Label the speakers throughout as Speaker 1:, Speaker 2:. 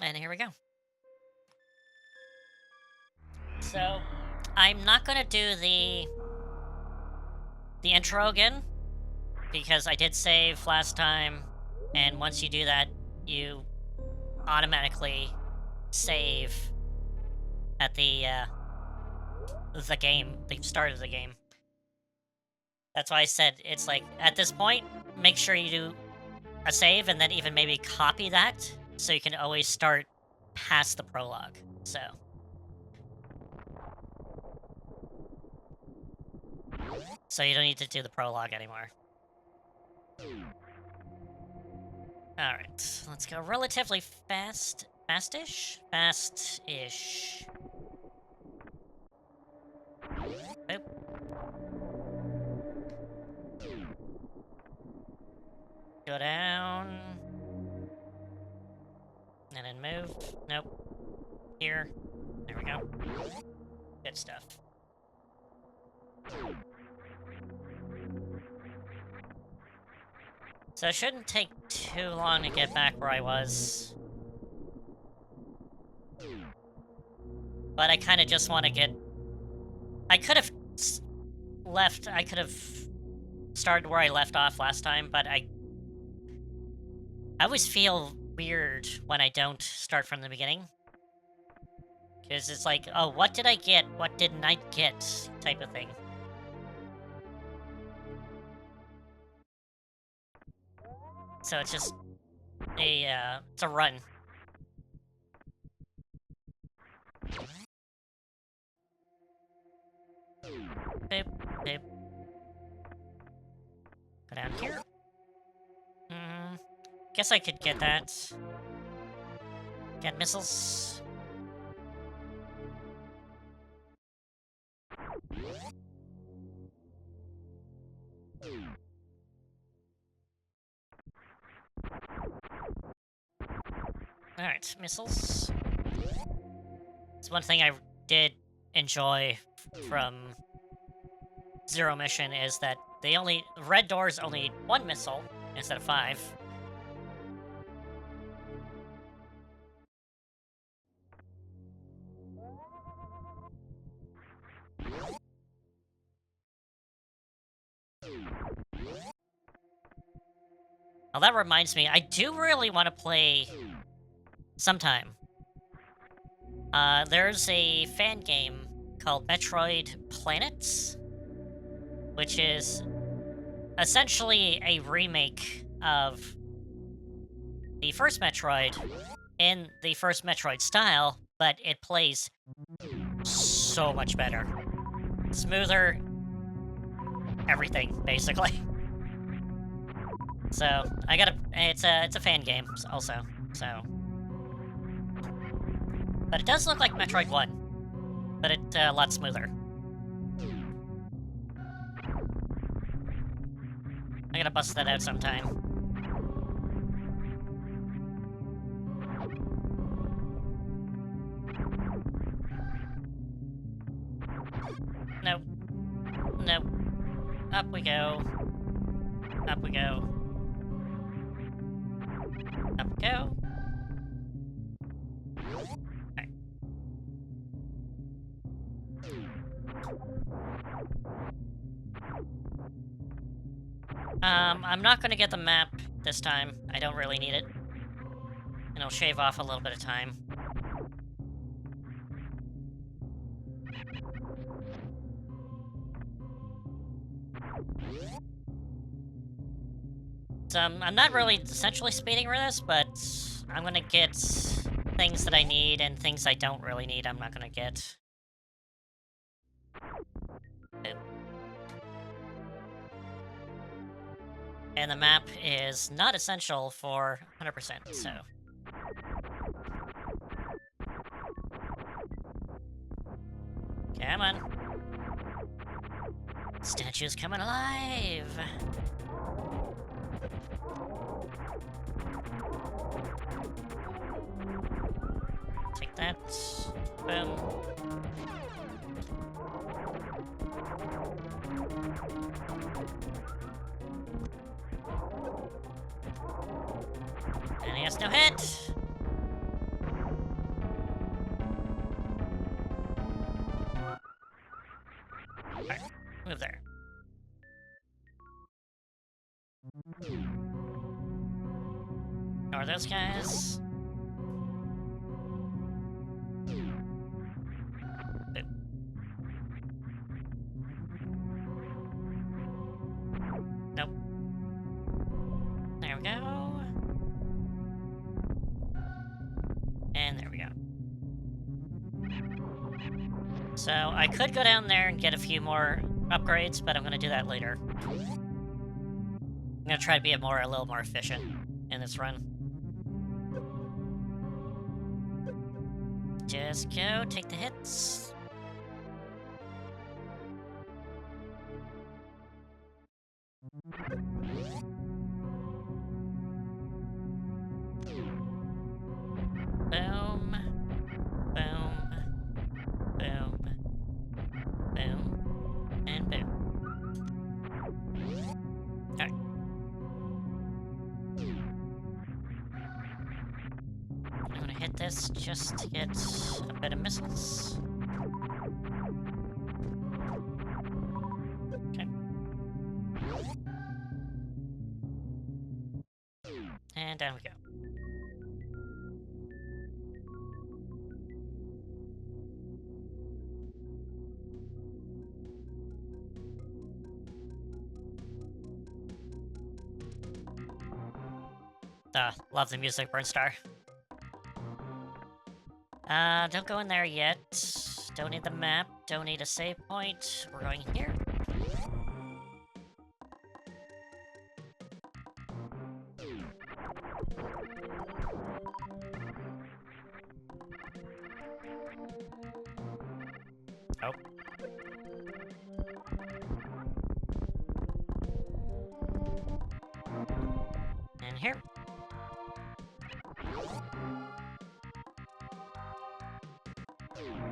Speaker 1: And here we go. So, I'm not gonna do the intro again because I did save last time, and once you do that, you automatically save at the game, the start of the game. That's why I said it's like at this point, make sure you do a save and then even maybe copy that so you can always start past the prologue. So you don't need to do the prologue anymore. Alright, let's go relatively fast. Fast-ish? Fast-ish. Boop. Go down. And then move. Nope. Here. There we go. Good stuff. So it shouldn't take too long to get back where I was. But I kind of just want to get... I could have I could have started where I left off last time, but I always feel weird when I don't start from the beginning. Because it's like, oh, what did I get? What didn't I get? Type of thing. So it's just it's a run. Boop, boop. Go down here. Guess I could get that. Get missiles. Alright, missiles. It's one thing I did enjoy from Zero Mission is that red doors only need 1 missile instead of 5. Now that reminds me, I do really want to play sometime. There's a fan game called Metroid Planets, which is essentially a remake of the first Metroid in the first Metroid style, but it plays so much better. Smoother, everything, basically. So, it's a fan game, also, so... But it does look like Metroid 1, but it's a lot smoother. I gotta bust that out sometime. Nope. Nope. Up we go. Up we go. Up we go. Alright. I'm not gonna get the map this time. I don't really need it. And it'll shave off a little bit of time. So, I'm not really essentially speeding for this, but I'm gonna get things that I need, and things I don't really need I'm not gonna get. And the map is not essential for 100%, so... Come on. Statue's coming alive! Take that. Boom. And he has no hit! Ignore those guys. Boop. Nope. There we go. And there we go. So I could go down there and get a few more upgrades, but I'm gonna do that later. I'm gonna try to be a little more efficient in this run. Just go, take the hits. Boom. Boom. Boom. Boom. And boom. Alright. I'm gonna hit this just to get a bit of missiles. Okay. And down we go. Love the music, Burnstar. Don't go in there yet. Don't need the map. Don't need a save point. We're going here. Oh. And here.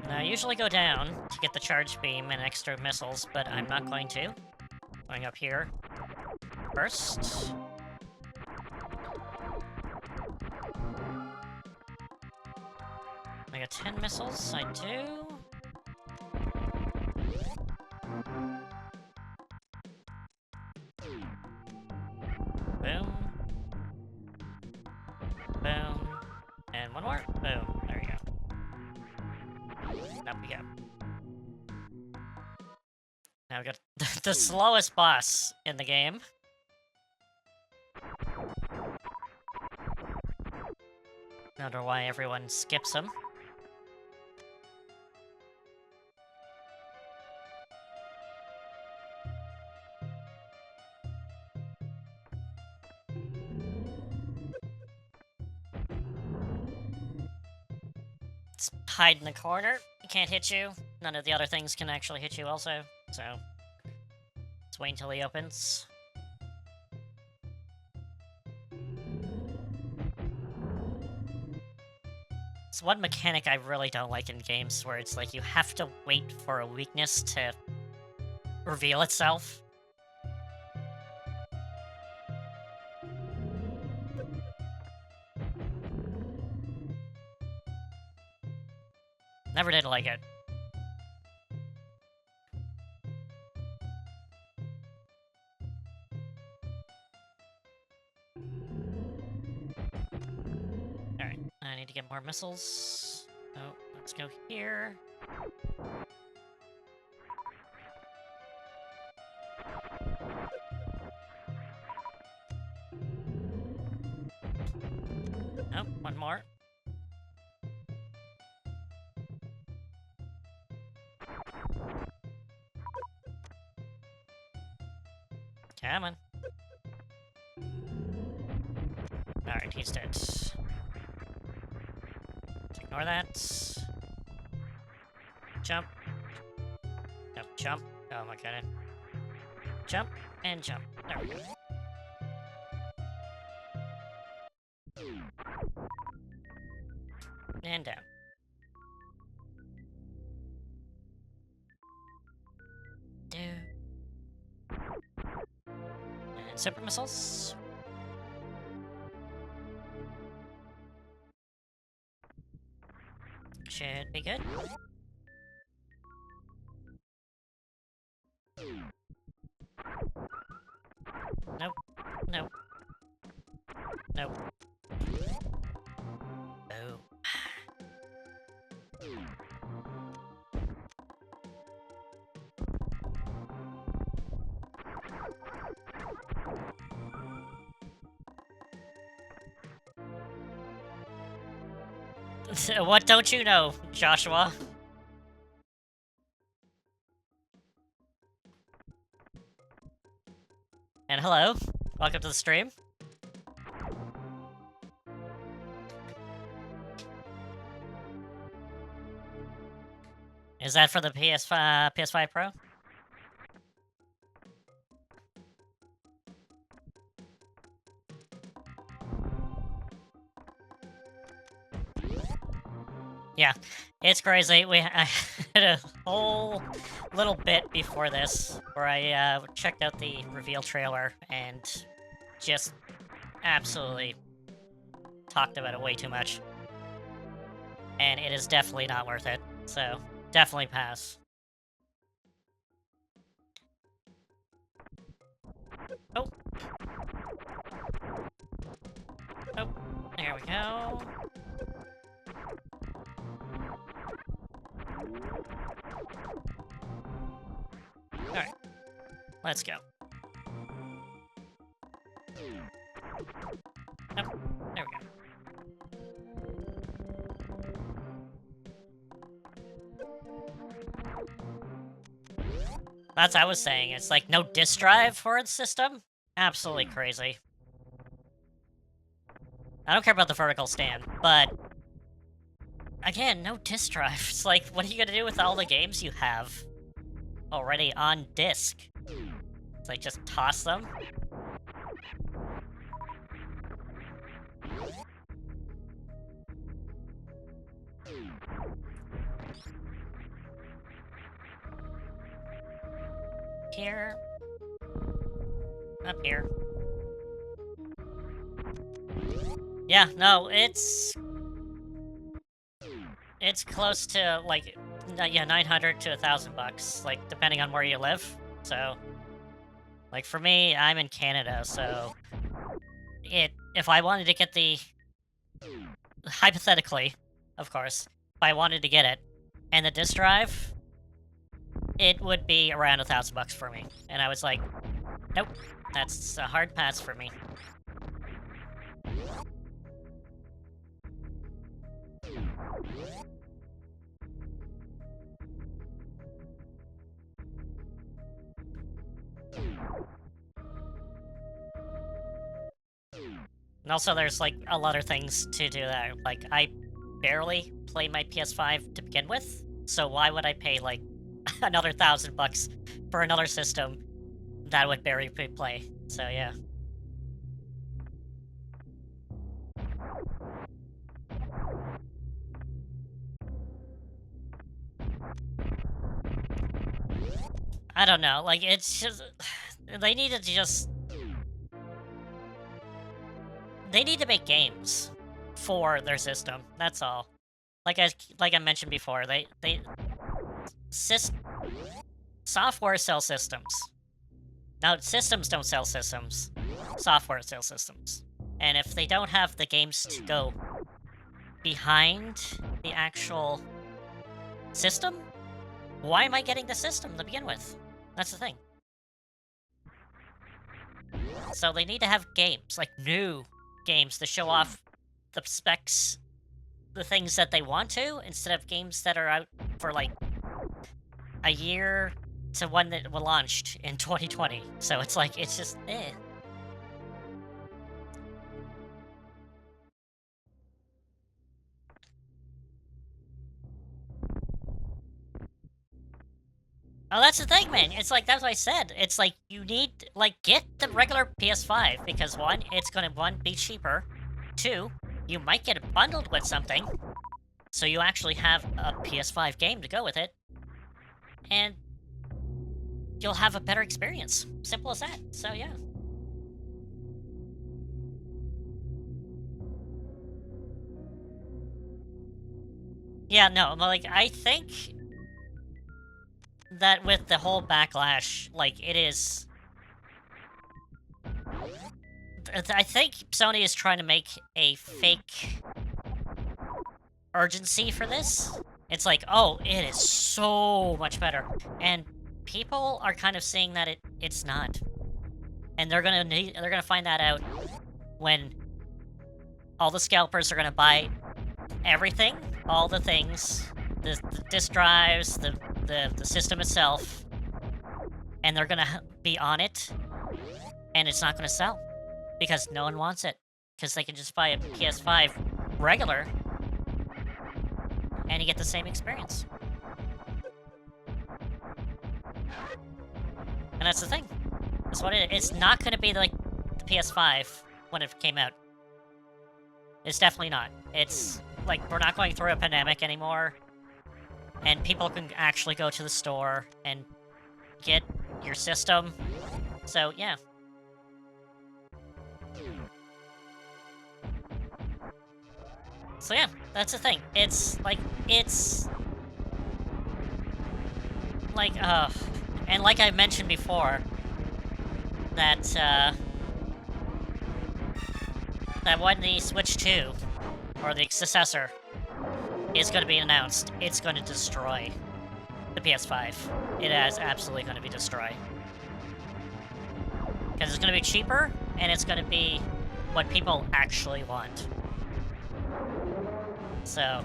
Speaker 1: I usually go down to get the charge beam and extra missiles, but I'm not going to. Going up here first. I got 10 missiles, I do. Boom. Boom. And one more. Boom. There we go. Up we go. Now we got the slowest boss in the game. I wonder why everyone skips him. Just hide in the corner. He can't hit you. None of the other things can actually hit you also, so let's wait until he opens. It's one mechanic I really don't like in games, where it's like you have to wait for a weakness to reveal itself. Never did like it. Alright, I need to get more missiles. Oh, let's go here. Oh, one more. Come on. Alright, he's dead. Ignore that. Jump. No, jump. Oh my god. Jump and jump. There we go. And down. And super missiles. Should be good. Nope. Nope. Nope. Oh. What don't you know, Joshua? And hello, welcome to the stream. Is that for the PS5 Pro? Yeah, it's crazy. I had a whole little bit before this where I checked out the reveal trailer and just absolutely talked about it way too much. And it is definitely not worth it. So, definitely pass. Oh. Oh, there we go. Alright, let's go. Oh, there we go. That's what I was saying. It's like no disk drive for its system? Absolutely crazy. I don't care about the vertical stand, but again, no disk drive. It's like, what are you gonna do with all the games you have already on disk? It's like, just toss them? Here. Up here. Yeah, no, it's close to, like, yeah, 900 to $1,000, like, depending on where you live. So, like, for me, I'm in Canada, so if I wanted to get the, hypothetically, of course, if I wanted to get it, and the disk drive, it would be around $1,000 for me. And I was like, nope, that's a hard pass for me. And also, there's, like, a lot of things to do that. Like, I barely play my PS5 to begin with, so why would I pay, like, another $1,000 for another system that would barely play? So, yeah. I don't know, like, it's just... They need to just... They need to make games for their system, that's all. Like I mentioned before, software sells systems. Now, systems don't sell systems. Software sells systems. And if they don't have the games to go behind the actual system, why am I getting the system to begin with? That's the thing. So they need to have games, like new games, to show off the specs, the things that they want to, instead of games that are out for, like, a year to one that was launched in 2020. So it's like, it's just, eh. Oh, that's the thing, man. It's like, that's what I said. It's like, you need, like, get the regular PS5, because one, it's gonna, one, be cheaper. Two, you might get it bundled with something, so you actually have a PS5 game to go with it. And you'll have a better experience. Simple as that. So, yeah. Yeah, no, like, I think that with the whole backlash, like, it is... I think Sony is trying to make a fake urgency for this. It's like, oh, it is so much better, and people are kind of seeing that it's not, and they're gonna find that out when all the scalpers are gonna buy everything, all the things, the disk drives, the system itself, and they're gonna be on it, and it's not gonna sell because no one wants it because they can just buy a PS5 regular and you get the same experience. And that's the thing. That's what it is. It's not going to be like the PS5 when it came out. It's definitely not. It's like we're not going through a pandemic anymore, and people can actually go to the store and get your system. So, yeah. So yeah, that's the thing. It's like, and like I mentioned before, that, that when the Switch 2, or the successor, is going to be announced, it's going to destroy the PS5. It is absolutely going to be destroyed. Because it's going to be cheaper, and it's going to be what people actually want. So,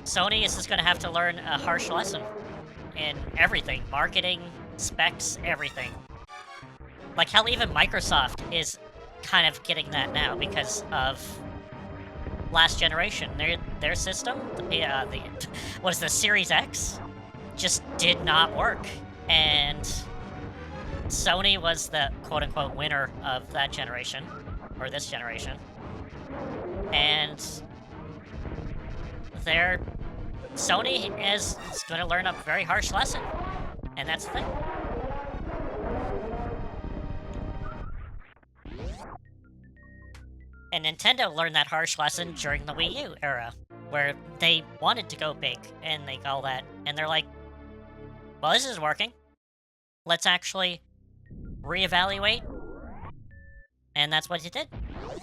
Speaker 1: Sony is just going to have to learn a harsh lesson in everything. Marketing, specs, everything. Like, hell, even Microsoft is kind of getting that now because of last generation. Their system, what is the Series X, just did not work. And Sony was the quote-unquote winner of that generation, or this generation. And Sony is going to learn a very harsh lesson, and that's the thing. And Nintendo learned that harsh lesson during the Wii U era, where they wanted to go big, and they all that, and they're like, well, this is working. Let's actually reevaluate, and that's what you did.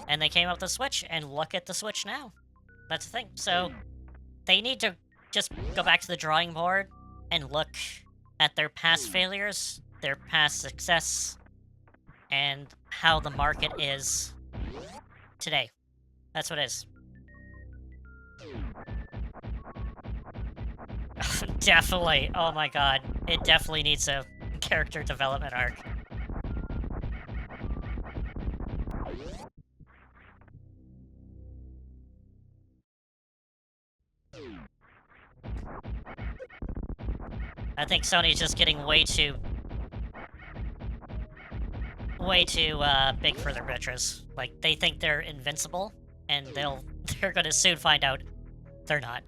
Speaker 1: And they came up with the Switch, and look at the Switch now. That's the thing. So they need to just go back to the drawing board and look at their past failures, their past success, and how the market is today. That's what it is. Definitely. Oh my god. It definitely needs a character development arc. I think Sony's just getting way too big for their britches. Like, they think they're invincible, and they're gonna soon find out they're not.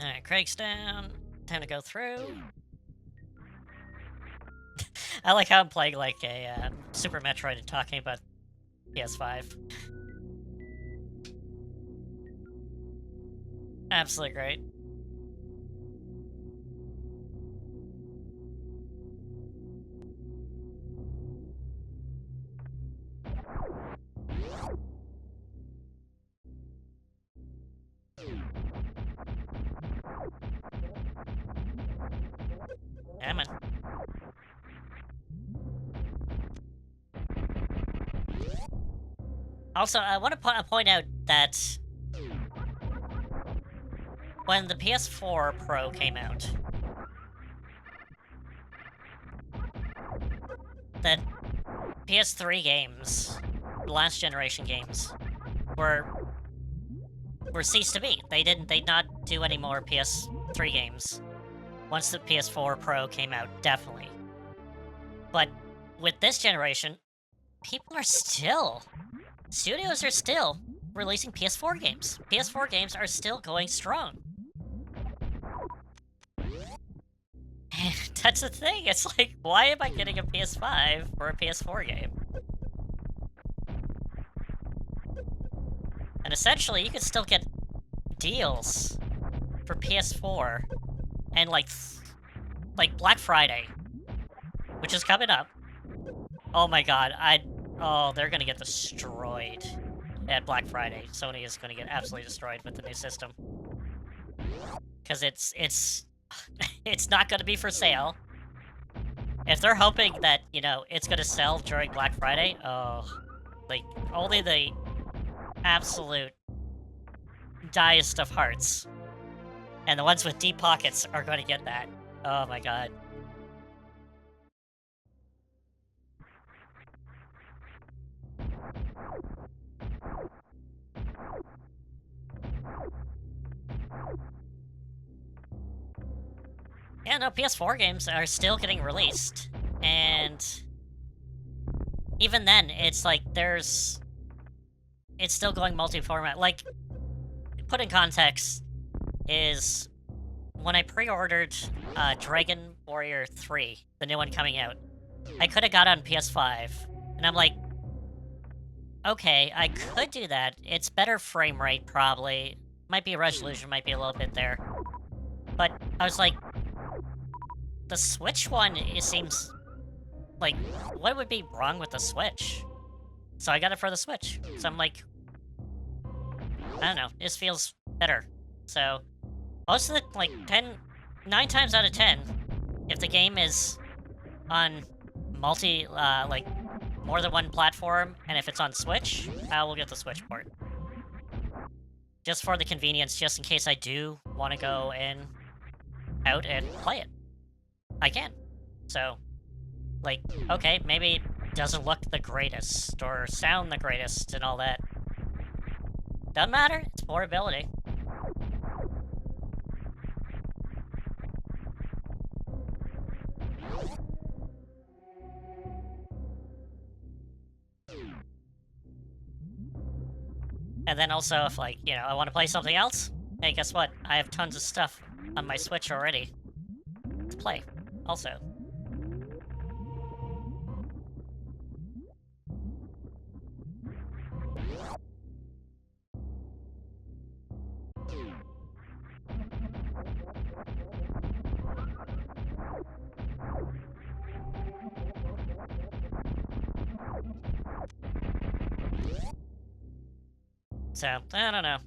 Speaker 1: Alright, Craig's down. Time to go through. I like how I'm playing like a Super Metroid and talking about PS5. Absolutely great. Yeah, man. Also, I want to point out that when the PS4 Pro came out, that PS3 games, last generation games, were ceased to be. They'd not do any more PS3 games once the PS4 Pro came out, definitely. But with this generation, studios are still releasing PS4 games. PS4 games are still going strong. And that's the thing, it's like, why am I getting a PS5 for a PS4 game? And essentially, you can still get deals for PS4 and like Black Friday, which is coming up. Oh my god, oh, they're gonna get destroyed at Black Friday. Sony is gonna get absolutely destroyed with the new system. Because it's it's not gonna be for sale. If they're hoping that, you know, it's gonna sell during Black Friday, oh, like, only the absolute diest of hearts and the ones with deep pockets are gonna get that. Oh my god. Yeah, no, PS4 games are still getting released, and even then, it's like it's still going multi-format. Like, put in context, is when I pre-ordered Dragon Warrior 3, the new one coming out, I could have got it on PS5, and I'm like, okay, I could do that. It's better frame rate, probably. Might be resolution, might be a little bit there. But I was like, the Switch one, it seems like, what would be wrong with the Switch? So I got it for the Switch. So I'm like, I don't know, this feels better. So, most of the, like, 9 times out of 10, if the game is on like, more than one platform, and if it's on Switch, I will get the Switch port. Just for the convenience, just in case I do want to go out and play it. I can. So, like, okay, maybe it doesn't look the greatest, or sound the greatest, and all that. Doesn't matter, it's portability. And then also, if, like, you know, I want to play something else, hey, guess what? I have tons of stuff on my Switch already to play, also. So, I don't know.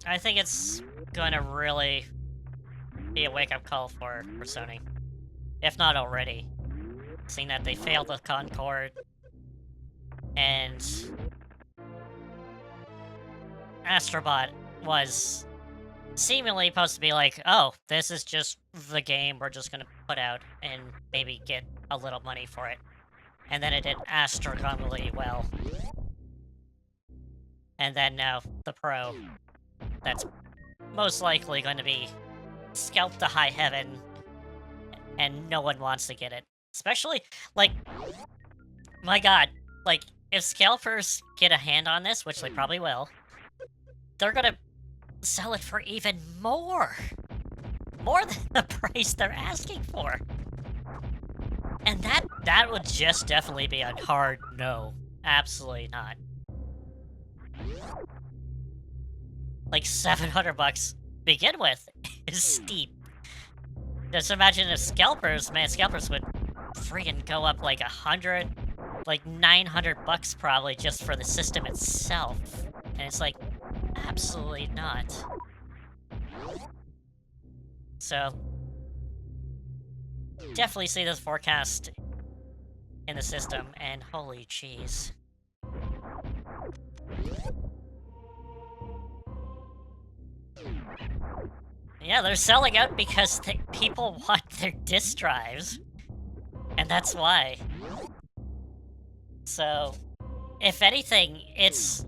Speaker 1: I think it's gonna really be a wake-up call for Sony. If not already. Seeing that they failed the Concord, and Astrobot was seemingly supposed to be like, oh, this is just the game we're just gonna put out and maybe get a little money for it. And then it did astronomically well. And then now, the Pro, that's most likely going to be scalped to high heaven, and no one wants to get it. Especially, like, my god, like, if scalpers get a hand on this, which they probably will, they're gonna sell it for even more! More than the price they're asking for! And that would just definitely be a hard no. Absolutely not. Like, $700 begin with is steep. Just imagine if scalpers would freaking go up like 100, like $900 probably just for the system itself. And it's like, absolutely not. So, definitely see this forecast in the system, and holy jeez. Yeah, they're selling out because people want their disk drives. And that's why. So, if anything, it's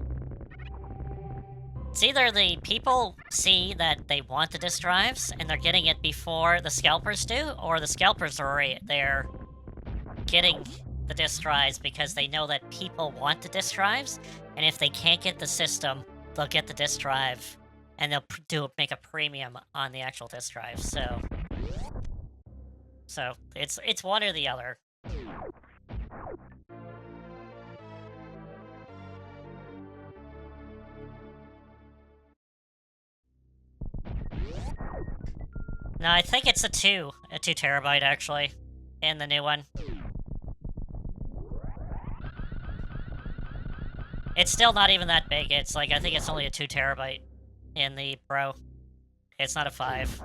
Speaker 1: either the people see that they want the disk drives, and they're getting it before the scalpers do, or the scalpers are they're getting the disk drives because they know that people want the disk drives, And if they can't get the system, they'll get the disk drive, and they'll make a premium on the actual disk drive. So it's one or the other. No, I think it's a 2 terabyte actually, in the new one. It's still not even that big. It's like, I think it's only a 2 terabyte in the Pro. It's not a 5.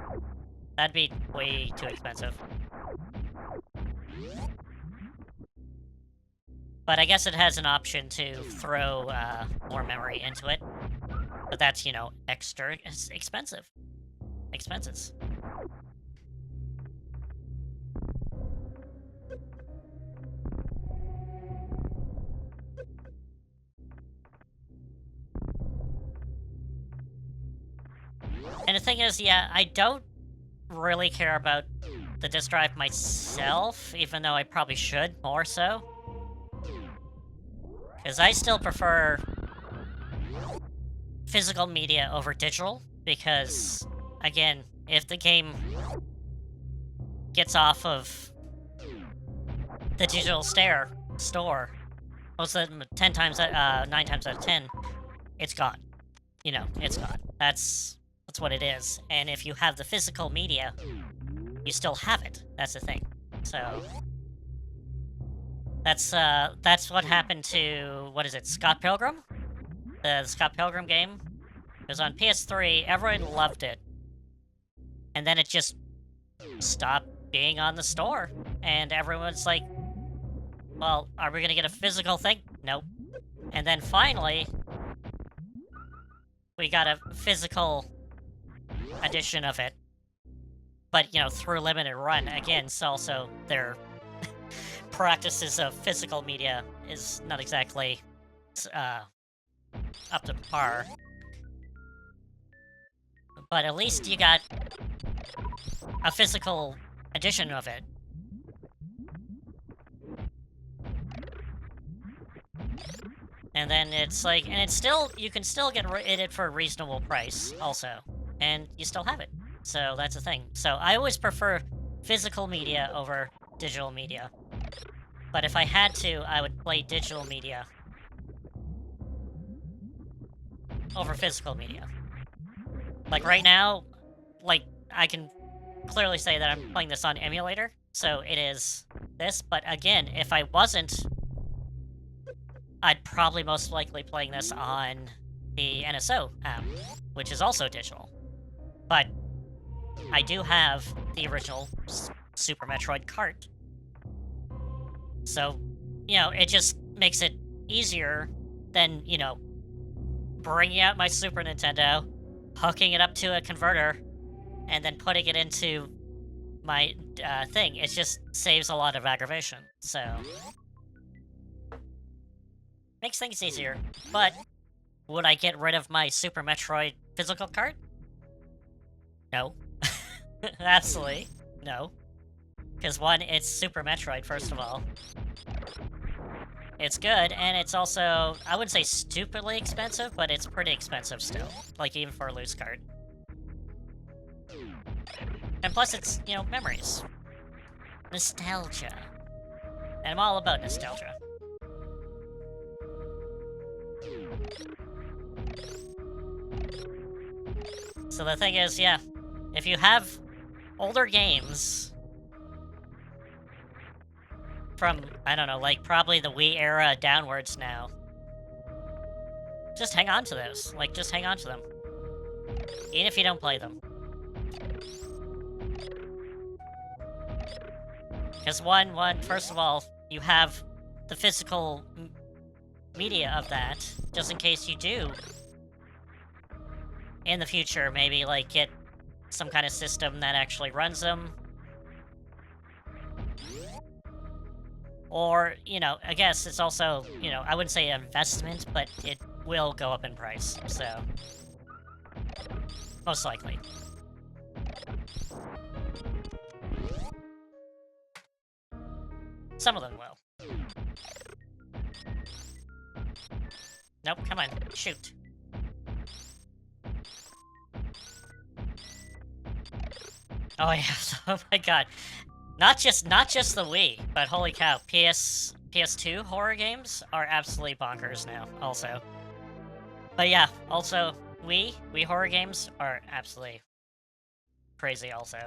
Speaker 1: That'd be way too expensive. But I guess it has an option to throw more memory into it. But that's, you know, extra expensive. Expenses. And the thing is, yeah, I don't really care about the disk drive myself, even though I probably should more so. Because I still prefer physical media over digital, because, again, if the game gets off of the digital store, most of them 9 times out of 10, it's gone. You know, it's gone. That's what it is. And if you have the physical media, you still have it. That's the thing. So that's what happened to, what is it, Scott Pilgrim? The Scott Pilgrim game. It was on PS3, everyone loved it. And then it just stopped being on the store. And everyone's like, well, are we gonna get a physical thing? Nope. And then finally, we got a physical edition of it. But, you know, through limited run. Again, so also their practices of physical media is not exactly up to par. But at least you got a physical edition of it. And then it's like, and it's still, you can still get it for a reasonable price also. And you still have it. So that's the thing. So I always prefer physical media over digital media. But if I had to, I would play digital media over physical media. Like right now, like I can clearly say that I'm playing this on emulator, so it is this. But again, if I wasn't, I'd probably most likely playing this on the NSO app, which is also digital. But I do have the original Super Metroid cart. So, you know, it just makes it easier than, you know, bringing out my Super Nintendo, hooking it up to a converter, and then putting it into my thing. It just saves a lot of aggravation, so makes things easier. But would I get rid of my Super Metroid physical cart? No. Absolutely no. Because one, it's Super Metroid, first of all. It's good, and it's also, I wouldn't say stupidly expensive, but it's pretty expensive still. Like, even for a loose cart. And plus, it's, you know, memories. Nostalgia. And I'm all about nostalgia. So the thing is, yeah, if you have older games from, I don't know, like probably the Wii era downwards now, just hang on to those. Like, just hang on to them. Even if you don't play them. Because first of all, you have the physical media of that, just in case you do, in the future, maybe, like, get some kind of system that actually runs them. Or, you know, I guess it's also, you know, I wouldn't say an investment, but it will go up in price, so most likely. Some of them will. Nope, come on, shoot. Oh yeah, oh my god. Not just the Wii, but holy cow, PS2 horror games are absolutely bonkers now, also. But yeah, also, Wii horror games are absolutely crazy also.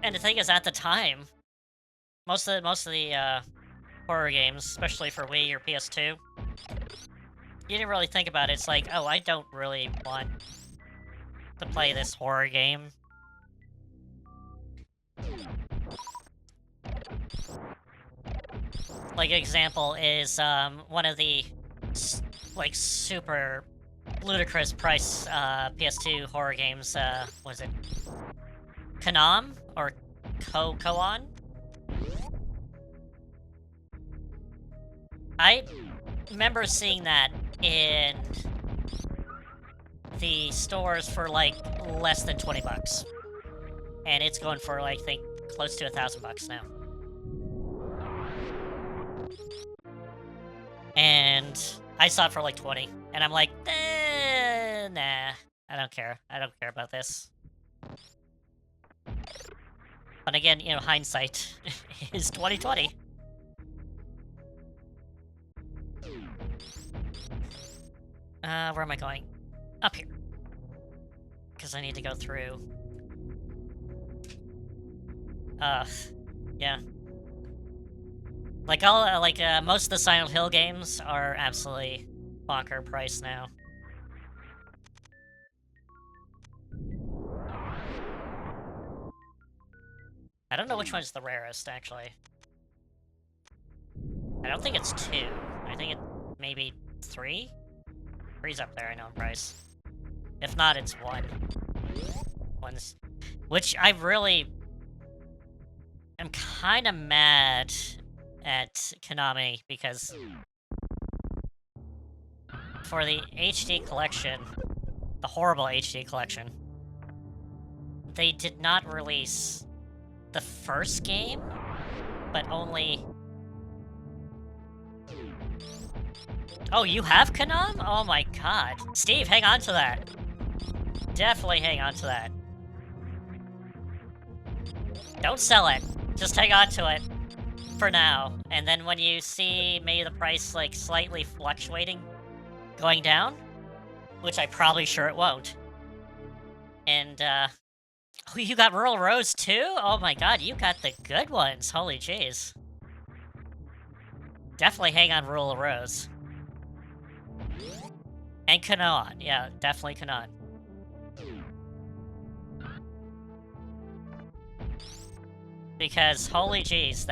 Speaker 1: And the thing is, at the time, most of the horror games, especially for Wii or PS2, you didn't really think about it. It's like, oh, I don't really want to play this horror game. Like, an example is one of the like super ludicrous price PS2 horror games. Was it Konam or Koan? I remember seeing that in the stores for like less than 20 bucks. And it's going for like, I think, close to $1,000 now. And I saw it for like 20, and I'm like, nah, I don't care. I don't care about this. But again, you know, hindsight is 2020. Where am I going? Up here. Because I need to go through. Yeah. Like most of the Silent Hill games are absolutely bonker price now. I don't know which one's the rarest, actually. I don't think it's 2. I think it maybe 3? 3's up there, I know, in price. If not, it's 1. One's... Which I really... am kinda mad at Konami, because... for the HD collection, the horrible HD collection, they did not release the first game, but only... Oh, you have Konam? Oh my god. Steve, hang on to that. Definitely hang on to that. Don't sell it. Just hang on to it. For now. And then when you see maybe the price, like, slightly fluctuating, going down, which I'm probably sure it won't. And, oh, you got Rural Rose too? Oh my god, you got the good ones. Holy jeez. Definitely hang on Rural Rose. And Kanon. Yeah, definitely Kanon. Because, holy jeez,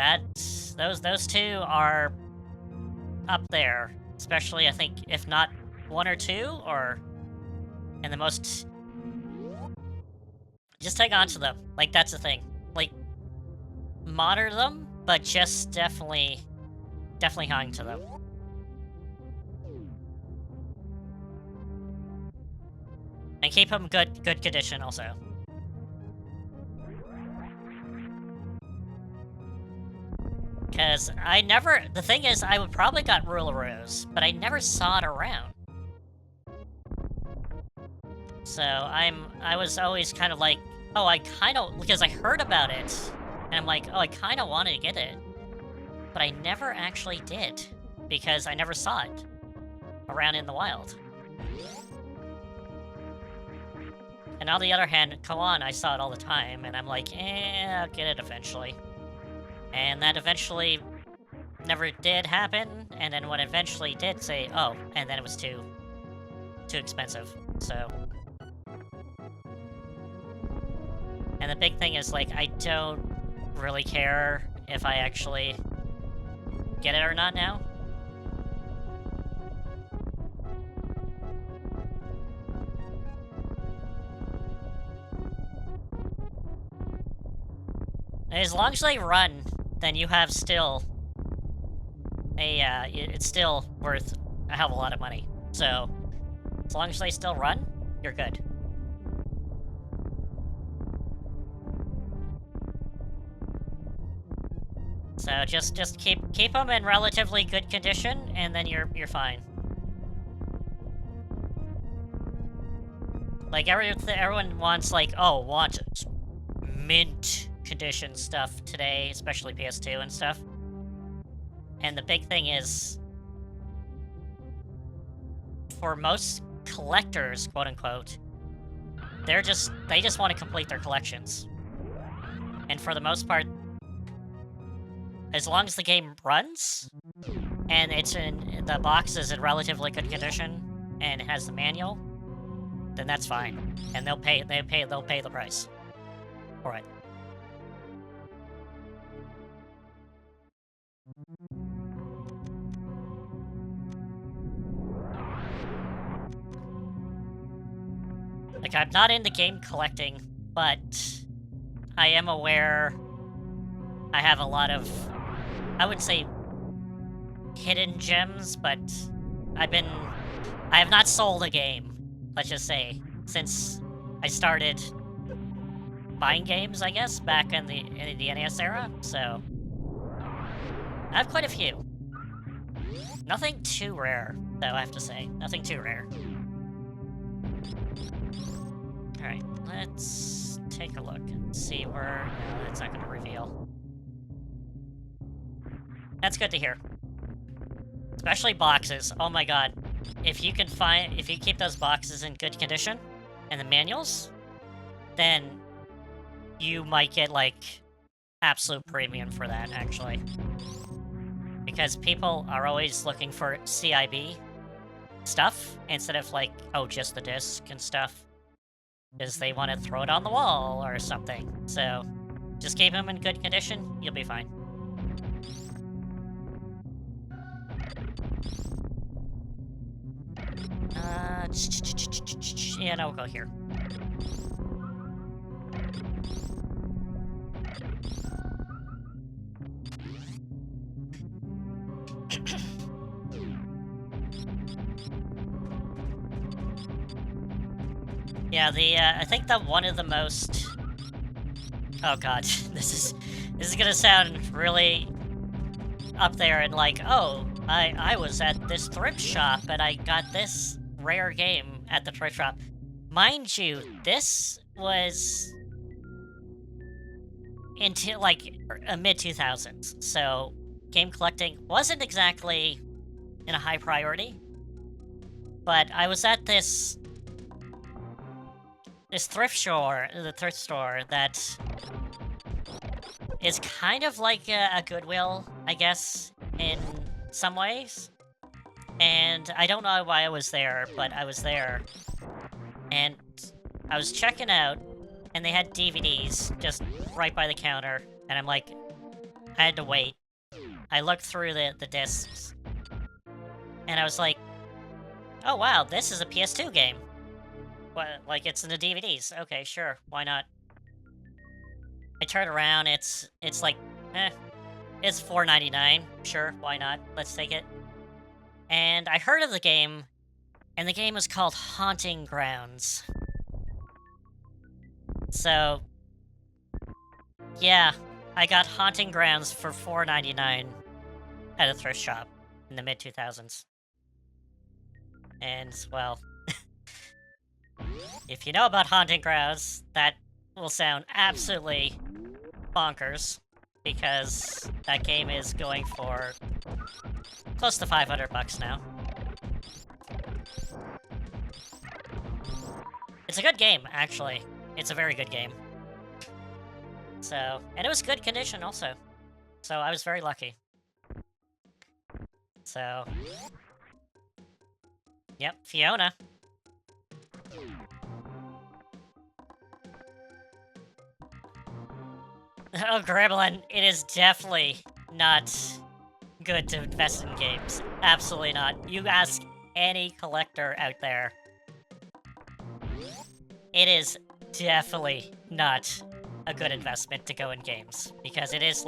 Speaker 1: those two are up there. Especially, I think, if not 1 or 2, or... and the most... Just hang on to them. Like, that's the thing. Like, monitor them, but just definitely hang to them. And keep them good condition, also. Because I never... The thing is, I would probably got Rural Rose, but I never saw it around. So, I was always kind of like, oh, I kind of... Because I heard about it, and I'm like, oh, I kind of wanted to get it. But I never actually did, because I never saw it around in the wild. And on the other hand, Kawan, I saw it all the time, and I'm like, I'll get it eventually. And that eventually never did happen, and then when it eventually did say, oh, and then it was too expensive, so... And the big thing is, like, I don't really care if I actually get it or not now. As long as they run, then you have still a, it's still worth a hell of a lot of money. So, as long as they still run, you're good. So just keep them in relatively good condition, and then you're fine. Like everyone wants like, oh, want mint condition stuff today, especially PS2 and stuff. And the big thing is, for most collectors, quote unquote, they just want to complete their collections. And for the most part, as long as the game runs and the box is in relatively good condition and it has the manual, then that's fine. And they'll pay the price for it. Like, I'm not into game collecting, but I am aware I have a lot of, I wouldn't say hidden gems, but I have not sold a game, let's just say, since I started buying games, I guess, back in the NES era, so I have quite a few. Nothing too rare, though, I have to say. Nothing too rare. Alright, let's take a look and see where... No, that's not going to reveal. That's good to hear. Especially boxes. Oh my god. If you keep those boxes in good condition, and the manuals, then you might get, like, absolute premium for that, actually. Because people are always looking for CIB stuff, instead of, like, oh, just the disc and stuff. Because they want to throw it on the wall or something. So, just keep them in good condition, you'll be fine. Yeah, no, we'll go here. Yeah, I think that one of the most... Oh god, this is gonna sound really up there and like, oh, I was at this thrift shop and I got this rare game at the thrift shop. Mind you, this was into like mid-2000s, so game collecting wasn't exactly in a high priority. But I was at this thrift store that is kind of like a Goodwill, I guess, in some ways. And I don't know why I was there, but I was there. And I was checking out, and they had DVDs just right by the counter. And I'm like, I had to wait. I looked through the discs, and I was like, oh wow, this is a PS2 game. What, like, it's in the DVDs. Okay, sure, why not? I turn around, it's like, it's $4.99. Sure, why not? Let's take it. And I heard of the game, and the game was called Haunting Grounds. So, yeah, I got Haunting Grounds for $4.99 at a thrift shop in the mid-2000s. And, well, if you know about Haunting Grounds, that will sound absolutely bonkers, because that game is going for close to $500 now. It's a good game, actually. It's a very good game. So, and it was good condition also. So I was very lucky. So, yep, Fiona. Oh, Gremlin, it is definitely not good to invest in games. Absolutely not. You ask any collector out there, it is definitely not a good investment to go in games. Because it is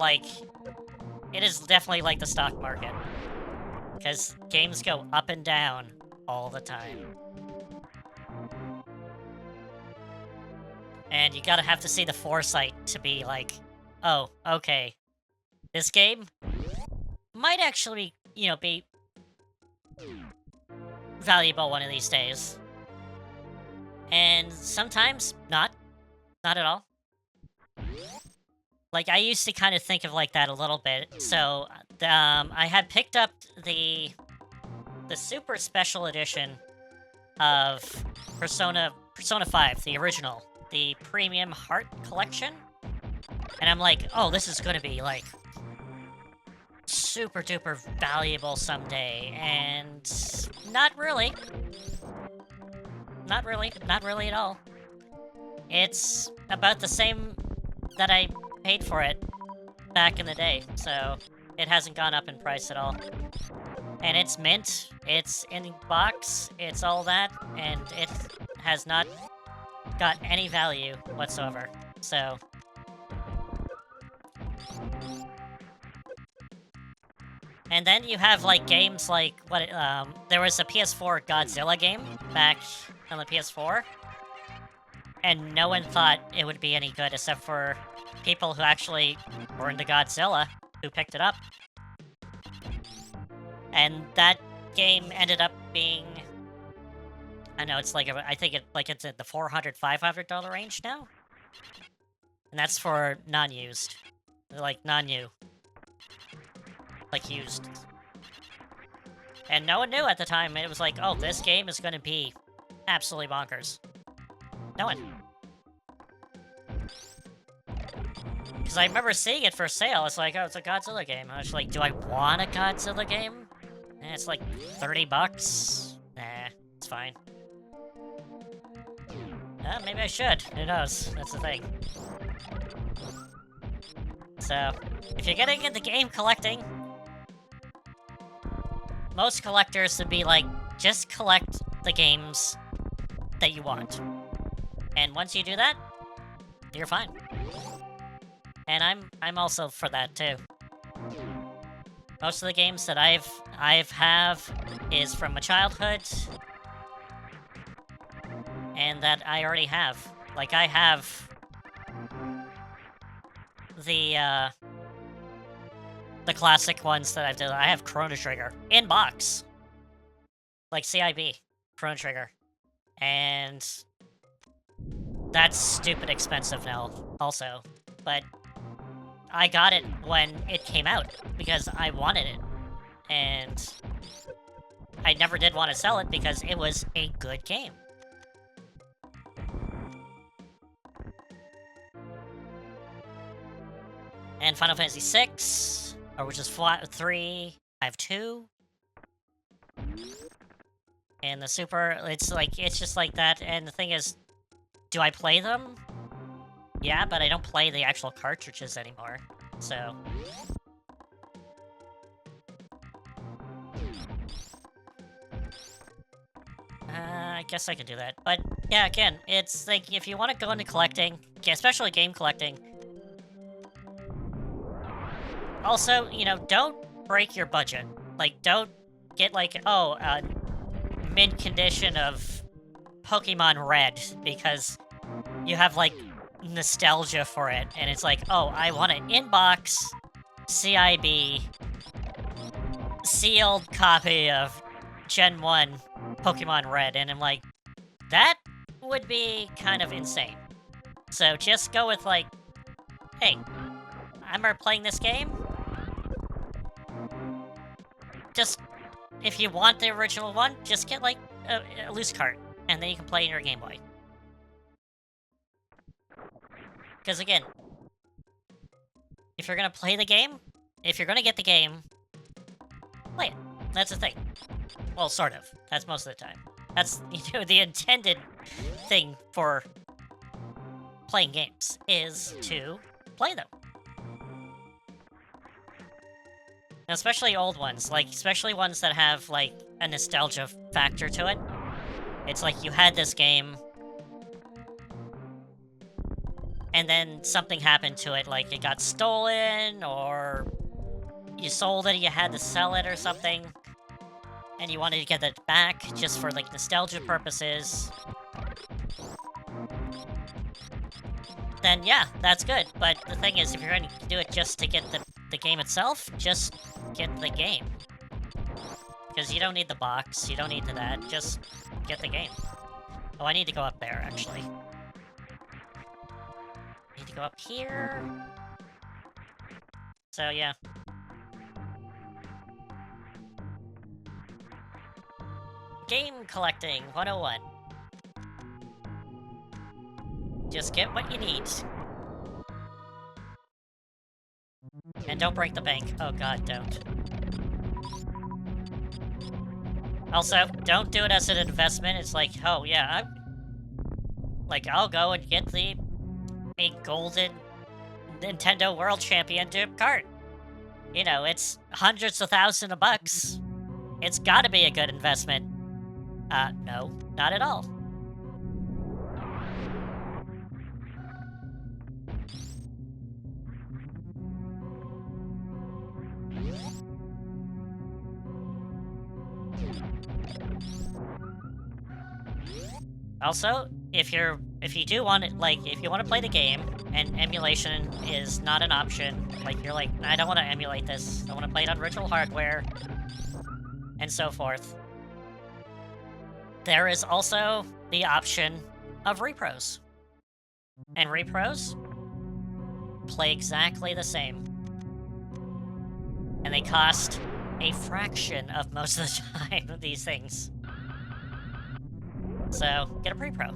Speaker 1: definitely like the stock market. Because games go up and down all the time. And you gotta have to see the foresight to be like, oh, okay, this game might actually, be valuable one of these days. And sometimes not. Not at all. Like, I used to kind of think of like that a little bit. So, I had picked up the super special edition of Persona 5, the original, the Premium Heart Collection. And I'm like, oh, this is gonna be like super duper valuable someday. And not really. Not really. Not really at all. It's about the same that I paid for it back in the day, so it hasn't gone up in price at all. And it's mint, it's in box, it's all that, and it has not got any value whatsoever, so... And then you have, like, games like, there was a PS4 Godzilla game back on the PS4, and no one thought it would be any good except for people who actually were into Godzilla, who picked it up. And that game ended up being... I know, it's like, I think it's at the $400, $500 range now? And that's for non-used. Like, non-new. Like, used. And no one knew at the time. It was like, oh, this game is gonna be absolutely bonkers. No one. Because I remember seeing it for sale. It's like, oh, it's a Godzilla game. I was like, do I want a Godzilla game? And it's like $30. Nah, it's fine. Maybe I should. Who knows? That's the thing. So, if you're getting into game collecting, most collectors would be like, just collect the games that you want. And once you do that, you're fine. And I'm also for that too. Most of the games that I've have is from my childhood, and that I already have. Like, I have the classic ones that I've done. I have Chrono Trigger in box, like CIB Chrono Trigger, and that's stupid expensive now, also. But I got it when it came out because I wanted it, and I never did want to sell it because it was a good game. And Final Fantasy VI, or which is 3, I have 2. And the Super, it's just like that. And the thing is, do I play them? Yeah, but I don't play the actual cartridges anymore, so... I guess I could do that. But, yeah, again, it's like, if you want to go into collecting, especially game collecting... Also, don't break your budget. Like, don't get, like, mid-condition of Pokemon Red, because you have, like, nostalgia for it, and it's like, oh, I want an in-box CIB sealed copy of Gen 1 Pokemon Red, and I'm like, that would be kind of insane. So just go with, like, hey, I remember playing this game. Just, if you want the original one, just get, like, a loose cart, and then you can play in your Game Boy. Because again, if you're gonna play the game, if you're gonna get the game, play it. That's the thing. Well, sort of. That's most of the time. That's, the intended thing for playing games, is to play them. And especially old ones, like, especially ones that have, like, a nostalgia factor to it. It's like, you had this game, and then something happened to it, like it got stolen, or you sold it, you had to sell it or something, and you wanted to get it back just for, like, nostalgia purposes. Then yeah, that's good. But the thing is, if you're going to do it just to get the the game itself, just get the game. Because you don't need the box, you don't need that, just get the game. Oh, I need to go up there, actually. Need to go up here. So, yeah. Game collecting 101. Just get what you need. And don't break the bank. Oh god, don't. Also, don't do it as an investment. It's like, oh yeah, I'll go and get a golden Nintendo World Championship cart. You know, it's hundreds of thousands of bucks. It's gotta be a good investment. No, not at all. Also, if you do want it, like, if you want to play the game, and emulation is not an option, like, you're like, I don't want to emulate this, I want to play it on original hardware, and so forth, there is also the option of repros. And repros play exactly the same. And they cost a fraction of most of the time of these things. So, get a pre-pro.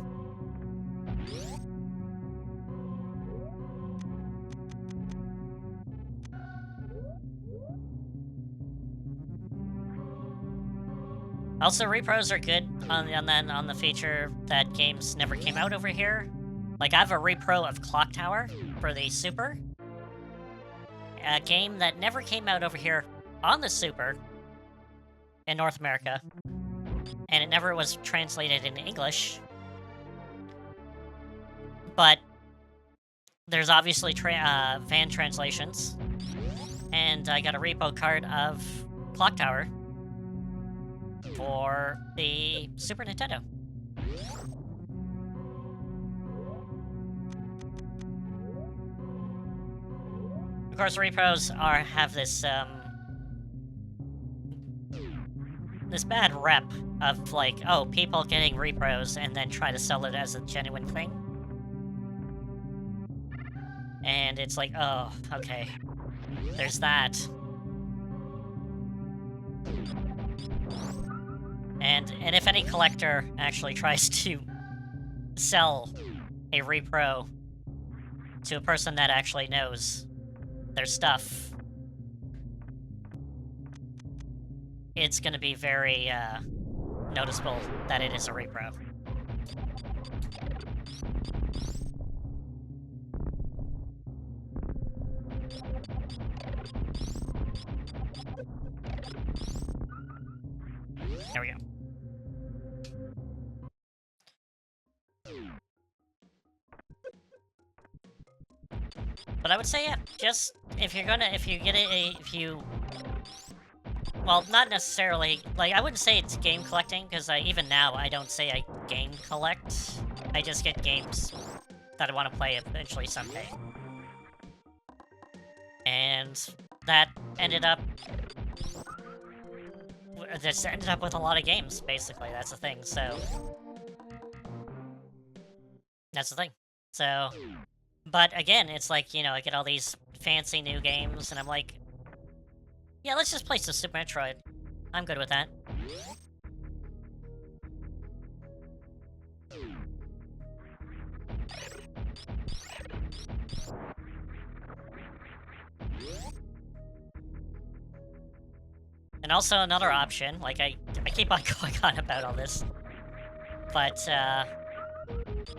Speaker 1: Also, repros are good on the feature that games never came out over here. Like, I have a repro of Clock Tower for the Super. A game that never came out over here on the Super in North America. And it never was translated into English. But there's obviously fan translations. And I got a repo card of Clock Tower for the Super Nintendo. Of course, repros have this this bad rep of, like, oh, people getting repros and then try to sell it as a genuine thing. And it's like, oh, okay. There's that. And if any collector actually tries to sell a repro to a person that actually knows their stuff, it's gonna be very, noticeable that it is a repro. There we go. But I would say, yeah, just, well, not necessarily, like, I wouldn't say it's game collecting, because even now, I don't say I game collect. I just get games that I want to play eventually someday. And that ended up with a lot of games, basically. That's the thing, so... That's the thing. So... But again, it's like, you know, I get all these fancy new games, and I'm like, yeah, let's just play some Super Metroid. I'm good with that. And also another option, like, I keep on going on about all this, but,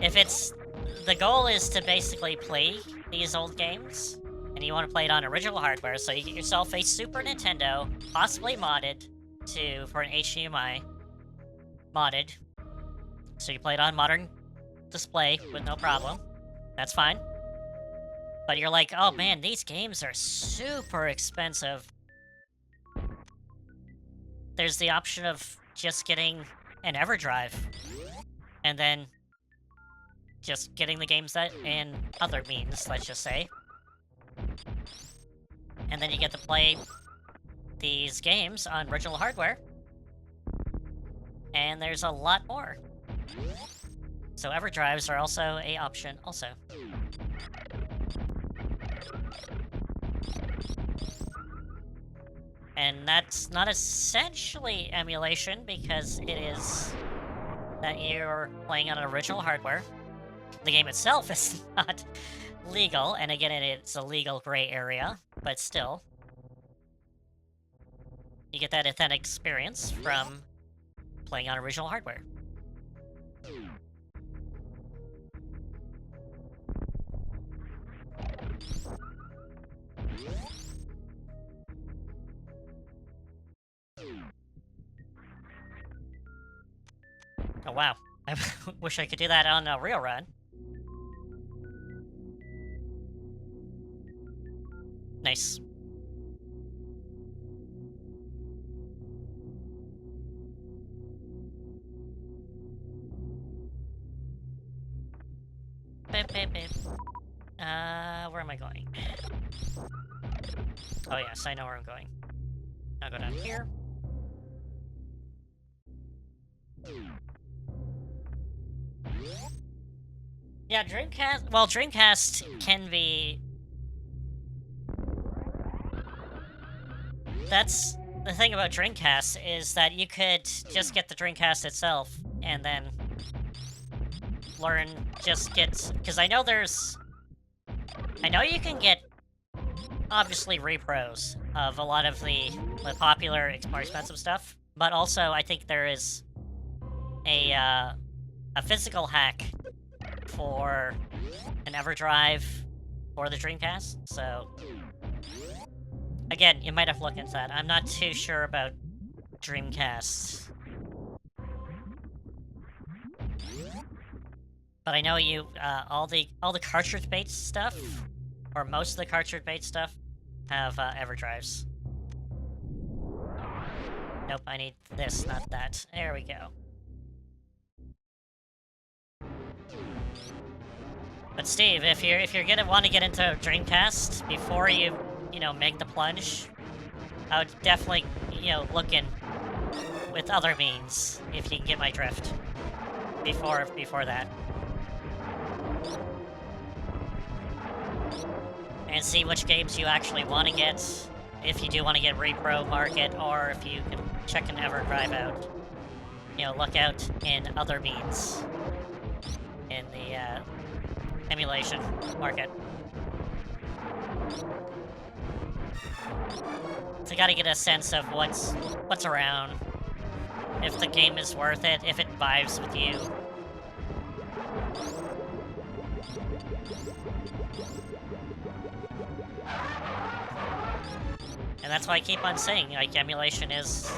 Speaker 1: if it's... The goal is to basically play these old games, and you want to play it on original hardware, so you get yourself a Super Nintendo, possibly modded for an HDMI, modded, so you play it on modern display with no problem. That's fine. But you're like, oh man, these games are super expensive. There's the option of just getting an EverDrive, and then just getting the games that in other means, let's just say. and then you get to play these games on original hardware. And there's a lot more. So EverDrives are also a option also. And that's not essentially emulation because it is that you're playing on original hardware. The game itself is not legal, and again, it's a legal gray area, but still. You get that authentic experience from playing on original hardware. Oh wow, I wish I could do that on a real run. Nice. Beep, beep, beep. Where am I going? Oh yes, I know where I'm going. I'll go down here. Yeah, Dreamcast... Well, Dreamcast can be... That's the thing about Dreamcast, is that you could just get the Dreamcast itself, and then learn, just get... Because I know there's... I know you can get, obviously, repros of a lot of the popular, more expensive stuff, but also I think there is a physical hack for an EverDrive for the Dreamcast, so... Again, you might have to look into that. I'm not too sure about Dreamcast. But I know you, all the cartridge-based stuff, or most of the cartridge-based stuff, have EverDrives. Nope, I need this, not that. There we go. But Steve, if you're gonna want to get into Dreamcast before you make the plunge, I would definitely look in with other means if you can get my drift before that, and see which games you actually want to get. If you do want to get repro market, or if you can check an EverDrive out, look out in other means in the emulation market. So you gotta get a sense of what's around, if the game is worth it, if it vibes with you. And that's why I keep on saying, like, emulation is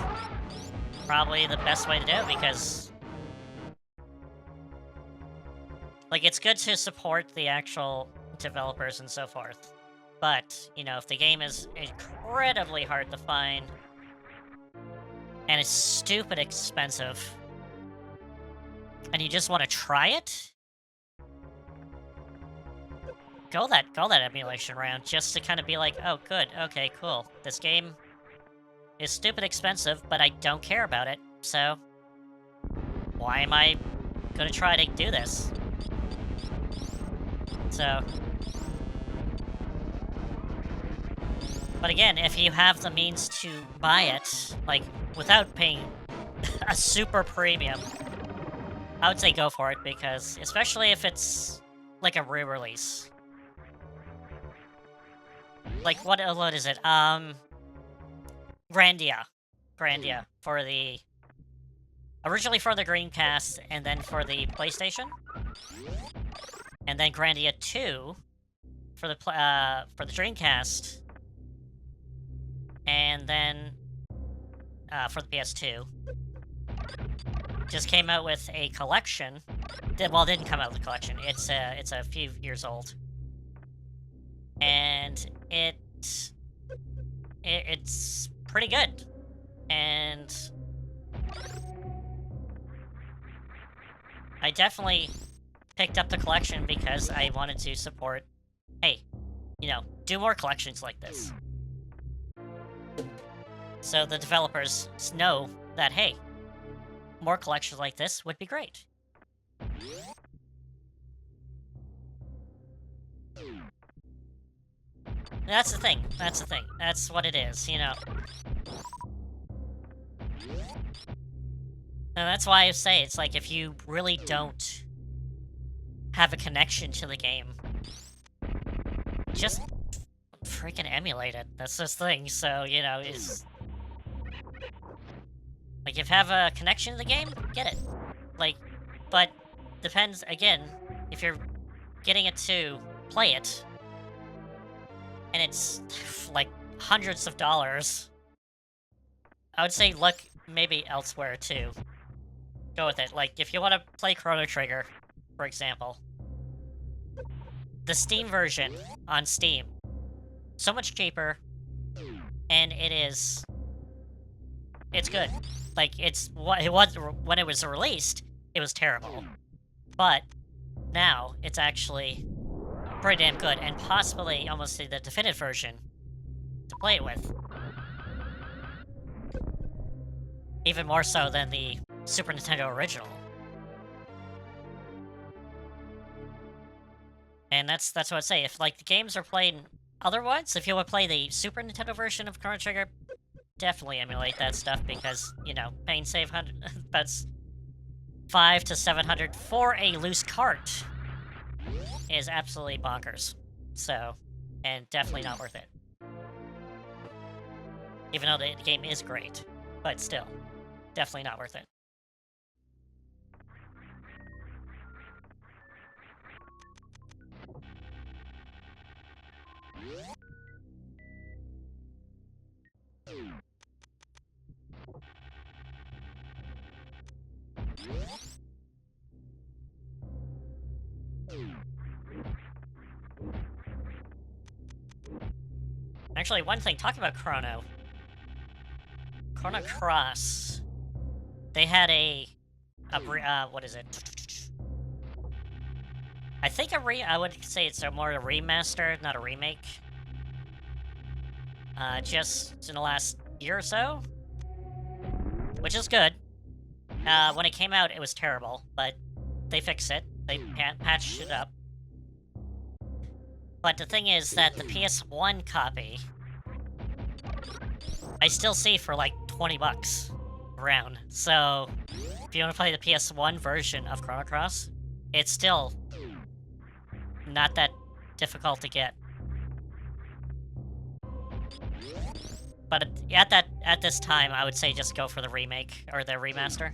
Speaker 1: probably the best way to do it, because like, it's good to support the actual developers and so forth. But, if the game is incredibly hard to find, and it's stupid expensive, and you just want to try it, go that emulation round, just to kind of be like, oh, good, okay, cool. This game is stupid expensive, but I don't care about it, so why am I gonna try to do this? So... But again, if you have the means to buy it, like, without paying a super premium, I would say go for it, because, especially if it's, like, a re-release. Like, what is it? Grandia, for the... Originally for the Dreamcast, and then for the PlayStation. And then Grandia 2 for the Dreamcast. And then, for the PS2, just came out with a collection. Well, it didn't come out with a collection. It's a few years old, and it's pretty good. And I definitely picked up the collection because I wanted to support. Hey, do more collections like this. So the developers know that, hey, more collections like this would be great. That's the thing. That's the thing. That's what it is, you know. And that's why I say it's like if you really don't have a connection to the game, just freaking emulate it. That's the thing. So, you know, it's like if you have a connection to the game, get it. Like, but depends again, if you're getting it to play it and it's like hundreds of dollars, I would say look maybe elsewhere too. Go with it. Like if you want to play Chrono Trigger, for example, the Steam version on Steam, so much cheaper, and it's good. Like it's what it was when it was released, it was terrible, but now it's actually pretty damn good, and possibly almost the definitive version to play it with. Even more so than the Super Nintendo original. And that's what I'd say. If like the games are played otherwise, if you want to play the Super Nintendo version of Chrono Trigger, definitely emulate that stuff because, you know, paying save 100 that's 5 to 700 for a loose cart is absolutely bonkers. So, and definitely not worth it. Even though the game is great, but still, definitely not worth it. Actually, one thing, talking about Chrono Cross, they had what is it? I think I would say it's more a remaster, not a remake. Just in the last year or so, which is good. When it came out, it was terrible, but they fixed it. They patched it up. But the thing is that the PS1 copy, I still see for like 20 bucks around. So, if you want to play the PS1 version of Chrono Cross, it's still not that difficult to get. But at this time, I would say just go for the remake or the remaster.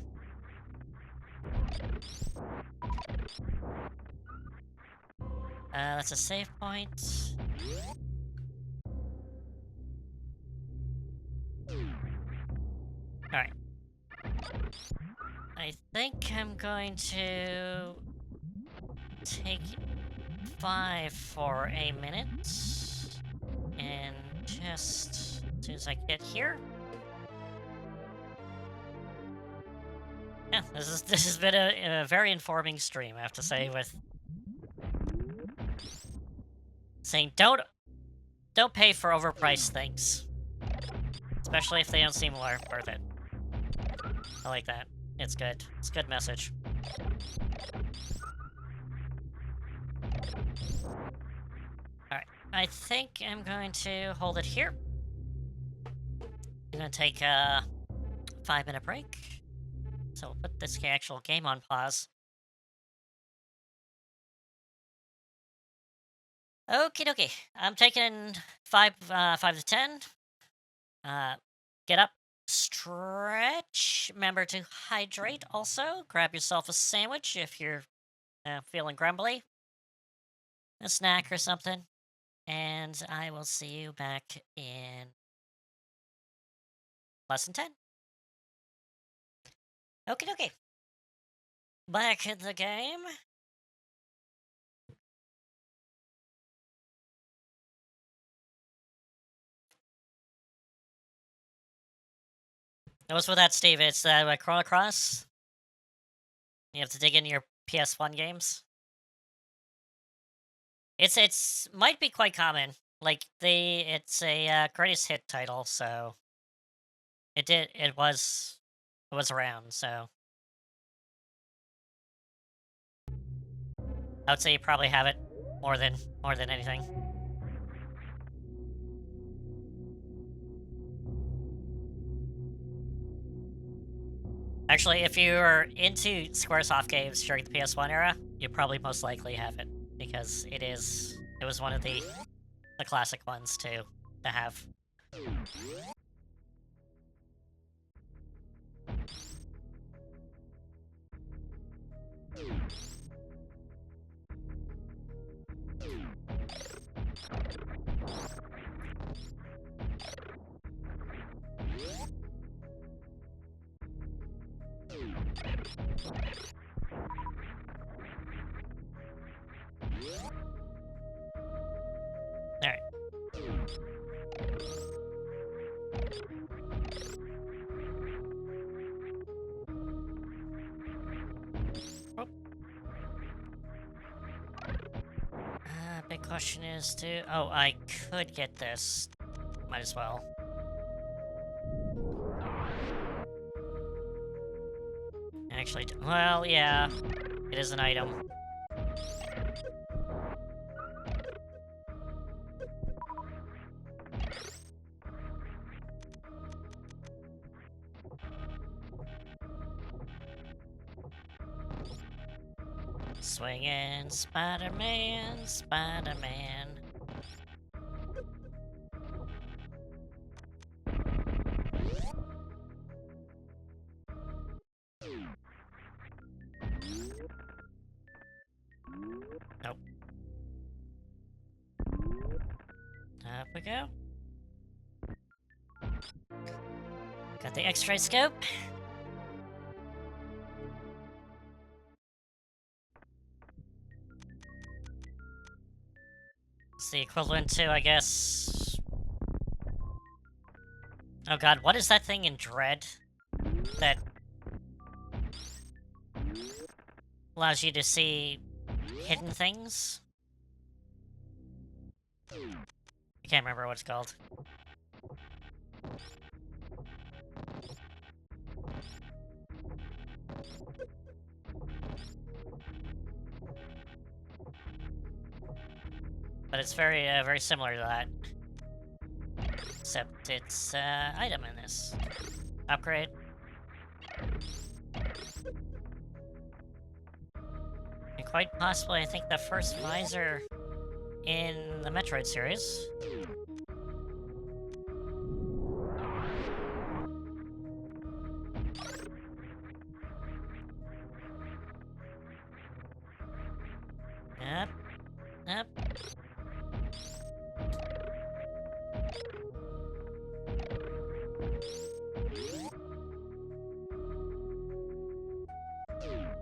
Speaker 1: That's a save point. Alright. I think I'm going to take 5 for a minute. And just as soon as I get here. Yeah, this has been a very informing stream, I have to say, with saying don't pay for overpriced things. Especially if they don't seem worth it. I like that. It's good. It's a good message. Alright. I think I'm going to hold it here. I'm gonna take a 5-minute break. So we'll put this actual game on pause. Okie dokie. I'm taking 5 to 10. Get up, stretch. Remember to hydrate also. Grab yourself a sandwich if you're feeling grumbly. A snack or something. And I will see you back in lesson 10. Okie dokie. Back in the game. What's with that, Steve? It's Chrono Cross? You have to dig into your PS1 games? It's might be quite common. Like, it's a greatest hit title, so It did. It was around. So I would say you probably have it more than anything. Actually, if you were into Squaresoft games during the PS1 era, you probably most likely have it because it was one of the classic ones to have. All right. Oh. Big question is oh, I could get this. Might as well. Actually, well, yeah, it is an item. Swinging Spider-Man, Spider-Man. Nope. Up we go. Got the X-ray scope. It's the equivalent to, I guess... Oh god, what is that thing in Dread that allows you to see hidden things? I can't remember what it's called. But it's very similar to that. Except it's, item in this. Upgrade. And quite possibly, I think the first visor in the Metroid series. Yep. Yep.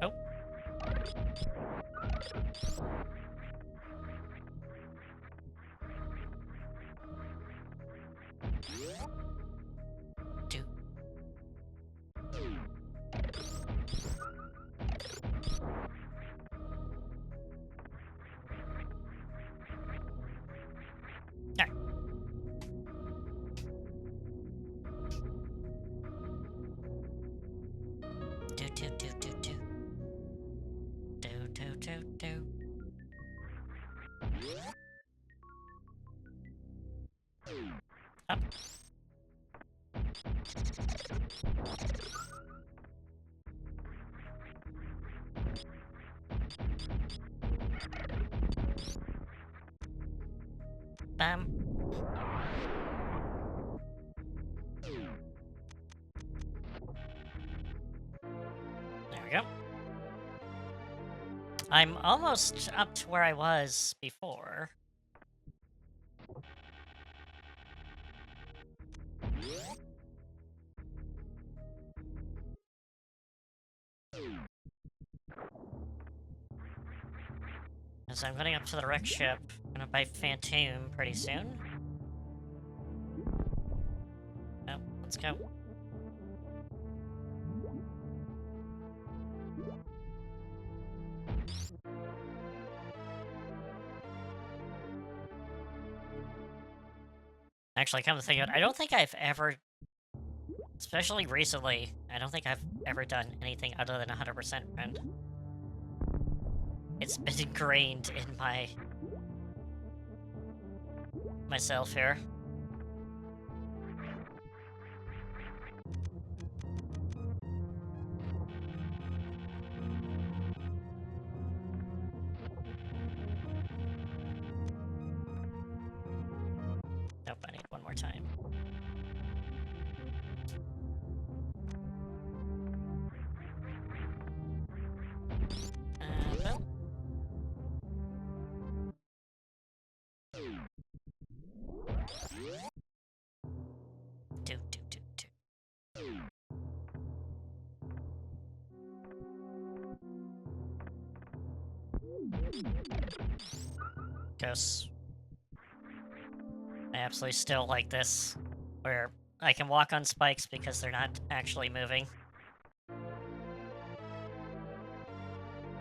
Speaker 1: Oh. Two. Alright. Do. Do. Up. Bam. There we go. I'm almost up to where I was before. As I'm getting up to the wreck ship, I'm gonna buy Phantom pretty soon. Oh, let's go. Actually, come to think of it, I don't think I've ever Especially recently, I don't think I've ever done anything other than 100% rend. It's been ingrained in myself here. Nope, I need one more time. Well. Do. Ghosts. I absolutely still like this, where I can walk on spikes because they're not actually moving.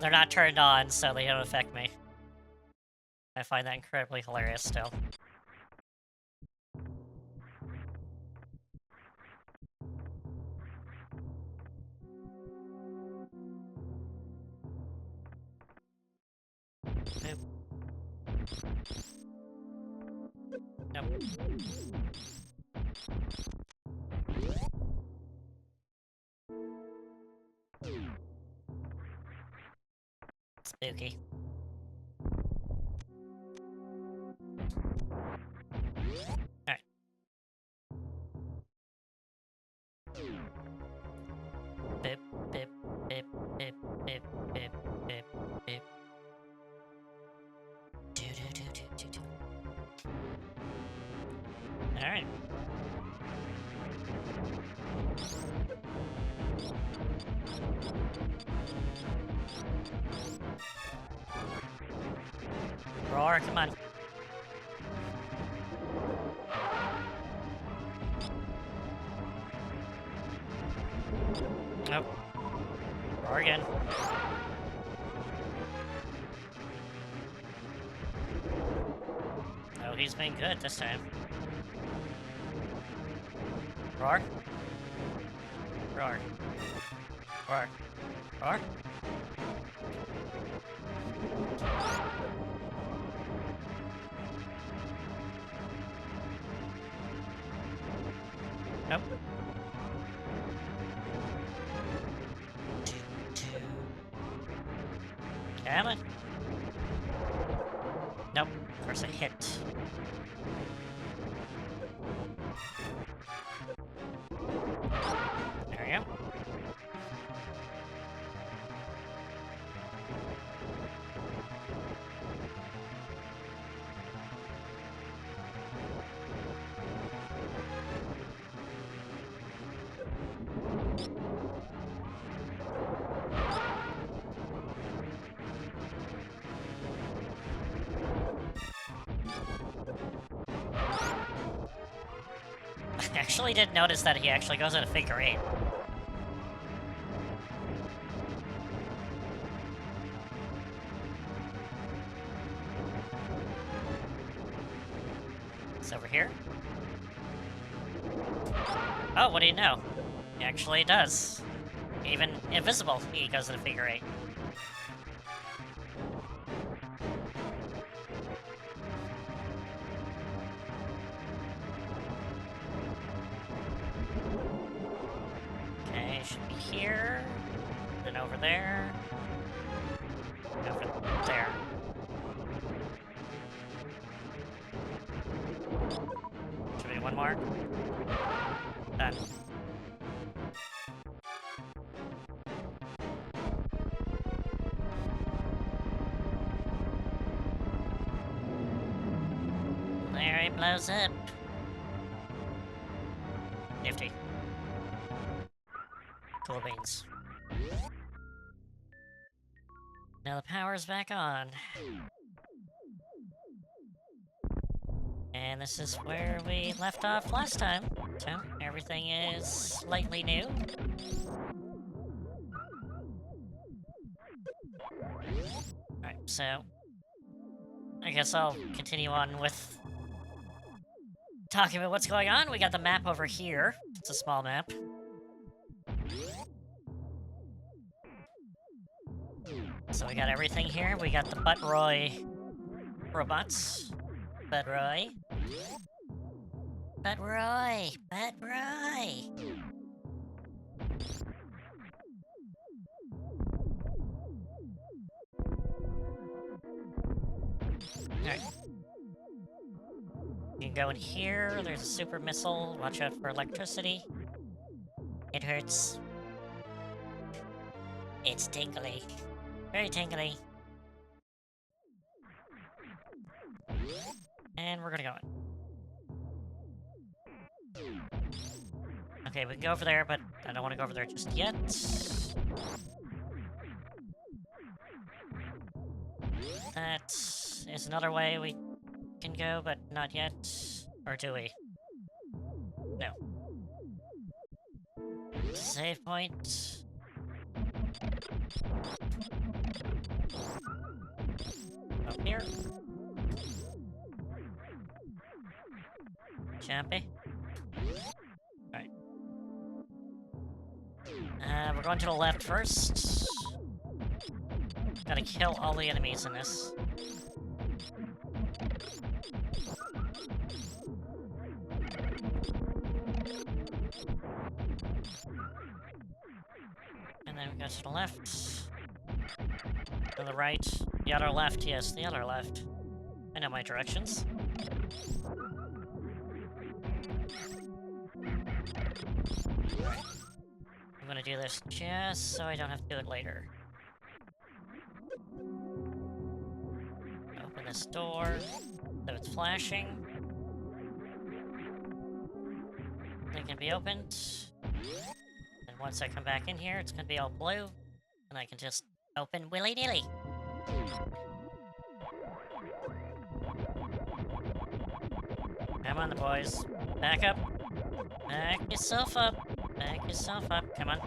Speaker 1: They're not turned on, so they don't affect me. I find that incredibly hilarious still. Nope. Nope. Spooky. Alright. Bip, bip, bip, bip, bip, bip, bip, bip. Do. Alright. Roar, come on. Nope. Roar again. Oh, he's been good this time. Roar. Roar. Roar. Roar. Nope. Come on. Nope. Of course I hit. There we go. I actually didn't notice that he actually goes in a figure eight. It's over here. Oh, what do you know? He actually does. Even invisible, he goes in a figure eight. Okay, should be here. Then over there. Over there. Should be one more. Done. There he blows up. Nifty. Cool beans. Now the power's back on. And this is where we left off last time. So, everything is slightly new. Alright, so... I guess I'll continue on with talking about what's going on, we got the map over here. It's a small map. So we got everything here. We got the Buttroy robots. Buttroy. Buttroy. Buttroy. Alright. You can go in here. There's a super missile. Watch out for electricity. It hurts. It's tingly. Very tingly. And we're gonna go in. Okay, we can go over there, but I don't want to go over there just yet. That is another way we can go, but not yet. Or do we? No. Save point. Up here. Jumpy. Alright. We're going to the left first. Gotta kill all the enemies in this. And then we go to the left. To the right. The other left, yes, the other left. I know my directions. Right. I'm gonna do this just so I don't have to do it later. Open this door, so it's flashing. It can be opened. And once I come back in here, it's gonna be all blue. And I can just open willy-nilly. Come on, the boys. Back up. Back yourself up. Back yourself up. Come on.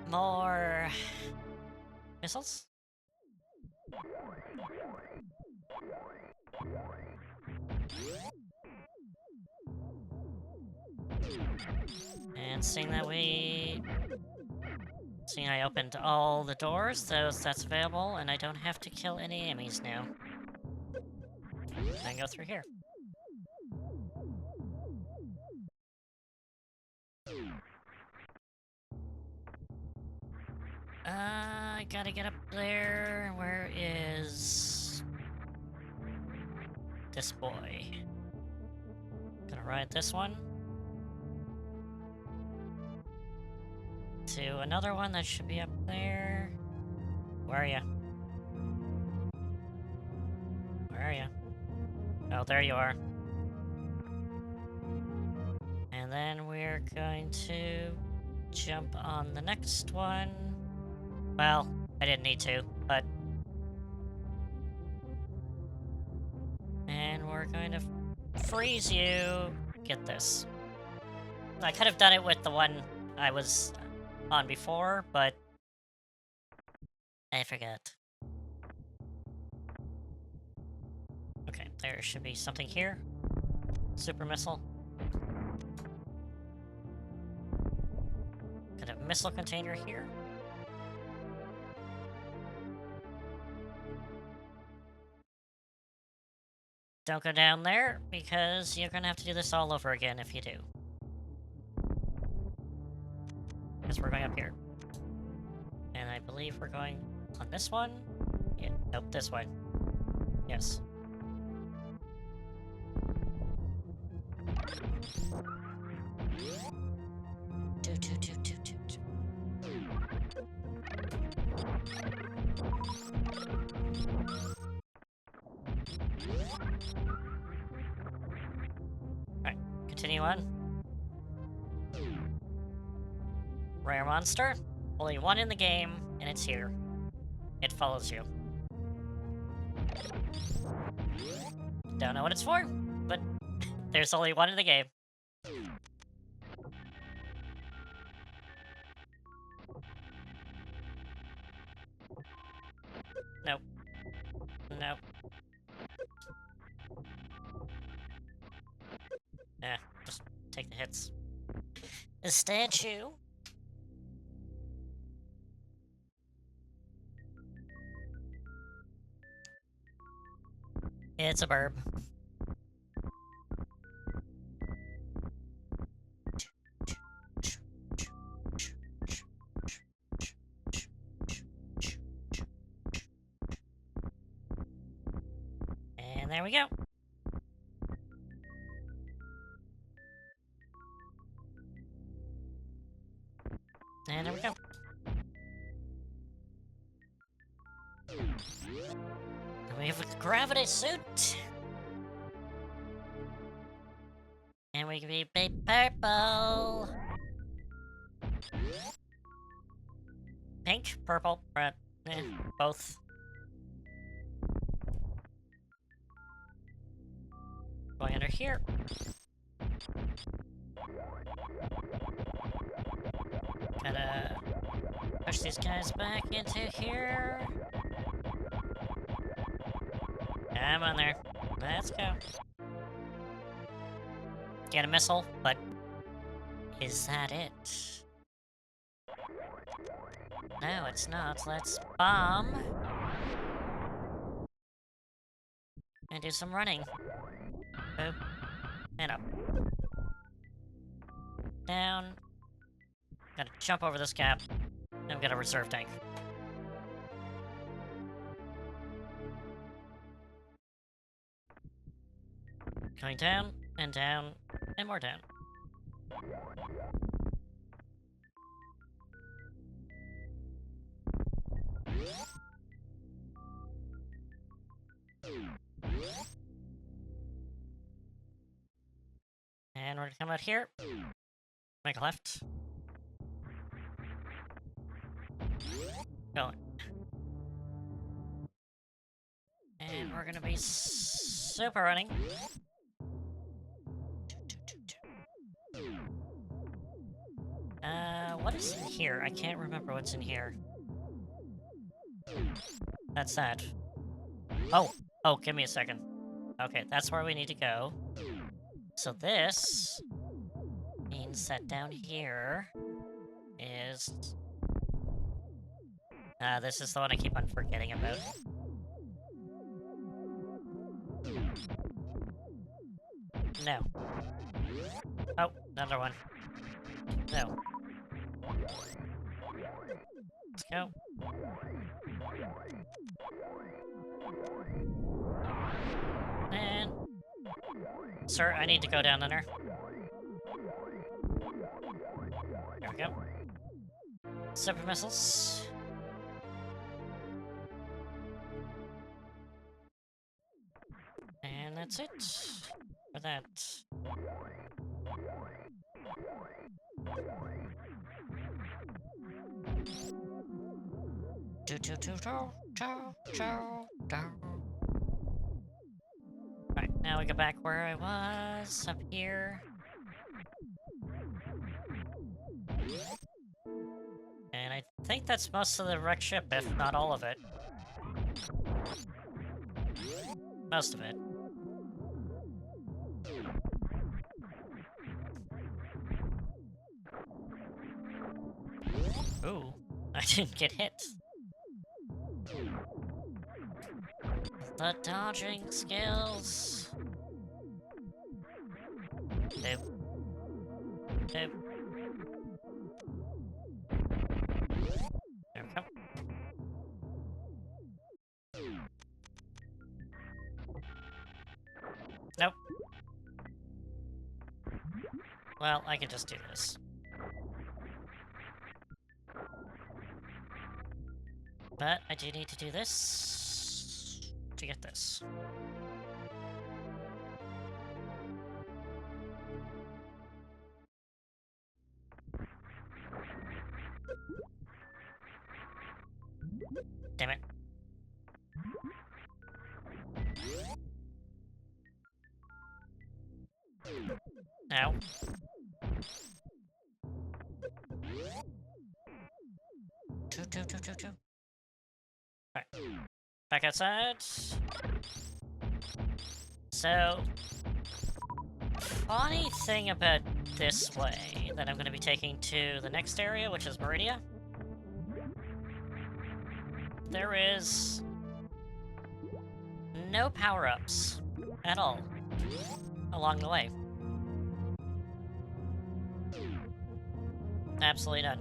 Speaker 1: More missiles. And seeing I opened all the doors, that's available, and I don't have to kill any enemies now. I can go through here. I gotta get up there. Where is this boy? Gonna ride this one to another one that should be up there. Where are you? Where are you? Oh, there you are. And then we're going to jump on the next one. Well, I didn't need to, but... And we're going to freeze you. Get this. I could have done it with the one I was on before, but... I forgot. Okay, there should be something here. Super missile. Got a missile container here. Don't go down there, because you're gonna have to do this all over again if you do. Because we're going up here. And I believe we're going on this one? Yeah, nope, this one. Yes. Alright, continue on. Rare monster. Only one in the game, and it's here. It follows you. Don't know what it's for, but There's only one in the game. Nope. Nope. Yeah, just take the hits. The statue. It's a burb. And there we go. And there we go. And we have a gravity suit. And we can be purple. Pink, purple, red, both. Going under here. Gotta push these guys back into here. Come on there. Let's go. Get a missile, but is that it? No, it's not. Let's bomb. And do some running. Boop. And up. Down. Gotta jump over this gap. And we got a reserve tank. Going down, and more down. And we're gonna come out here. Make a left. Going. And we're gonna be super running. What is in here? I can't remember what's in here. That's that. Oh, give me a second. Okay, that's where we need to go. So this means that down here is... this is the one I keep on forgetting about. No. Oh, another one. No. Let's go. And... Sir, I need to go down there. There we go. Super missiles. And that's it. For that. Right, now we go back where I was, up here. And I think that's most of the wrecked ship, if not all of it. Most of it. Ooh, I didn't get hit. The dodging skills. Nope. Nope. There we go. Nope. Well, I can just do this. But I do need to do this to get this. Damn it. Ow. Choo. Alright. Back outside. So, funny thing about this way that I'm going to be taking to the next area, which is Meridia. There is no power-ups at all along the way. Absolutely none.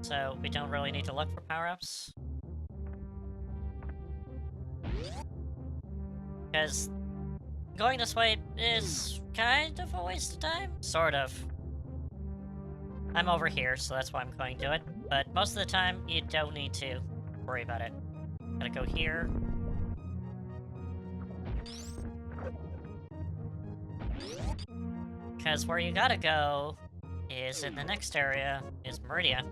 Speaker 1: So we don't really need to look for power-ups. Because going this way is kind of a waste of time. Sort of. I'm over here, so that's why I'm going to it. But most of the time, you don't need to worry about it. Gotta go here. Because where you gotta go is in the next area, is Meridia.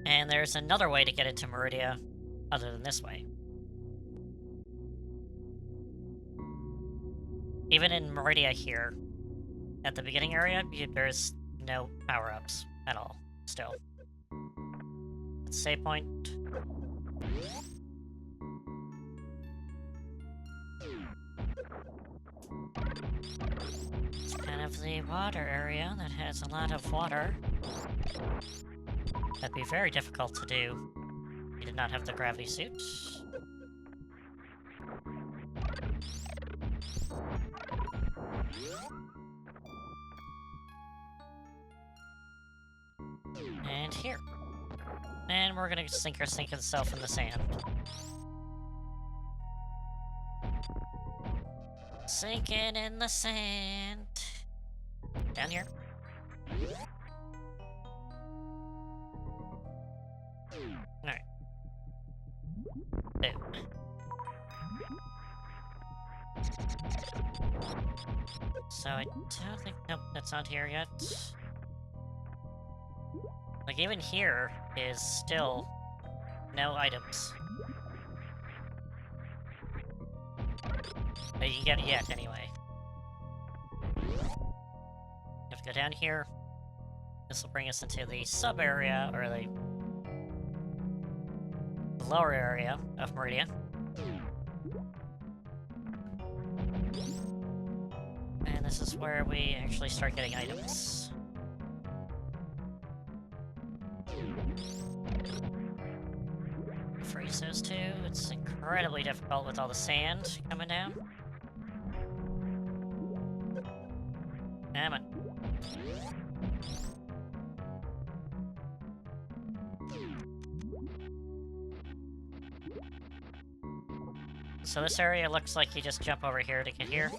Speaker 1: And there's another way to get into Meridia other than this way. Even in Meridia here, at the beginning area, there's no power-ups at all, still. Save point. It's kind of the water area that has a lot of water. That'd be very difficult to do if you did not have the gravity suit. And here. And we're gonna sink itself in the sand. Sinking in the sand. Down here. Alright. Boom. So I don't think... Nope, that's not here yet. Like, even here is still no items. That you can get yet, anyway. You have to go down here. This will bring us into the sub-area, or the lower area of Meridia. And this is where we actually start getting items. Freeze those two. It's incredibly difficult with all the sand coming down. Come on. So this area looks like you just jump over here to get here.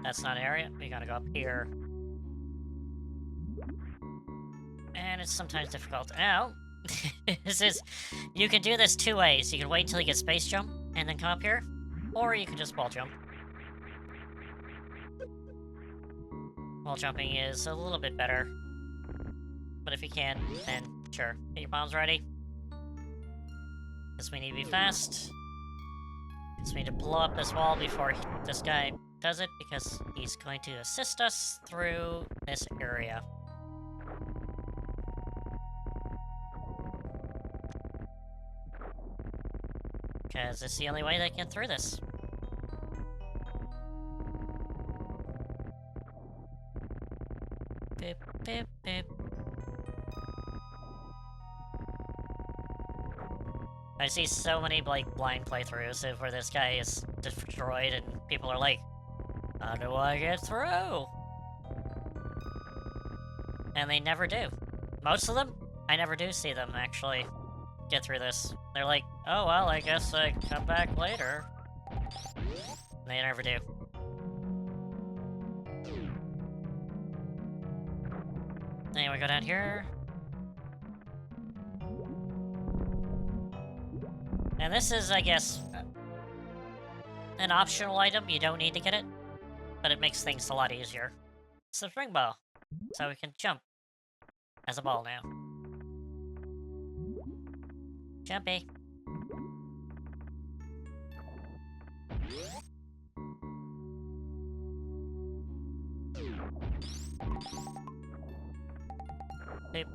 Speaker 1: That's not an area. We gotta go up here. And it's sometimes difficult. Ow! This is... You can do this two ways. You can wait until you get space jump, and then come up here. Or you can just wall jump. Wall jumping is a little bit better. But if you can, then sure. Get your bombs ready. Because we need to be fast. Because we need to blow up this wall before this guy does it, because he's going to assist us through this area. Because it's the only way they get through this. Beep, beep, beep. I see so many, like, blind playthroughs of where this guy is destroyed and people are like, how do I get through? And they never do. Most of them, I never do see them actually get through this. They're like, oh well, I guess I come back later. They never do. Anyway, go down here. And this is, I guess, an optional item. You don't need to get it, but it makes things a lot easier. It's the spring ball, so we can jump as a ball now. Jumpy. Boop.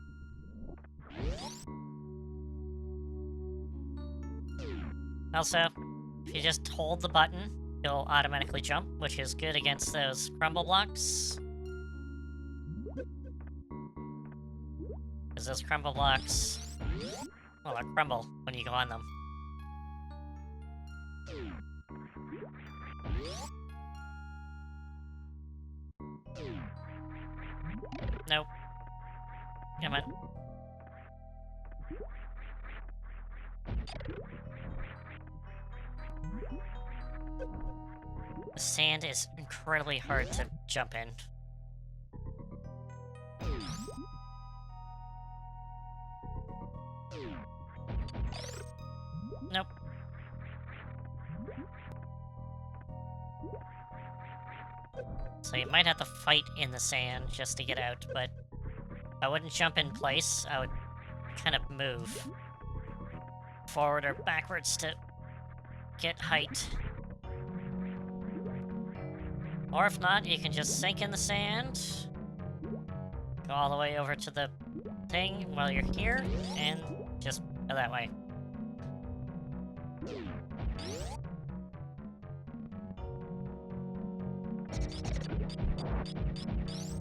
Speaker 1: Also, if you just hold the button, you'll automatically jump, which is good against those crumble blocks. Because those crumble blocks, well, they crumble when you go on them. Nope. Come on. The sand is incredibly hard to jump in. Nope. So you might have to fight in the sand just to get out, but I wouldn't jump in place. I would kind of move forward or backwards to get height. Or if not, you can just sink in the sand, go all the way over to the thing while you're here, and just go that way.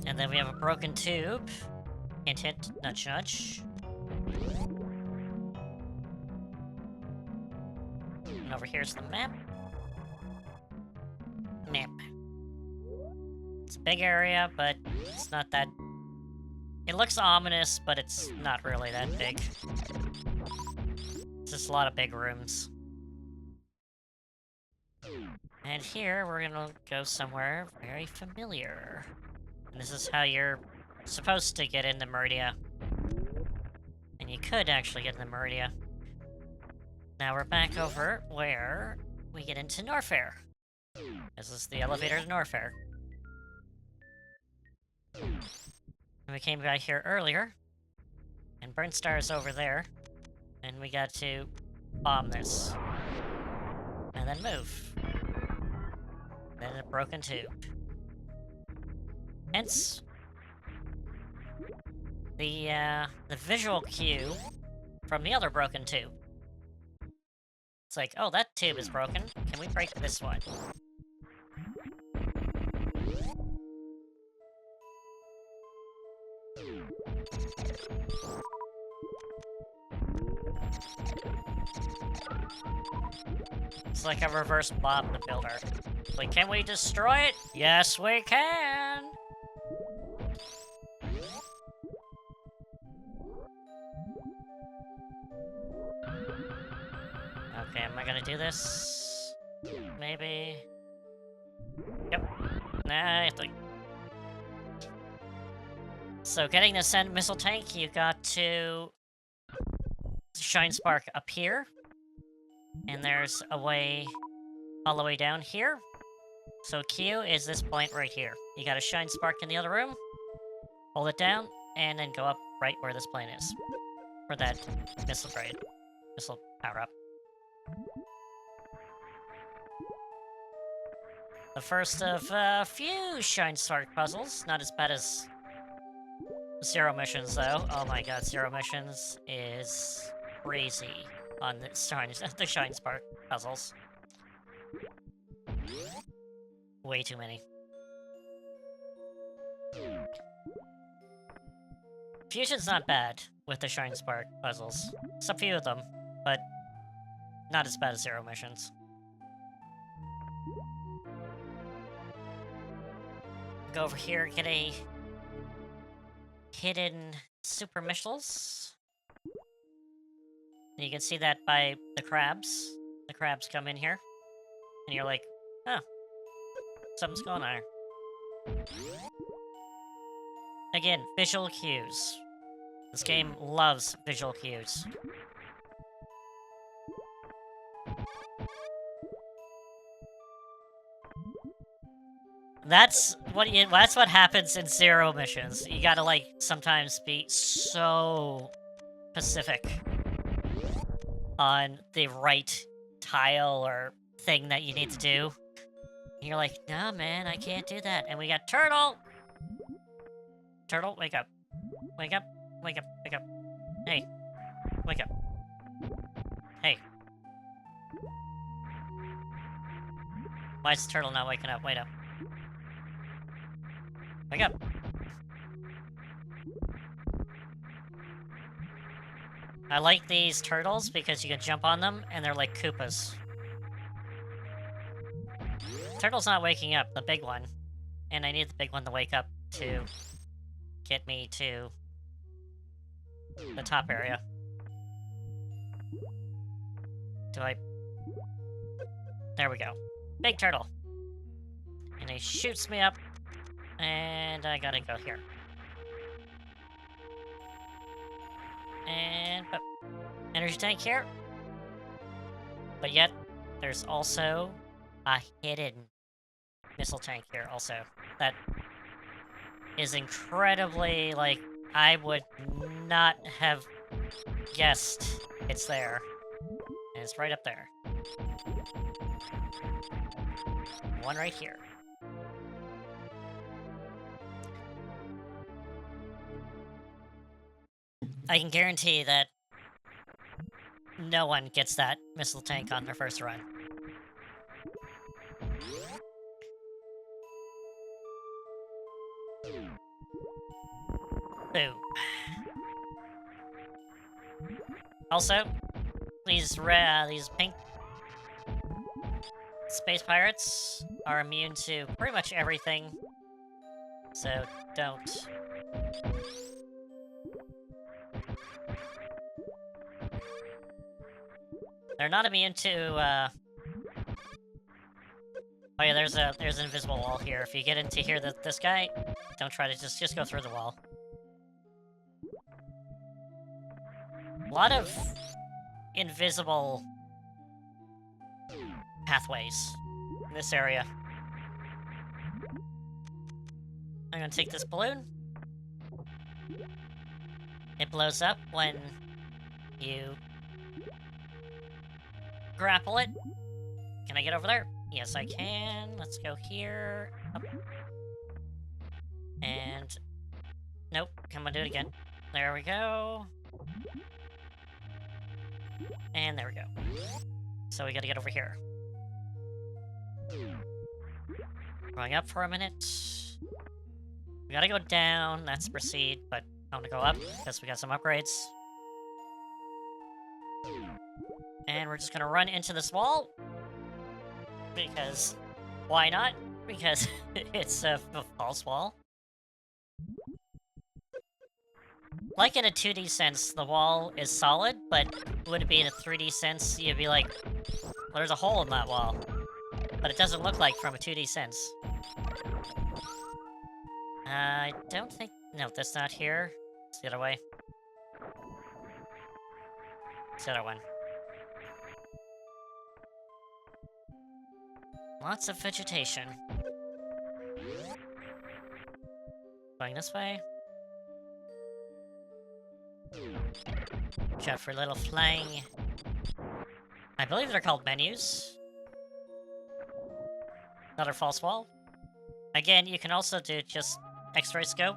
Speaker 1: And then we have a broken tube. Hint, hint, nudge, nudge. And over here's the map. Map. It's a big area, but it's not that... It looks ominous, but it's not really that big. It's just a lot of big rooms. And here, we're gonna go somewhere very familiar. And this is how you're supposed to get into Meridia. And you could actually get into Meridia. Now we're back over where we get into Norfair. This is the elevator to Norfair. And we came by here earlier. And Burnstar's over there. And we got to bomb this. And then move. Then a broken tube. Hence, the visual cue from the other broken tube. It's like, oh, that tube is broken. Can we break this one? It's like a reverse Bob the Builder. Like, can we destroy it? Yes, we can! Okay, am I gonna do this? Maybe... Yep. Nah, I have to... So, getting the Mesen missile tank, you got to... Shine Spark up here. And there's a way all the way down here. So Q is this point right here. You got a Shine Spark in the other room. Hold it down, and then go up right where this plane is. For that missile trade. Missile power-up. The first of a few Shine Spark puzzles. Not as bad as Zero Missions, though. Oh my god, Zero Missions is crazy on the Shine Spark puzzles. Way too many. Fusion's not bad with the Shine Spark puzzles. It's a few of them, but not as bad as Zero Missions. Go over here, get a hidden super missiles. And you can see that by the crabs. The crabs come in here. And you're like, huh, something's going on here. Again, visual cues. This game loves visual cues. That's what happens in Zero Missions. You gotta, like, sometimes be so specific on the right tile or thing that you need to do. And you're like, no, man, I can't do that. And we got Turtle! Turtle, wake up. Wake up. Wake up. Wake up. Hey. Wake up. Hey. Why is the turtle not waking up? Wait up. Wake up. I like these turtles because you can jump on them and they're like Koopas. Turtle's not waking up, the big one. And I need the big one to wake up to get me to the top area. There we go. Big turtle. And he shoots me up. And I gotta go here. And energy tank here. But yet, there's also a hidden missile tank here also. That is incredibly, like, I would not have guessed it's there. And it's right up there. One right here. I can guarantee that no one gets that missile tank on their first run. Boom. Also, these pink space pirates are immune to pretty much everything, so don't. They're not immune to, oh yeah, there's an invisible wall here. If you get into here, this guy, don't try to just go through the wall. A lot of invisible pathways in this area. I'm gonna take this balloon. It blows up when you grapple it. Can I get over there? Yes, I can. Let's go here. Up. And... nope. Come on, do it again. There we go. And there we go. So we gotta get over here. Going up for a minute. We gotta go down. That's proceed, but I'm gonna go up because we got some upgrades. And we're just gonna run into this wall. Because... why not? Because it's a false wall. Like in a 2D sense, the wall is solid, but would it be in a 3D sense, you'd be like, well, there's a hole in that wall. But it doesn't look like from a 2D sense. I don't think... no, that's not here. It's the other way. It's the other one. Lots of vegetation. Going this way. Watch out for little flying... I believe they're called menus. Another false wall. Again, you can also do just X-ray scope.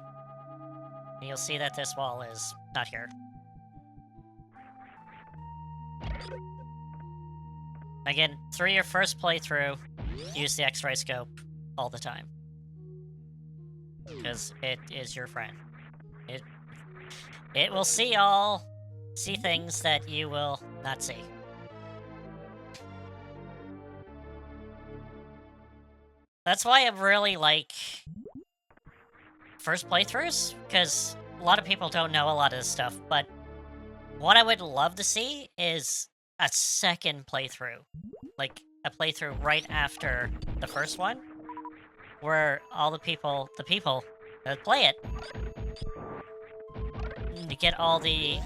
Speaker 1: And you'll see that this wall is not here. Again, through your first playthrough, use the X-ray scope all the time. Because it is your friend. It will see things that you will not see. That's why I really like first playthroughs, because a lot of people don't know a lot of this stuff, but what I would love to see is a second playthrough. Like, a playthrough right after the first one, where all the people that play it, to get all the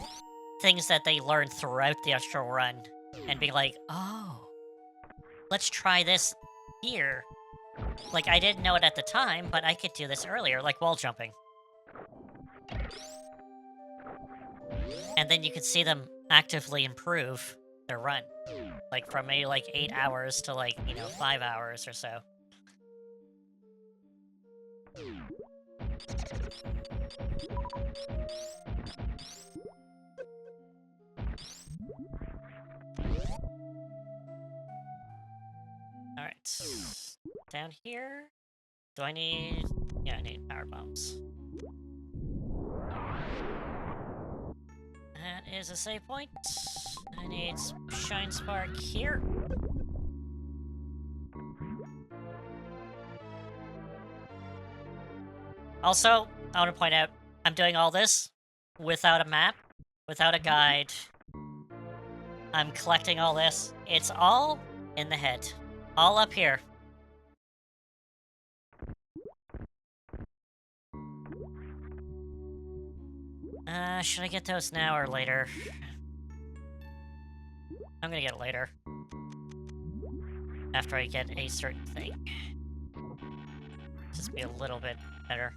Speaker 1: things that they learned throughout the actual run, and be like, oh, let's try this here. Like, I didn't know it at the time, but I could do this earlier, like wall jumping. And then you could see them actively improve their run. Like, from maybe, like, 8 hours to, like, 5 hours or so. Alright. Down here? Do I need... Yeah, I need power bombs. That is a save point. I need Shine Spark here. Also, I want to point out, I'm doing all this without a map, without a guide. I'm collecting all this. It's all in the head. All up here. Should I get those now or later? I'm gonna get it later. After I get a certain thing. Just be a little bit better.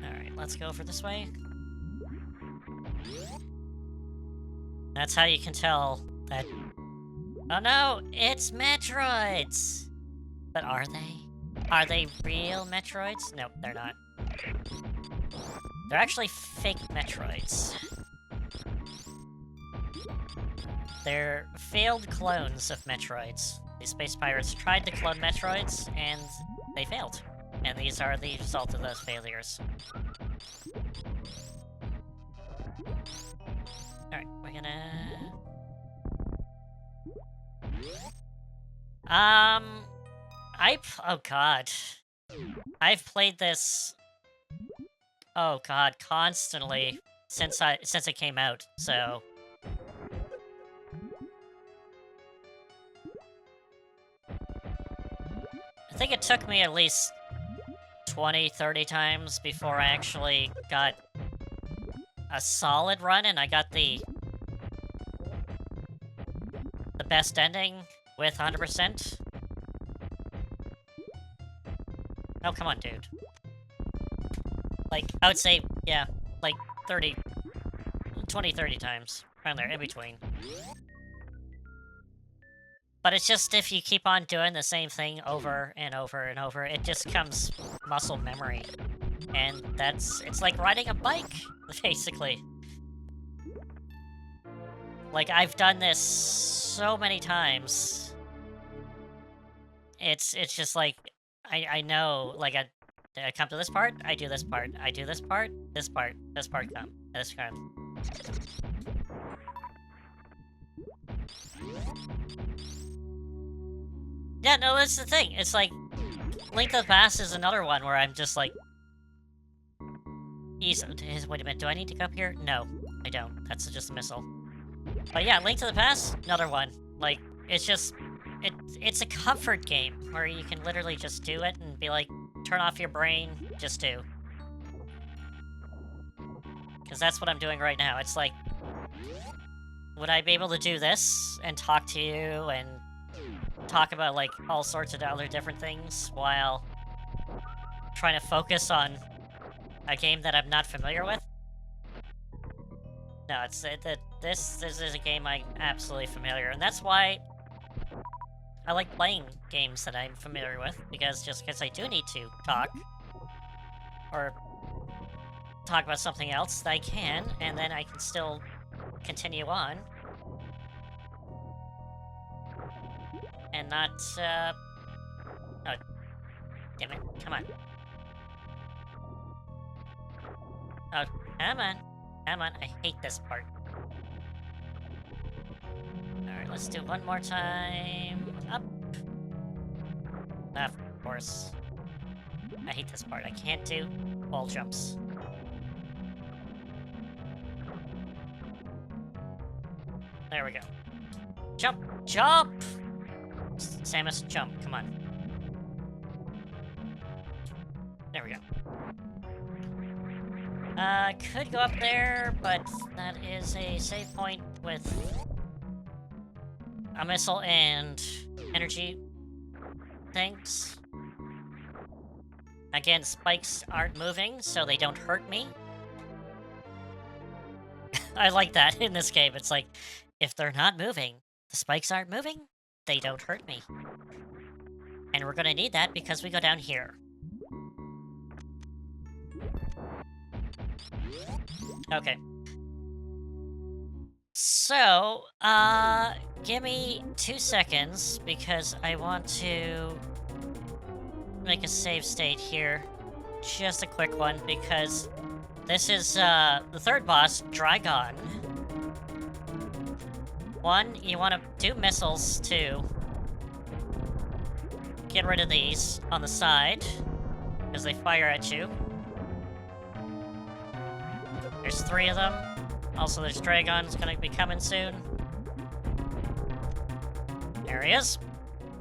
Speaker 1: Alright, let's go for this way. That's how you can tell that... Oh no! It's Metroids! But are they? Are they real Metroids? Nope, they're not. They're actually fake Metroids. They're failed clones of Metroids. These space pirates tried to clone Metroids, and they failed. And these are the result of those failures. Alright, we're gonna... Oh god. I've played this... Oh god, constantly since it came out, so... I think it took me at least 20, 30 times before I actually got a solid run, and I got the best ending with 100%. Oh, come on, dude. Like, I would say, yeah, like 30, 20, 30 times. Around there, in between. But it's just if you keep on doing the same thing over and over and over, it just becomes muscle memory. And it's like riding a bike, basically. Like, I've done this so many times. It's just like, I know, like, I come to this part, I do this part, I do this part come, this come. Yeah, no, that's the thing. It's like, Link to the Past is another one where I'm just like... Wait a minute, do I need to go up here? No, I don't. That's just a missile. But yeah, Link to the Past, another one. Like, it's just... It's a comfort game where you can literally just do it and be like, turn off your brain, just do. Because that's what I'm doing right now. It's like... Would I be able to do this and talk to you and... talk about, like, all sorts of other different things while trying to focus on a game that I'm not familiar with? No, this is a game I'm absolutely familiar, and that's why I like playing games that I'm familiar with, because I do need to talk, or talk about something else, I can, and then I can still continue on. And not, oh, damn it, come on. Oh, come on, I hate this part. Alright, let's do one more time. Up. Of course. I hate this part, I can't do wall jumps. There we go. Jump! Jump! Samus, jump, come on. There we go. Could go up there, but that is a save point with a missile and energy things. Again, spikes aren't moving, so they don't hurt me. I like that in this game. It's like, if they're not moving, the spikes aren't moving, they don't hurt me. And we're gonna need that because we go down here. Okay. So, give me 2 seconds because I want to make a save state here. Just a quick one because this is, the third boss, Dragon. One, you want to do missiles to get rid of these on the side because they fire at you. There's 3 of them. Also, there's Dragon's gonna be coming soon. There he is.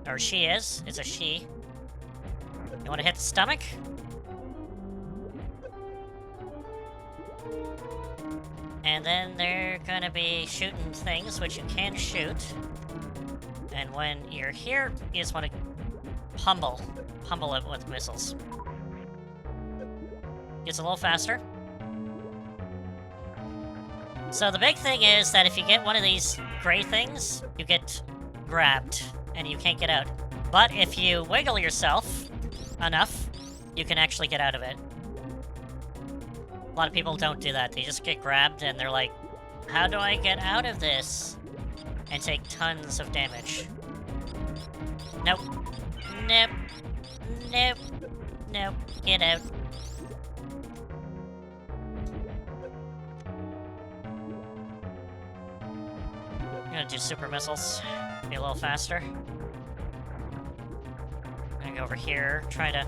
Speaker 1: Or she is. It's a she. You want to hit the stomach? And then they're gonna be shooting things, which you can shoot. And when you're here, you just want to pummel it with missiles. Gets a little faster. So the big thing is that if you get one of these gray things, you get grabbed, and you can't get out. But if you wiggle yourself enough, you can actually get out of it. A lot of people don't do that. They just get grabbed, and they're like, how do I get out of this? And take tons of damage. Nope. Nope. Nope. Nope. Get out. I'm gonna do super missiles. Be a little faster. I'm gonna go over here, try to...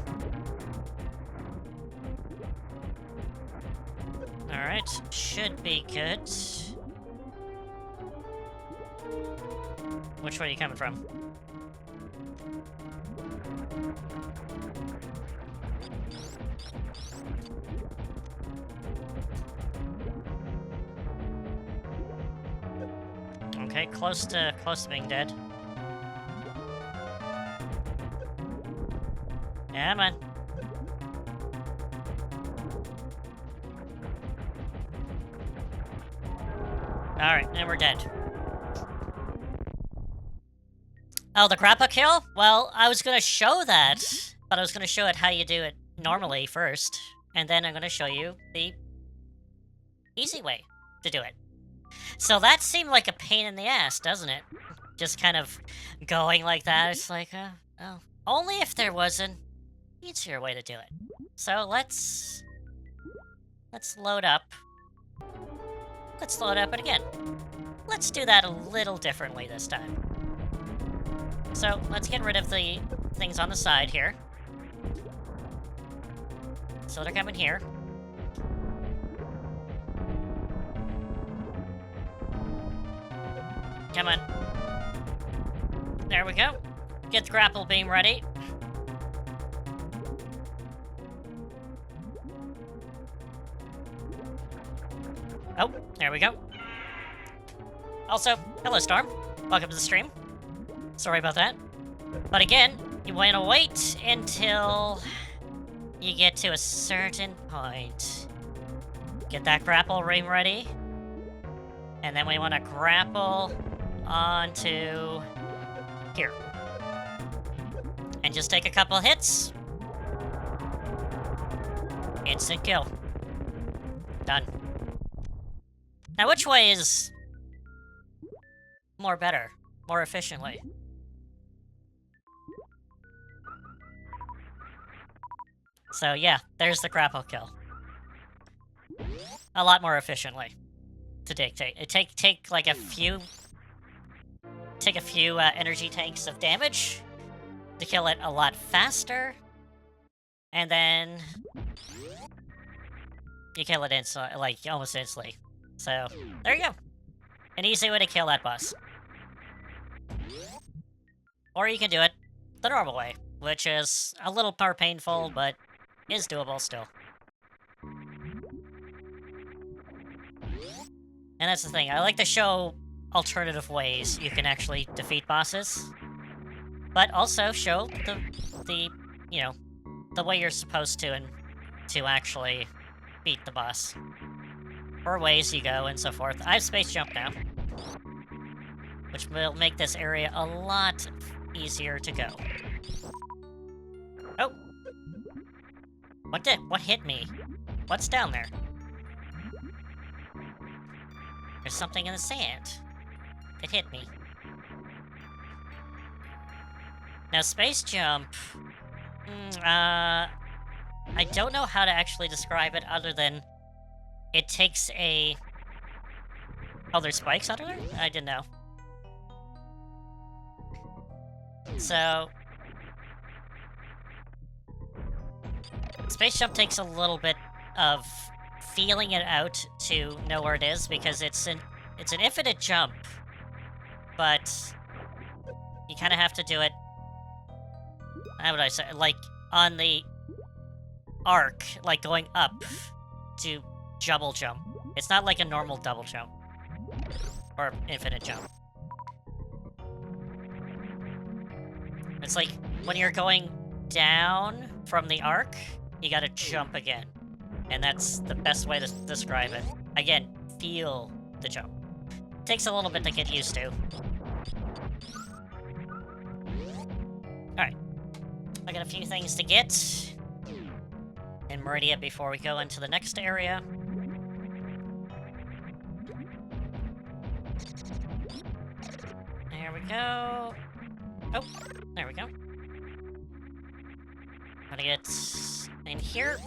Speaker 1: Alright, should be good. Which way are you coming from? Okay, close to being dead. Yeah, man. Alright, and we're dead. Oh, the grappa kill? Well, I was gonna show that, but I was gonna show it how you do it normally first, and then I'm gonna show you the easy way to do it. So that seemed like a pain in the ass, doesn't it? Just kind of going like that. It's like, oh. Only if there was an easier way to do it. So let's load up. Let's load up it again. Let's do that a little differently this time. So let's get rid of the things on the side here. So they're coming here. Come on. There we go. Get the grapple beam ready. Oh, there we go. Also, hello Storm. Welcome to the stream. Sorry about that. But again, you want to wait until you get to a certain point. Get that grapple beam ready. And then we want to grapple onto here. And just take a couple hits. Instant kill. Done. Now, which way is more better? More efficiently? So, yeah, there's the grapple kill. A lot more efficiently to dictate. It take like a few... Take a few energy tanks of damage to kill it a lot faster. And then... You kill it instantly, like, almost instantly. So, there you go. An easy way to kill that boss. Or you can do it the normal way, which is a little more painful, but is doable still. And that's the thing, I like to show alternative ways you can actually defeat bosses, but also show the you know, the way you're supposed to and to actually beat the boss. Or ways you go and so forth. I have space jump now, which will make this area a lot easier to go. Oh! What hit me? What's down there? There's something in the sand. It hit me. Now, space jump... I don't know how to actually describe it other than it takes a... Oh, there's spikes under there? I didn't know. So... Space jump takes a little bit of feeling it out to know where it is, because it's an infinite jump, but you kind of have to do it, how would I say, like, on the arc, like going up to double jump. It's not like a normal double jump, or infinite jump. It's like, when you're going down from the arc, you gotta jump again. And that's the best way to describe it. Again, feel the jump. Takes a little bit to get used to. Alright. I got a few things to get in Meridia before we go into the next area. There we go. Oh, there we go. Gotta get in here.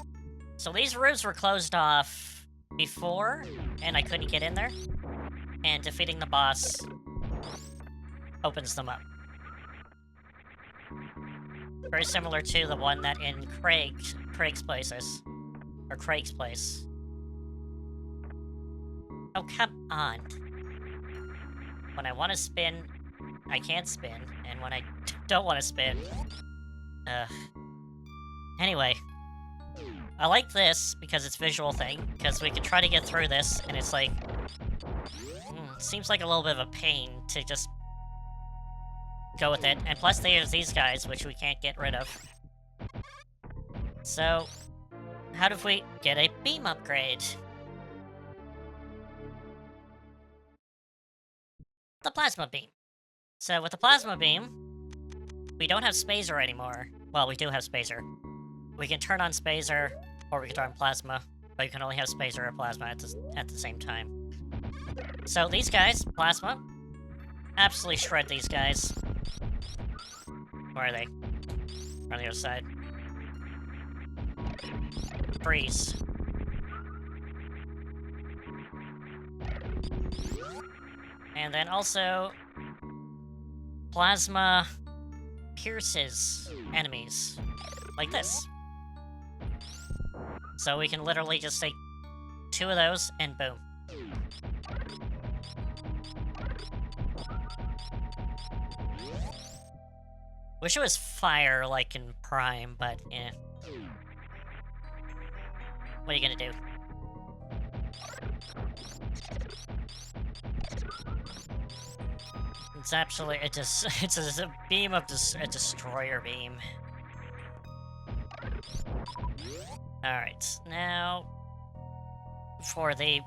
Speaker 1: So these rooms were closed off before, and I couldn't get in there. And defeating the boss opens them up. Very similar to the one that in Craig's places. Or Craig's place. Oh, come on. When I want to spin, I can't spin. And when I don't want to spin... Anyway. I like this because it's a visual thing, because we can try to get through this, and it's like... seems like a little bit of a pain to just go with it. And plus there's these guys, which we can't get rid of. So, how do we get a beam upgrade? The plasma beam. So with the plasma beam, we don't have Spazer anymore. Well, we do have Spazer. We can turn on Spazer, or we can turn on Plasma, but you can only have Spazer or Plasma at the same time. So these guys, Plasma, absolutely shred these guys. Where are they? On the other side. Freeze. And then also, Plasma pierces enemies. Like this. So we can literally just take 2 of those, and boom. Wish it was fire, like in Prime, but, yeah. What are you gonna do? It's absolutely, it's a beam of a destroyer beam. Alright, now for the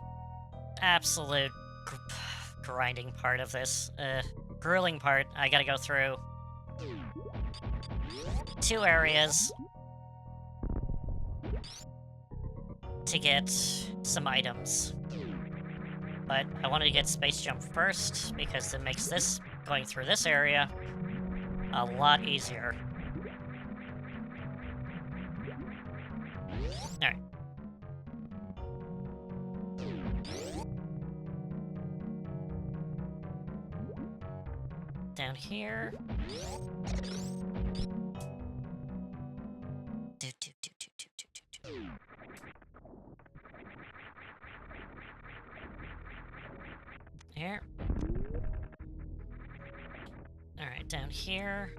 Speaker 1: absolute grinding part of this, grueling part, I gotta go through 2 areas to get some items. But I wanted to get Space Jump first, because it makes this, going through this area, a lot easier. Alright. Down here. Here. Alright, down here.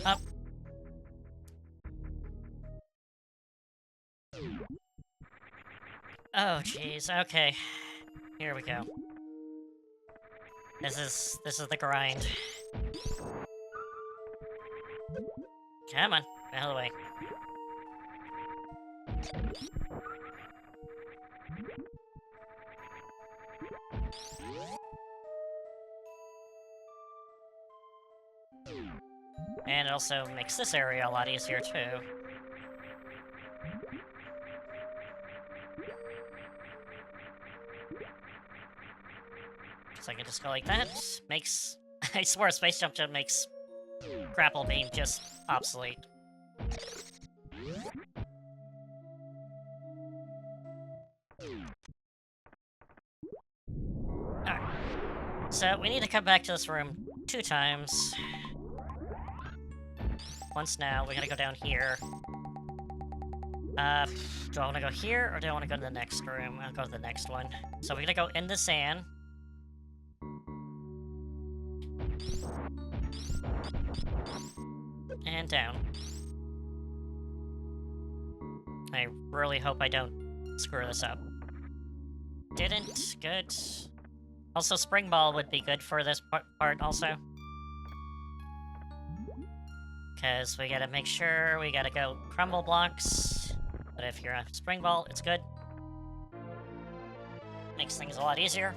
Speaker 1: Up. Oh, jeez. Okay. Here we go. This is the grind. Come on. Get out of the way. And it also makes this area a lot easier, too. So I can just go like that. Makes... I swear Space Jump makes Grapple Beam just obsolete. Alright. So we need to come back to this room 2 times. Once now, we gotta go down here. Do I want to go here, or do I want to go to the next room? I'll go to the next one. So we're gonna go in the sand. And down. I really hope I don't screw this up. Didn't. Good. Also, Spring Ball would be good for this part also. Because we gotta make sure we gotta go crumble blocks. But if you're a Spring Ball, it's good. Makes things a lot easier.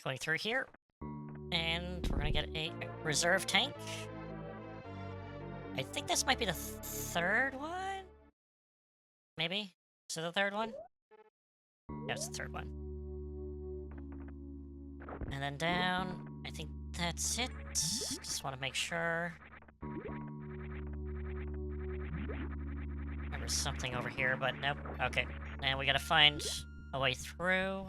Speaker 1: Going through here. And we're gonna get a reserve tank. I think this might be the 3rd one? Maybe? Is it the 3rd one? Yeah, it's the 3rd one. And then down. I think that's it. Just want to make sure. There was something over here, but nope. Okay. And we gotta find a way through.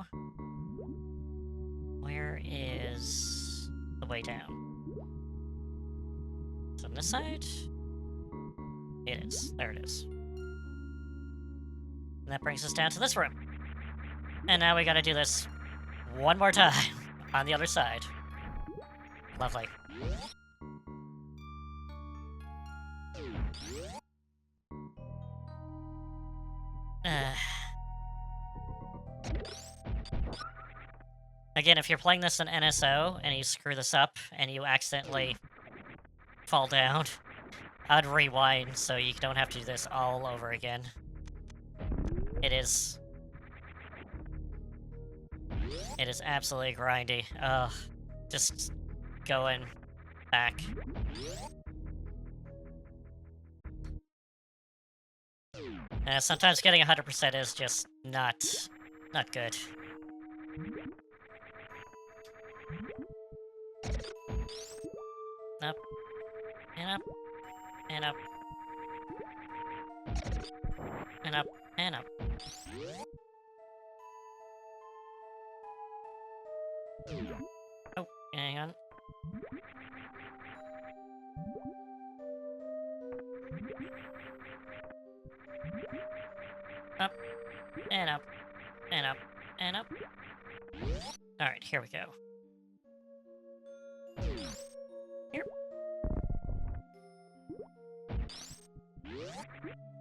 Speaker 1: Where is the way down? Is it on this side? It is. There it is. And that brings us down to this room. And now we gotta do this one more time on the other side. Lovely. Again, if you're playing this in NSO and you screw this up and you accidentally fall down, I'd rewind so you don't have to do this all over again. It is absolutely grindy. Ugh. Just going back. Sometimes getting 100% is just not good. Up, and up, and up, and up, and up. Oh, hang on. Up, and up, and up, and up. Alright, here we go. Here.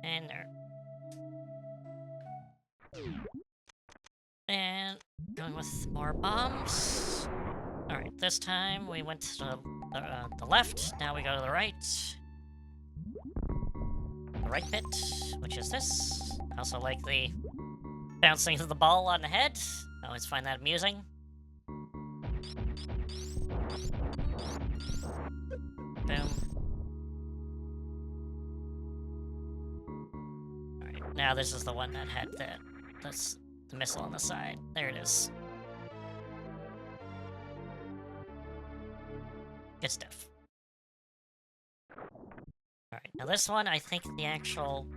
Speaker 1: And there. And going with more bombs. Alright, this time we went to the left, now we go to the right. The right bit, which is this. I also like the bouncing of the ball on the head. I always find that amusing. Boom. Alright, now this is the one that had that's the missile on the side. There it is. Good stuff. Alright, now this one, I think the actual...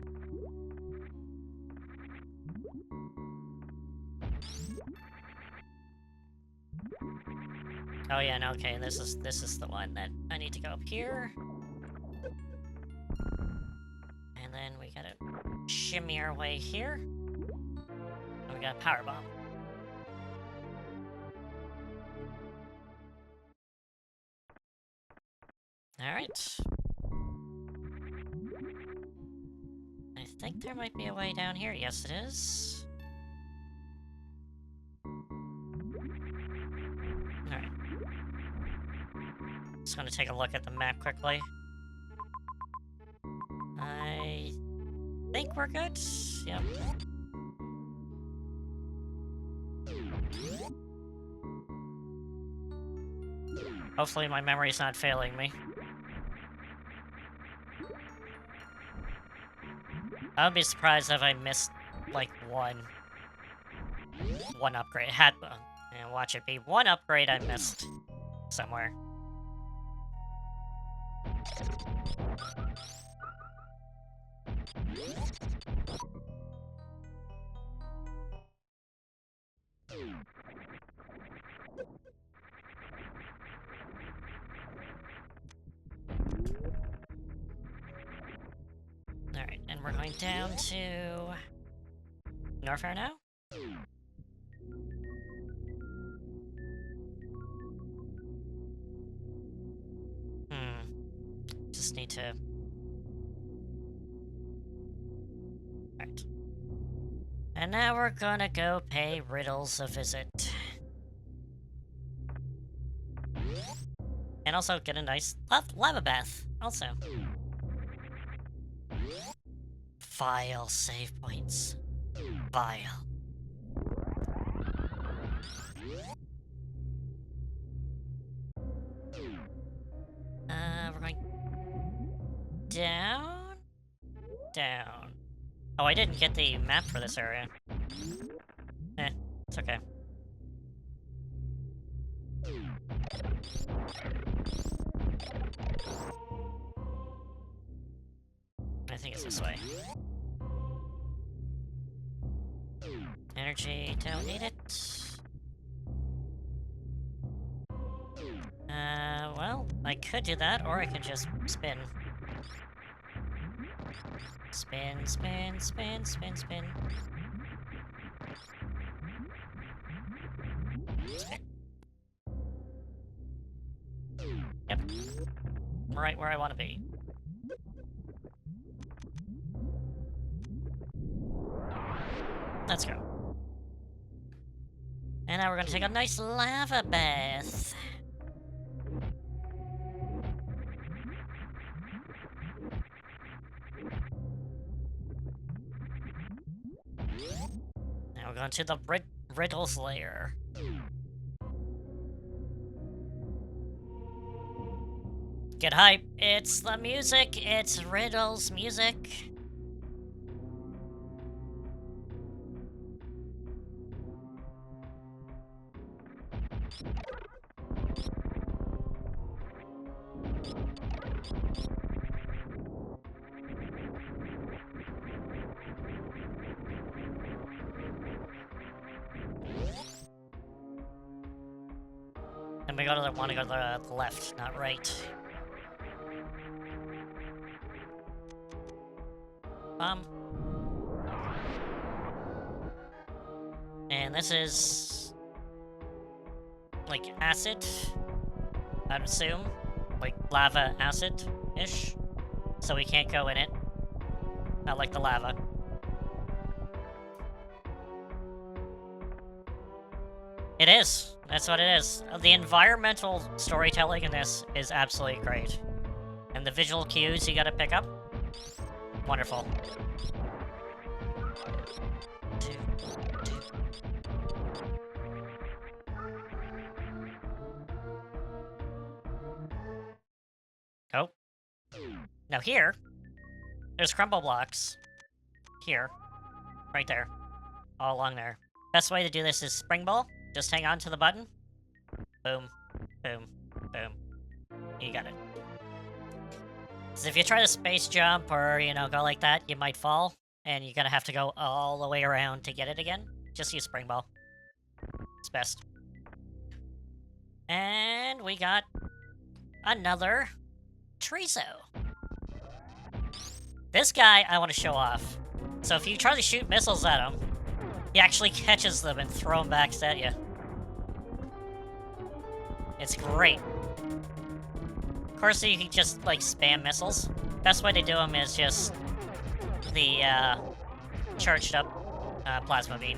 Speaker 1: Oh yeah, no, okay, this is the one that I need to go up here. And then we gotta shimmy our way here. And we got a power bomb. Alright. I think there might be a way down here. Yes, it is. Alright. Just gonna take a look at the map quickly. I think we're good. Yep. Hopefully my memory's not failing me. I would be surprised if I missed like one upgrade. It had, and watch it be one upgrade I missed somewhere. Alright, and we're going down to Norfair now? Just need to... Alright. And now we're gonna go pay Riddles a visit. And also get a nice lava bath, also. File save points. File. We're going down? Down. Oh, I didn't get the map for this area. It's okay. I think it's this way. Energy, don't need it. Well, I could do that, or I could just spin. Spin, spin, spin, spin, spin. Spin. Yep. I'm right where I want to be. Let's go. And now we're gonna take a nice lava bath. Now we're going to the Riddles lair. Get hype, it's the music, it's Riddles music. And we want to go to the left, not right. And this is like acid, I'd assume, like lava acid-ish. So we can't go in it. Not like the lava. It is. That's what it is. The environmental storytelling in this is absolutely great. And the visual cues you gotta pick up. Wonderful. Oh. Now here, there's crumble blocks. Here. Right there. All along there. Best way to do this is spring ball. Just hang on to the button. Boom. Boom. Boom. You got it. So if you try to space jump or, you know, go like that, you might fall. And you're gonna have to go all the way around to get it again. Just use spring ball. It's best. And we got another Trizo. This guy I want to show off. So if you try to shoot missiles at him, he actually catches them and throw them back at you. It's great. Of course, you can just, like, spam missiles. Best way to do them is just the, charged up, plasma beam.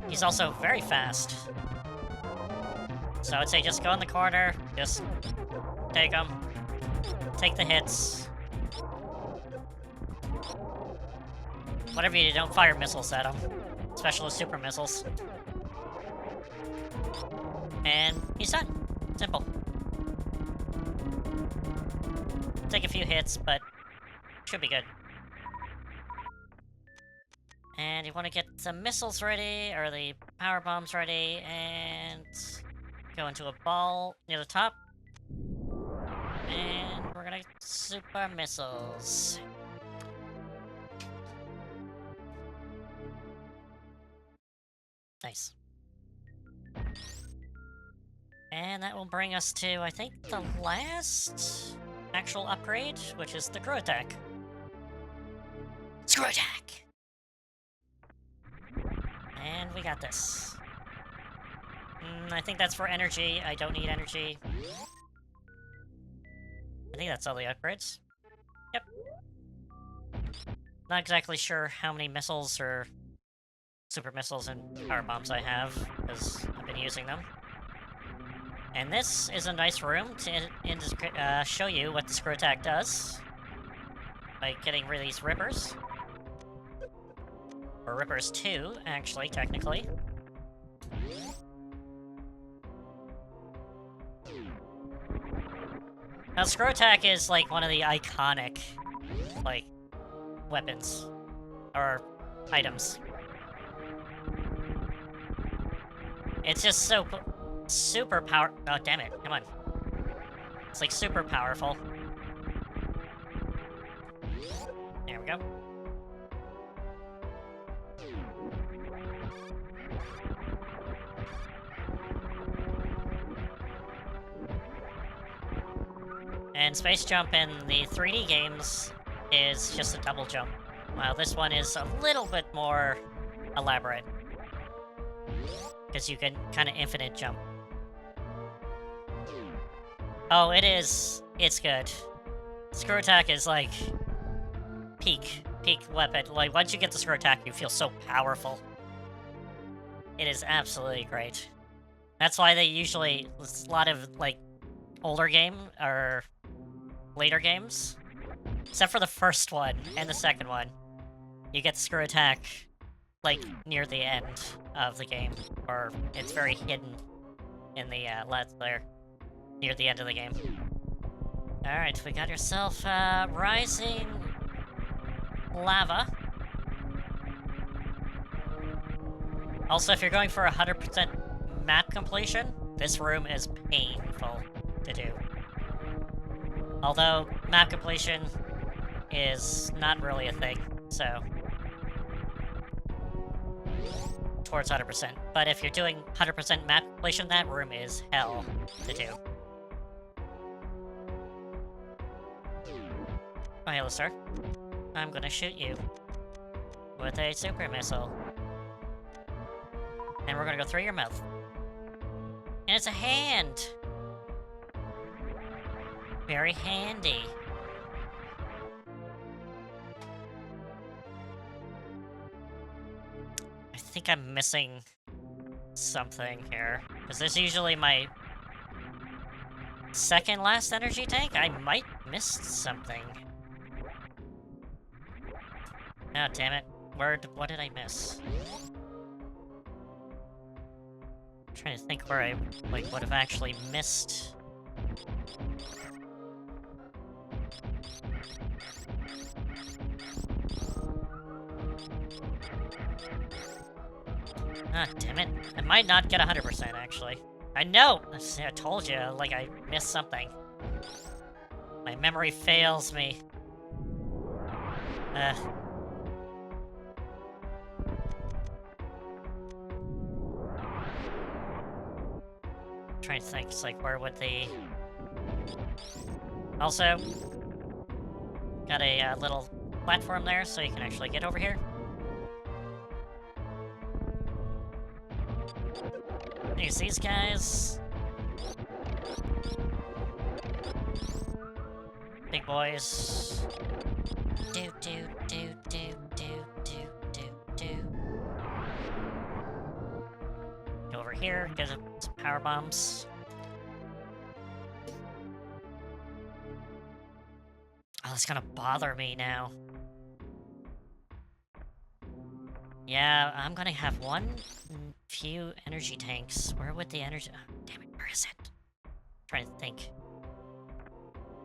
Speaker 1: He's also very fast. So I would say just go in the corner, just take them, take the hits. Whatever you do, don't fire missiles at him. Especially super missiles. And he's done. Simple. take a few hits, but should be good. And you want to get some missiles ready, or the power bombs ready, and go into a ball near the top. And we're gonna super missiles. Nice. And that will bring us to, I think, the last actual upgrade, which is the Grow Attack. Screw Attack! And we got this. I think that's for energy. I don't need energy. I think that's all the upgrades. Yep. Not exactly sure how many missiles or super missiles and power bombs I have, because I've been using them. And this is a nice room to show you what the Screw Attack does by getting rid of these Rippers. Or Rippers 2, actually, technically. Now, Screw Attack is, like, one of the iconic, like, weapons. Or items. It's just so super oh, damn it, come on. It's, like, super powerful. There we go. And space jump in the 3D games is just a double jump, while this one is a little bit more elaborate. Because you can kind of infinite jump. Oh, it is. It's good. Screw Attack is like peak weapon. Like, once you get the Screw Attack, you feel so powerful. It is absolutely great. That's why they usually, a lot of, like, older game, or later games, except for the first one and the second one, you get the Screw Attack, like, near the end of the game, or it's very hidden in the LEDs there, near the end of the game. Alright, we got yourself, rising lava. Also, if you're going for 100% map completion, this room is painful to do. Although, map completion is not really a thing, so towards 100%. But if you're doing 100% map completion, that room is hell to do. Oh, hello, sir. I'm gonna shoot you with a super missile. And we're gonna go through your mouth. And it's a hand! Very handy. I think I'm missing something here. Because this is usually my second last energy tank. I might miss something. Oh, damn it. What did I miss? I'm trying to think where I, like, would have actually missed. Ah, damn it. I might not get 100%, actually. I know! I told you, like, I missed something. My memory fails me. Trying to think, it's like, where would the... Also, got a little platform there, so you can actually get over here. Use these guys. Big boys. Do. Go over here, get some power bombs. Oh, that's gonna bother me now. Yeah, I'm gonna have few energy tanks. Where would the energy... Oh, damn it, where is it? I'm trying to think.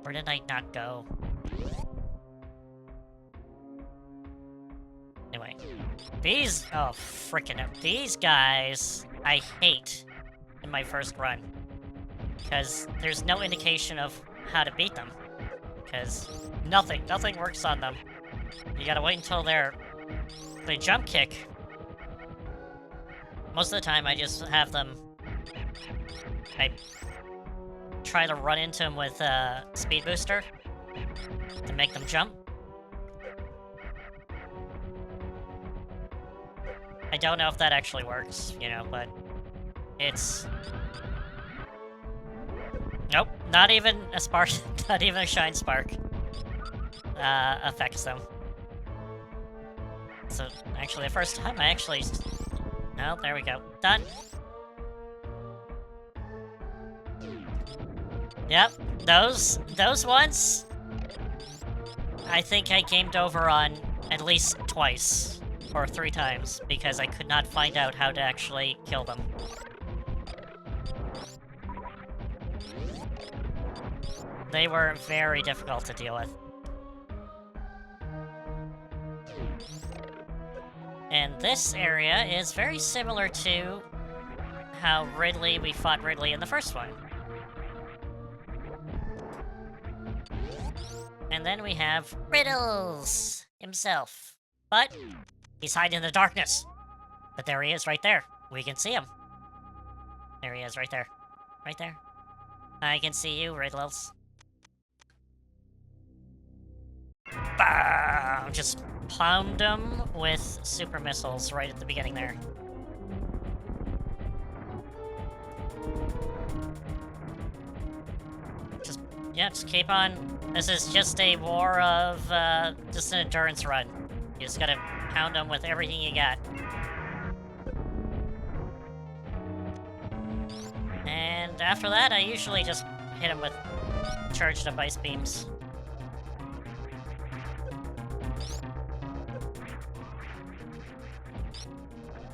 Speaker 1: Where did I not go? Anyway. These... Oh, freaking... These guys I hate in my first run. Because there's no indication of how to beat them. Because nothing works on them. You gotta wait until they jump kick. Most of the time I just have them... I try to run into them with a speed booster to make them jump. I don't know if that actually works, you know, but it's... Nope, not even a spark, not even a shine spark affects them. So, actually, the first time I actually... Oh, there we go. Done. Yep, those ones, I think I gamed over on at least twice, or 3 times, because I could not find out how to actually kill them. They were very difficult to deal with. And this area is very similar to how we fought Ridley in the first one. And then we have Riddles himself. But he's hiding in the darkness. But there he is right there. We can see him. There he is right there. Right there. I can see you, Riddles. Bah! Just pound him with super missiles right at the beginning there. Just keep on. This is just a war of, just an endurance run. You just gotta pound them with everything you got. And after that, I usually just hit him with charged up ice beams.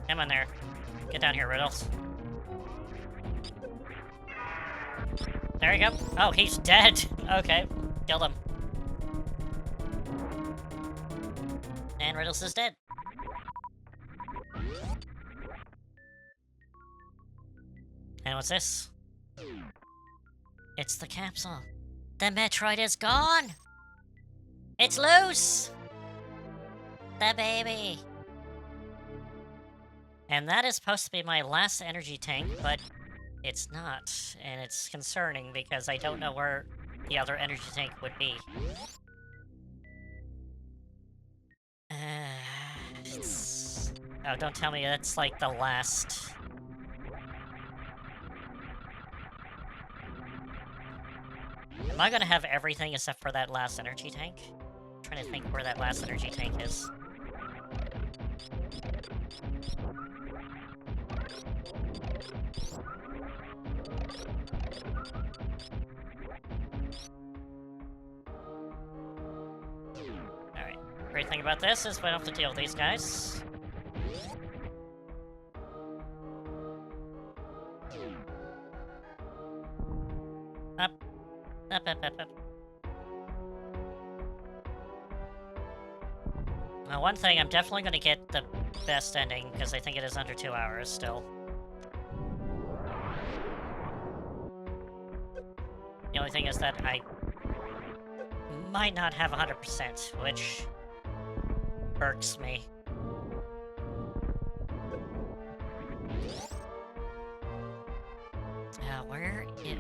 Speaker 1: Come on there. Get down here, Riddles. There you go. Oh, he's dead. Okay, killed him. And Riddles is dead. And what's this? It's the capsule. The Metroid is gone! It's loose! The baby! And that is supposed to be my last energy tank, but it's not. And it's concerning because I don't know where the other energy tank would be. Oh, don't tell me that's like the last... Am I gonna have everything except for that last energy tank? I'm trying to think where that last energy tank is. Alright. Great thing about this is we don't have to deal with these guys. Up. Up, up, up, up. Now, one thing, I'm definitely going to get the best ending, because I think it is under 2 hours still. The only thing is that I might not have 100%, which irks me. Where it...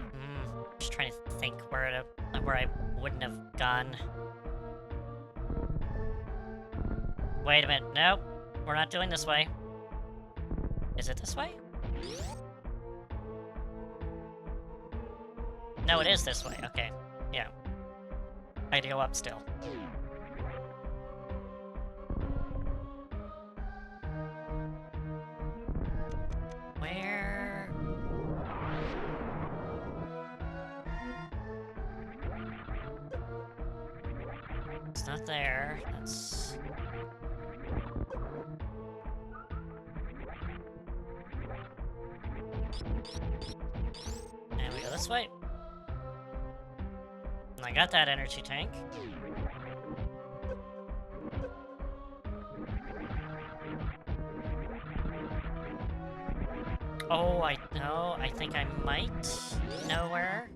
Speaker 1: just trying to think where I wouldn't have gone. Wait a minute. Nope. We're not doing this way. Is it this way? No, it is this way. Okay. Yeah. I had to go up still. Where? It's not there. That's... And we go this way. I got that energy tank. Oh, I know. I think I might know where.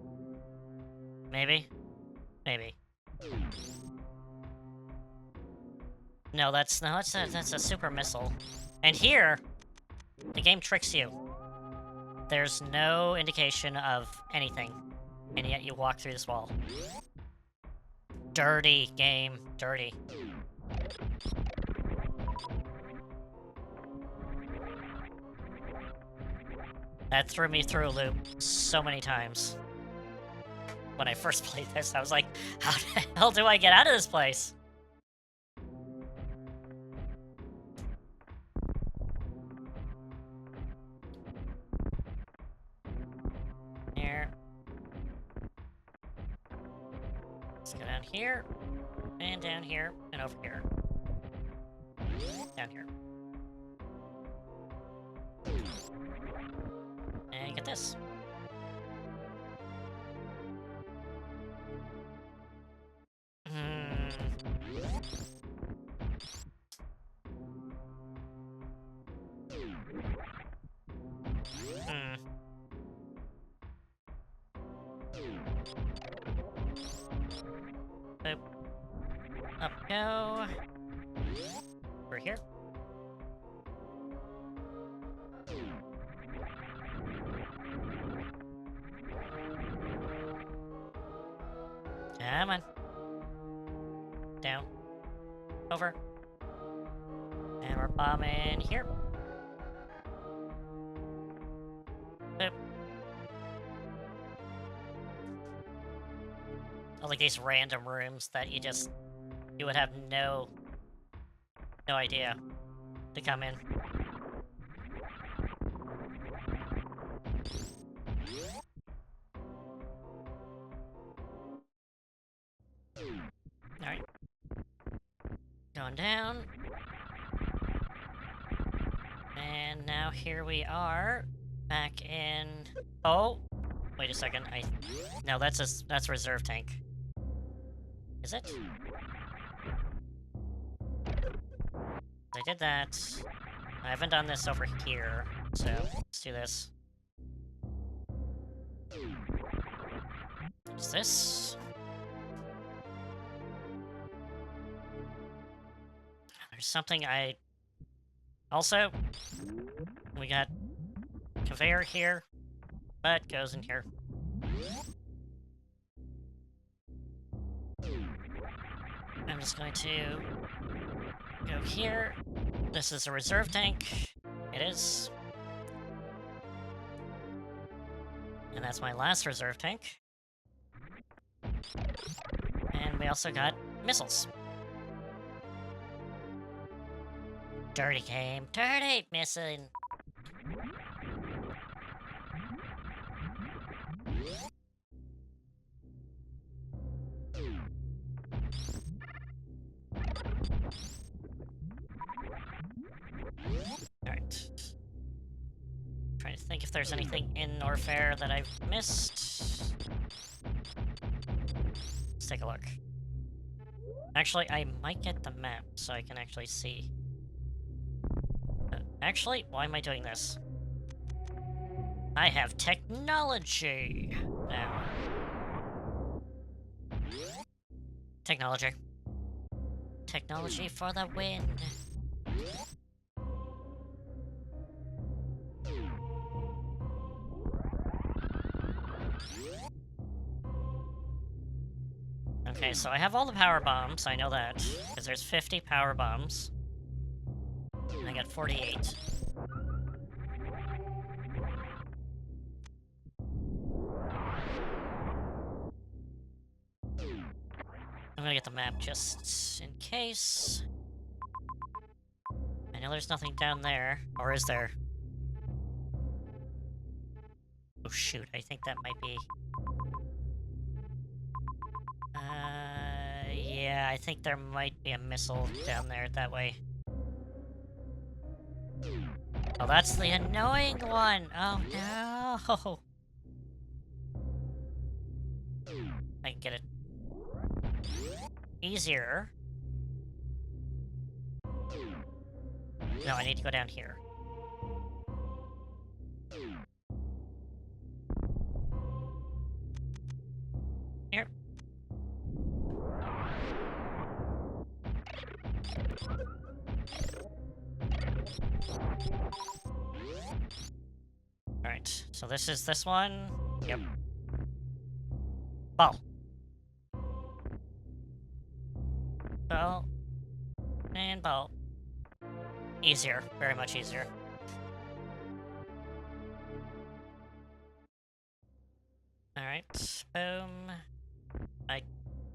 Speaker 1: Maybe. Maybe. No, that's a super missile. And here, the game tricks you. There's no indication of anything, and yet you walk through this wall. Dirty game, dirty. That threw me through a loop so many times. When I first played this, I was like, how the hell do I get out of this place? Here. Let's go down here, and down here, and over here. Down here. And get this. Boop. Up go. Over here. Come on. Down. Over. And we're bombing here. Boop. I like these random rooms that you would have no idea to come in. Alright. Going down. And now here we are, back in... Oh! Wait a second, No, that's a reserve tank. Is it? I did that. I haven't done this over here, so let's do this. What's this? There's something I... Also, we got conveyor here, but goes in here. I'm just going to go here. This is a reserve tank. It is. And that's my last reserve tank. And we also got missiles. Dirty game. Dirty Mesen. Alright. Trying to think if there's anything in Norfair that I've missed. Let's take a look. Actually, I might get the map so I can actually see. Actually, why am I doing this? I have technology now. Technology. Technology for the win. Okay, so I have all the power bombs, I know that, because there's 50 power bombs. And I got 48. I'm gonna get the map just in case. I know there's nothing down there, or is there? Oh shoot, I think that might be... yeah, I think there might be a missile down there that way. Oh, that's the annoying one! Oh no! I can get it. easier. No, I need to go down here. Here. Alright, so this is this one. Yep. Ball. Ball. And ball. Easier. Very much easier. Alright. Boom. I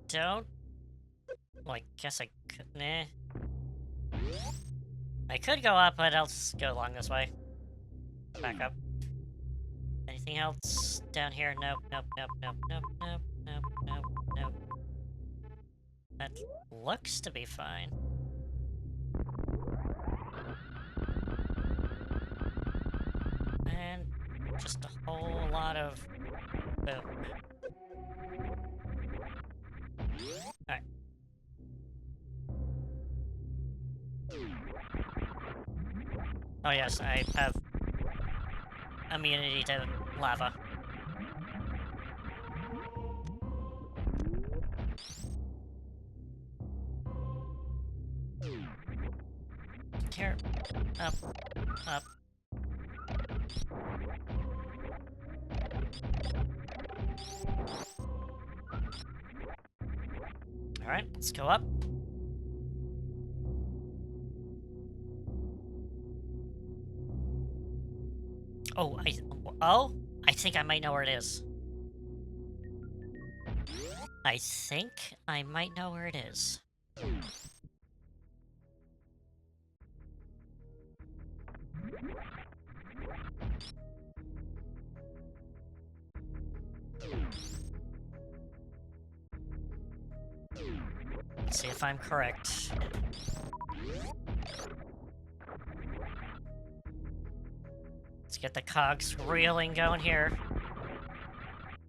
Speaker 1: don't... Well, I guess I could... Nah. I could go up, but I'll just go along this way. Back up. Anything else down here? Nope, nope, nope, nope, nope, nope, nope, nope, nope. That looks to be fine. And just a whole lot of boom. Alright. Oh yes, I have immunity to lava. Here. Up. Up. Alright, let's go up. I think I might know where it is. I think I might know where it is. Let's see if I'm correct. Let's get the cogs reeling going here.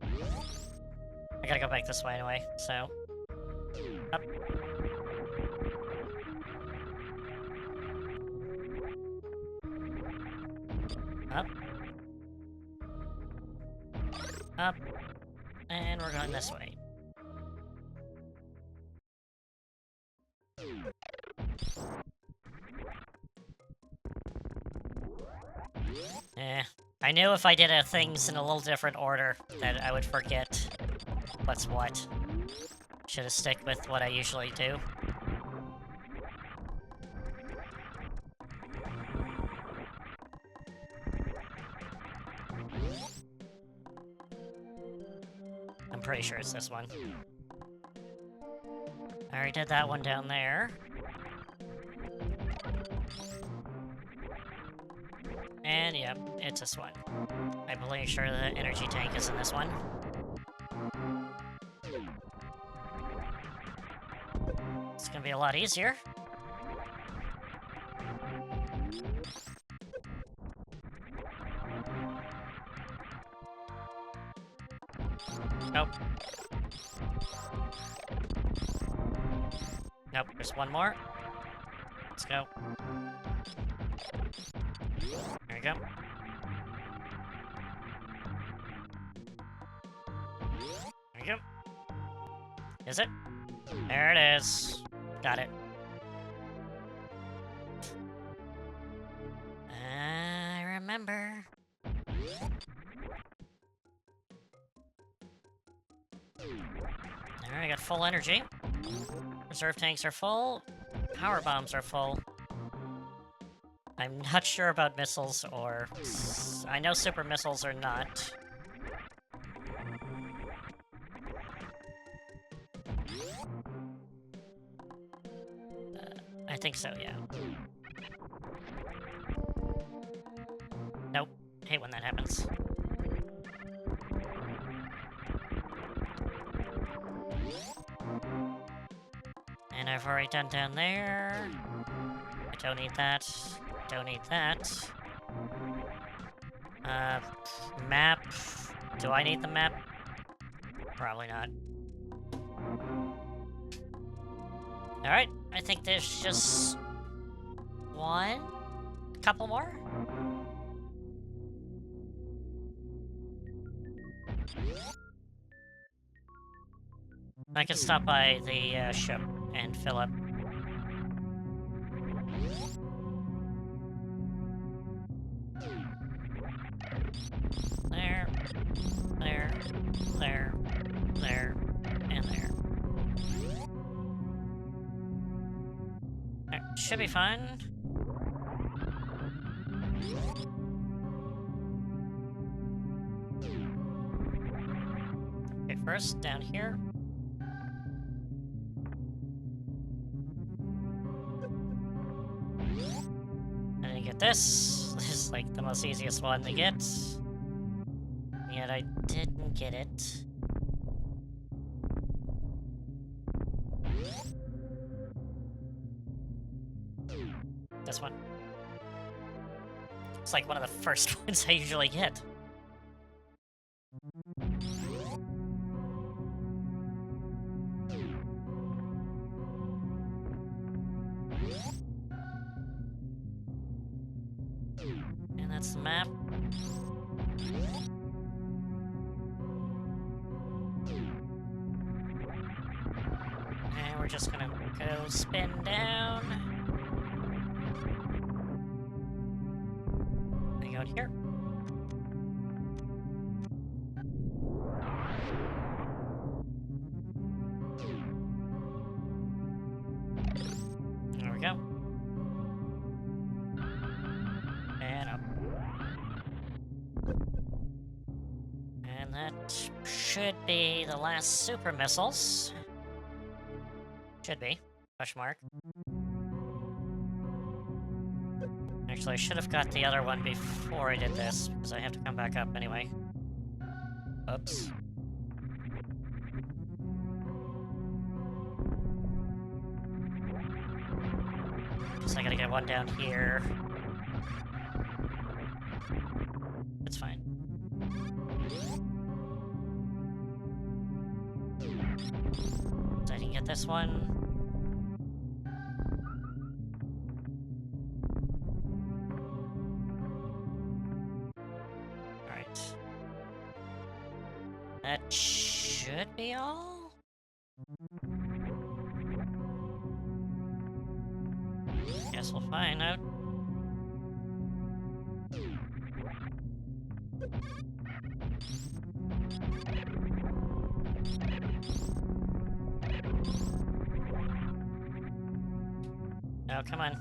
Speaker 1: I gotta go back this way anyway, so... Up. Up. Up. And we're going this way. I knew if I did things in a little different order that I would forget what's what. Should've stick with what I usually do. I'm pretty sure it's this one. I already did that one down there. And yep, it's this one. I'm pretty sure the energy tank is in this one. It's gonna be a lot easier. Nope. Nope, there's one more. Let's go. There we go. There we go. Is it? There it is. Got it. I remember. Alright, I got full energy. Reserve tanks are full. Power bombs are full. I'm not sure about missiles or... I know super missiles are not. I think so, yeah. Nope. Hate when that happens. And I've already done down there. I don't need that. Don't need that. Map. Do I need the map? Probably not. Alright, I think there's just one? Couple more? I can stop by the ship and fill up. There, there, there, there, and there. Alright, should be fine. Okay, first, down here. And then you get this. This is like the most easiest one to get. Yet I didn't get it. This one. It's like one of the first ones I usually get. And that's the map. And we're just gonna go spin down. And go here. There we go. And up. And that should be the last super missiles. Should be. Question mark. Actually, I should have got the other one before I did this, because I have to come back up anyway. Oops. Guess I gotta get one down here. It's fine. So I can get this one. Alright. That should be all? Guess we'll find out. Oh, come on.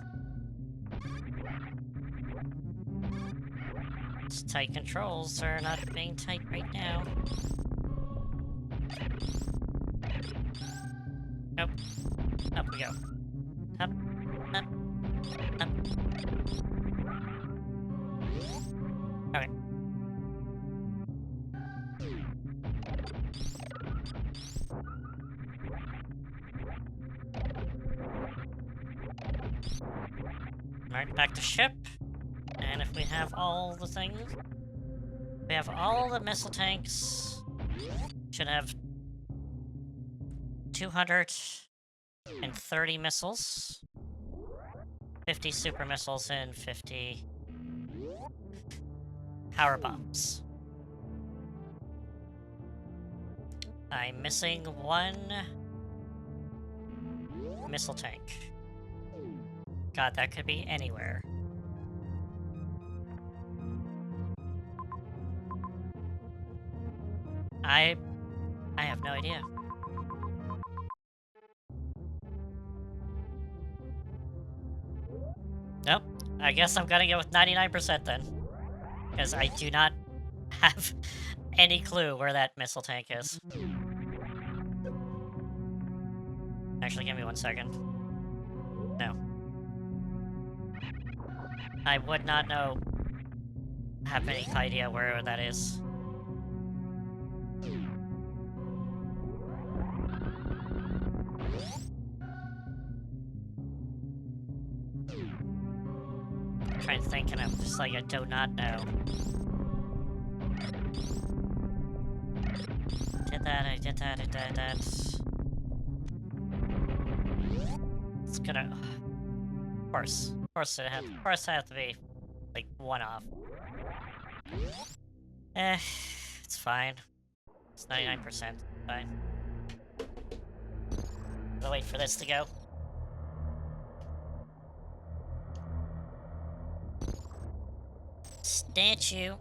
Speaker 1: These tight controls are not being tight right now. Nope. Up we go. Up, up, up. Okay. Alright, back to ship. And if we have all the things... We have all the missile tanks. Should have 230 missiles. 50 super missiles and 50 power bombs. I'm missing one missile tank. God, that could be anywhere. I have no idea. Nope. I guess I'm gonna go with 99% then. Because I do not have any clue where that missile tank is. Actually, give me 1 second. No. I would not know. Have any idea where that is. I'm trying to think, and I'm just like, I do not know. I did that. It's gonna... Of course. Of course I have to be, like, one off. It's fine. It's 99%. Fine. I'll wait for this to go. Statue.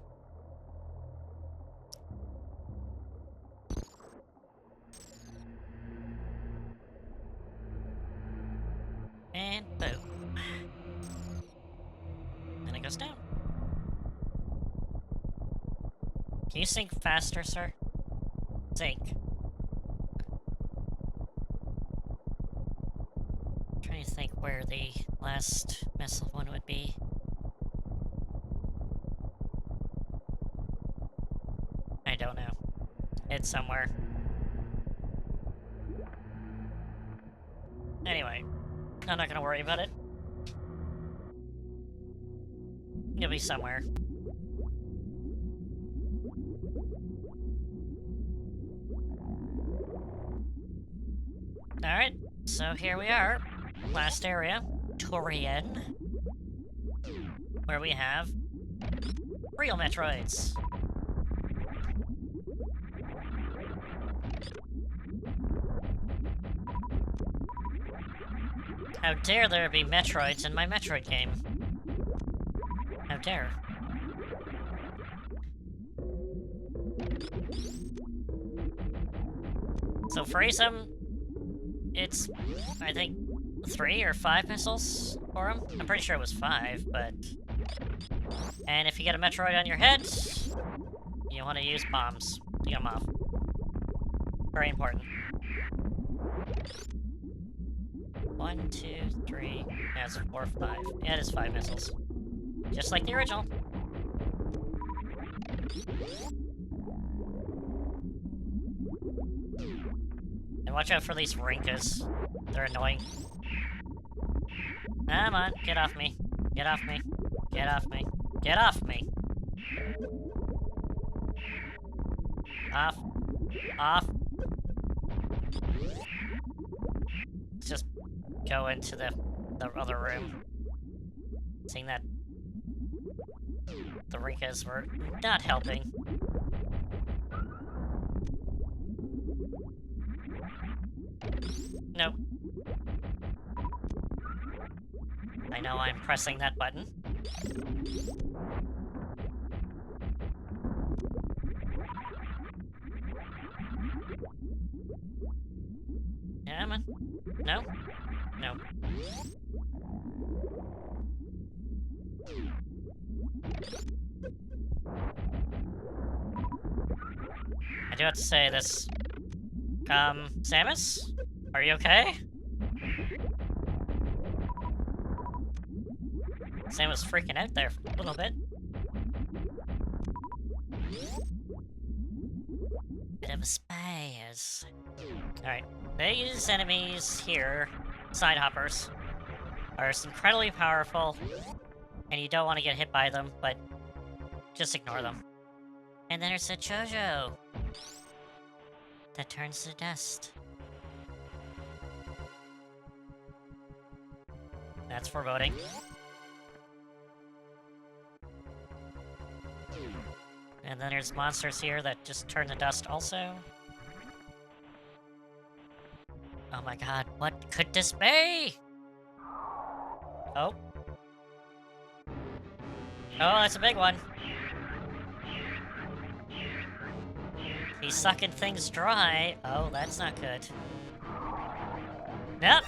Speaker 1: And boom. Then it goes down. Can you sink faster, sir? Sink. I'm trying to think where the last missile one would be. I don't know. It's somewhere. Anyway, I'm not gonna worry about it. It'll be somewhere. Alright, so here we are. Last area, Torian. Where we have real Metroids. How dare there be Metroids in my Metroid game? How dare. So for Asum, it's, I think, 3 or 5 missiles for him? I'm pretty sure it was 5, but... And if you get a Metroid on your head, you want to use bombs to get them off. Very important. 1, 2, 3... Yeah, it's 4, 5. Yeah, it is 5 missiles. Just like the original. And watch out for these Rinkas. They're annoying. Come on, get off me. Get off me. Get off me. Get off me. Off. Off. Let's just go into the other room. Seeing that the Rinkas were not helping. Nope. I know I'm pressing that button. Come on. No? No. I do have to say this. Samus? Are you okay? Sam was freaking out there for a little bit. Bit of a spaz. Alright, these enemies here, side hoppers, are incredibly powerful, and you don't want to get hit by them, but just ignore them. And then there's a Chojo that turns to dust. That's foreboding. And then there's monsters here that just turn to dust also. Oh my god, what could this be? Oh. Oh, that's a big one. He's sucking things dry. Oh, that's not good. Nope.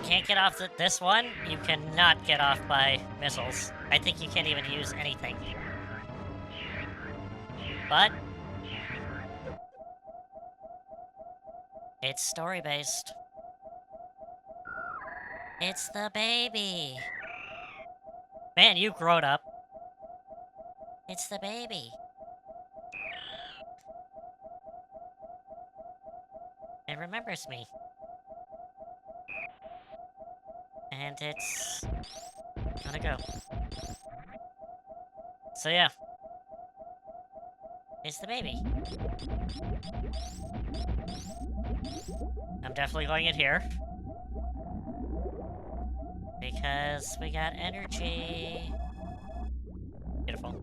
Speaker 1: Can't get off this one. You cannot get off by missiles. I think you can't even use anything. But it's story-based. It's the baby. Man, you grown up. It's the baby. It remembers me. And it's gonna go. So yeah. It's the baby. I'm definitely going in here. Because we got energy. Beautiful.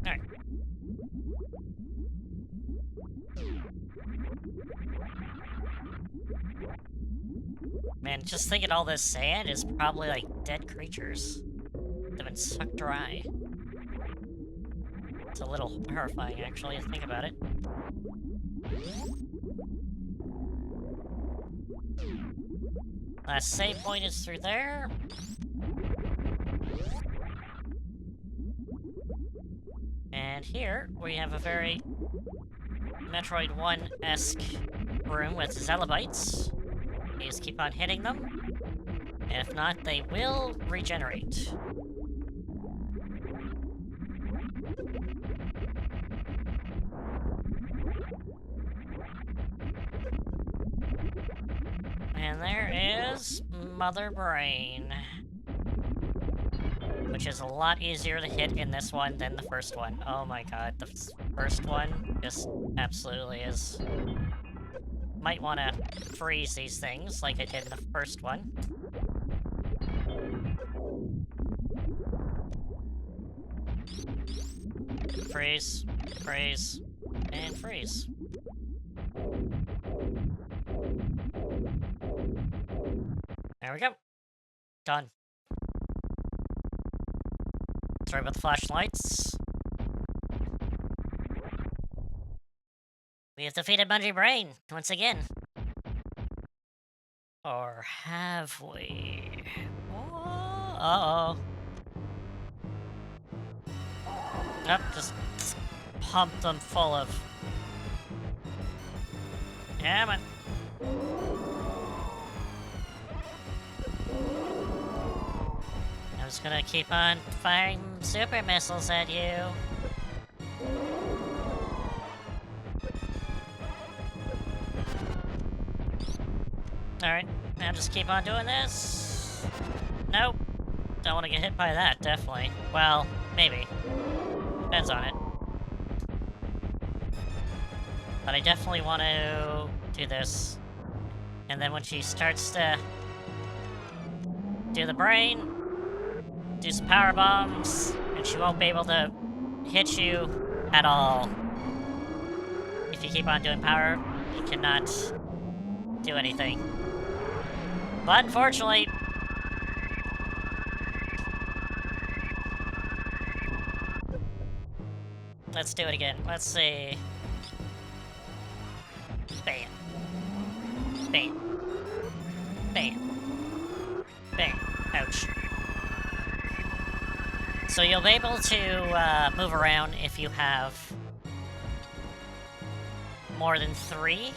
Speaker 1: Alright. Man, just thinking all this sand is probably like dead creatures. They've been sucked dry. It's a little horrifying, actually, to think about it. Last save point is through there. And here, we have a very Metroid 1-esque room with Xenobites. You just keep on hitting them. And if not, they will regenerate. And there is Mother Brain. Which is a lot easier to hit in this one than the first one. Oh my god, the first one just absolutely is. Might want to freeze these things like I did in the first one. Freeze, freeze, and freeze. There we go. Done. Sorry about the flashlights. We have defeated Bungee Brain once again. Or have we? Oh, uh-oh. Nope, just pump them full of... Yeah, man. I'm just gonna keep on firing super missiles at you. Alright, now just keep on doing this. Nope. Don't want to get hit by that, definitely. Well, maybe. Depends on it. But I definitely want to do this. And then when she starts to do the brain, do some power bombs, and she won't be able to hit you at all. If you keep on doing power, you cannot do anything. But unfortunately, let's do it again. Let's see. Bam. Bam. Bam. Bam. Ouch. So you'll be able to move around if you have more than three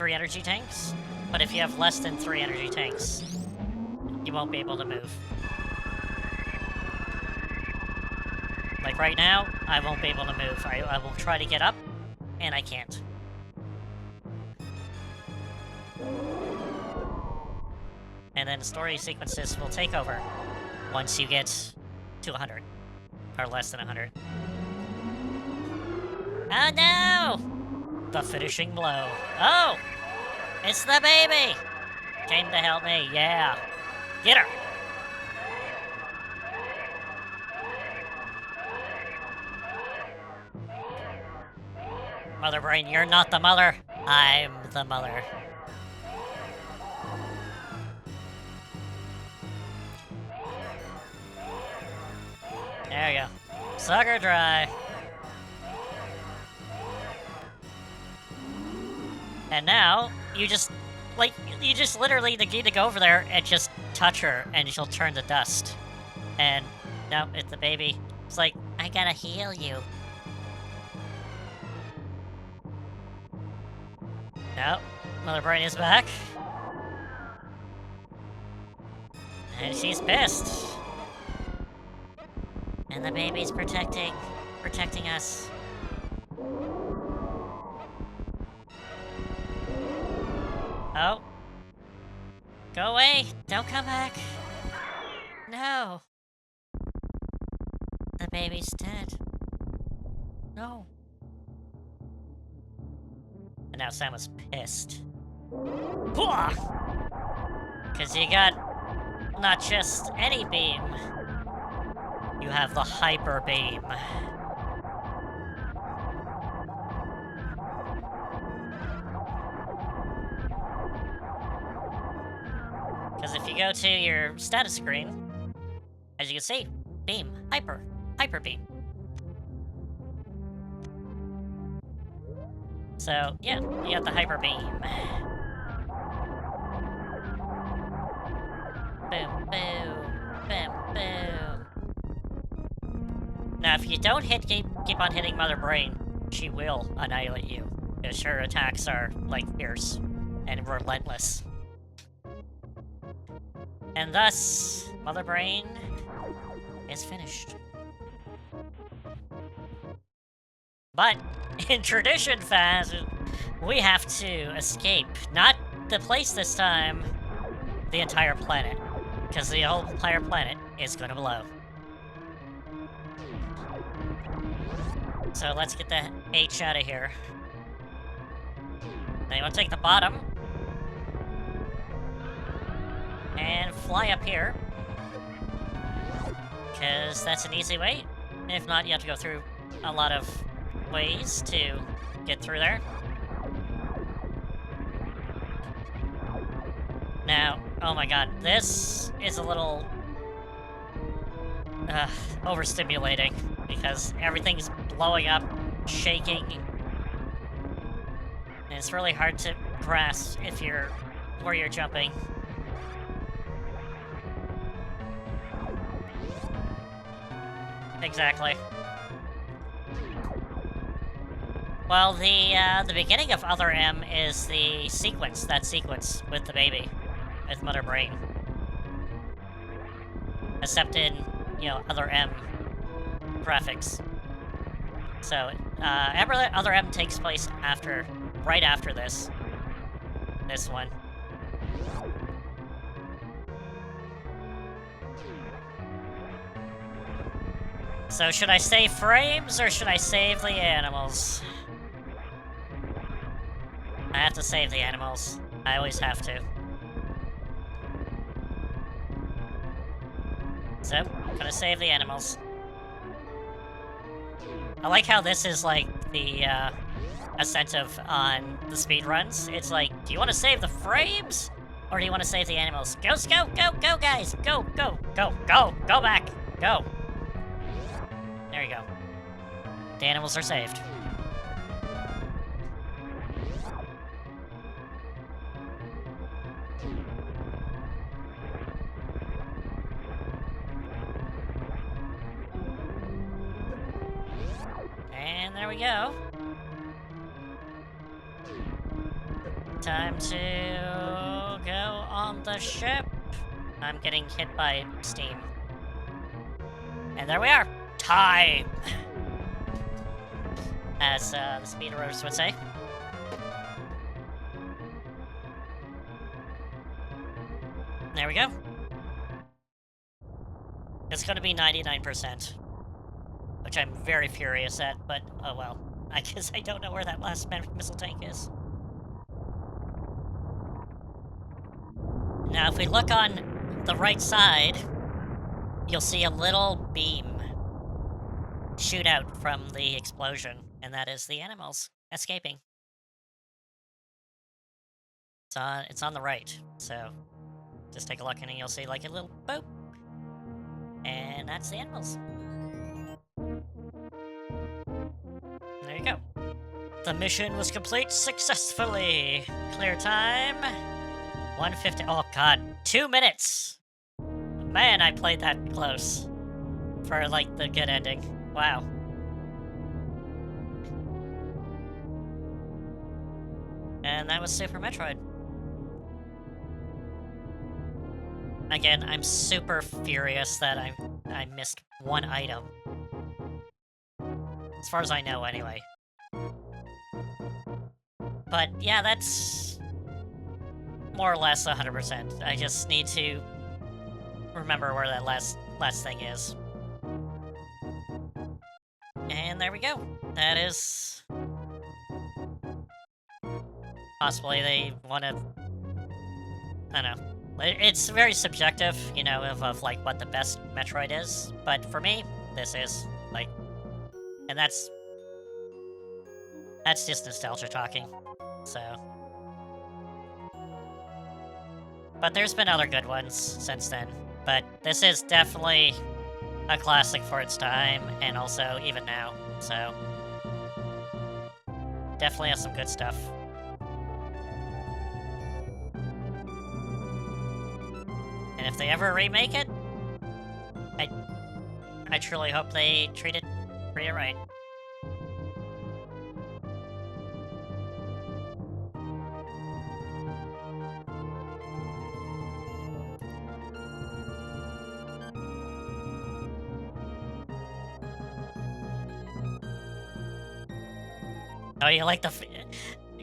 Speaker 1: energy tanks. But if you have less than 3 energy tanks, you won't be able to move. Like right now, I won't be able to move. I will try to get up, and I can't. And then story sequences will take over once you get to 100. Or less than 100. Oh no! The finishing blow. Oh! It's the baby! Came to help me, yeah. Get her! Mother Brain, you're not the mother. I'm the mother. There you go. Suck her dry. And now, you just literally need to go over there and just touch her, and she'll turn to dust. And, no, it's the baby. It's like, I gotta heal you. No, Mother Brain is back. And she's pissed. And the baby's protecting us. Oh. Go away! Don't come back! No! baby's dead. No. And now Sam was pissed. Because you got not just any beam, you have the hyper beam. Because if you go to your status screen, as you can see, beam, hyper beam. So, yeah, you got the hyper beam. Boom, boom, boom, boom. Now, if you don't keep on hitting Mother Brain, she will annihilate you. Because her attacks are, like, fierce and relentless. And thus, Mother Brain is finished. But, in tradition fashion, we have to escape. Not the place this time, the entire planet. Because the whole entire planet is gonna blow. So let's get the H out of here. Now you want to take the bottom. And fly up here. Because that's an easy way. If not, you have to go through a lot of ways to get through there. Now, oh my god, this is a little overstimulating because everything's blowing up, shaking, and it's really hard to grasp if you're where you're jumping. Exactly. Well, the beginning of Other M is the sequence, that sequence with the baby, with Mother Brain. Except in, you know, Other M graphics. So, Other M takes place after, right after this one. So should I save frames, or should I save the animals? I have to save the animals. I always have to. So, I'm gonna save the animals. I like how this is like the incentive on the speedruns. It's like, do you want to save the frames? Or do you want to save the animals? Go, guys! Go back! Go! There you go. The animals are saved. And there we go. Time to go on the ship. I'm getting hit by steam. And there we are. Time! As the speedrunners would say. There we go. It's gonna be 99%. Which I'm very furious at, but oh well. I guess I don't know where that last missile tank is. Now, if we look on the right side, you'll see a little beam shoot out from the explosion, and that is the animals escaping. It's on the right, so just take a look and you'll see like a little boop. And that's the animals. There you go. The mission was complete successfully. Clear time. 150. Oh god, 2 minutes. Man, I played that close for like the good ending. Wow. And that was Super Metroid. Again, I'm super furious that I missed one item. As far as I know, anyway. But yeah, that's more or less 100%. I just need to remember where that last thing is. there we go. That is... Possibly they want to... I don't know. It's very subjective, you know, of like, what the best Metroid is. But for me, this is, like... And that's just nostalgia talking, so... But there's been other good ones since then. But this is definitely a classic for its time, and also even now, so... Definitely has some good stuff. And if they ever remake it, I truly hope they treat it right. Oh, you like the...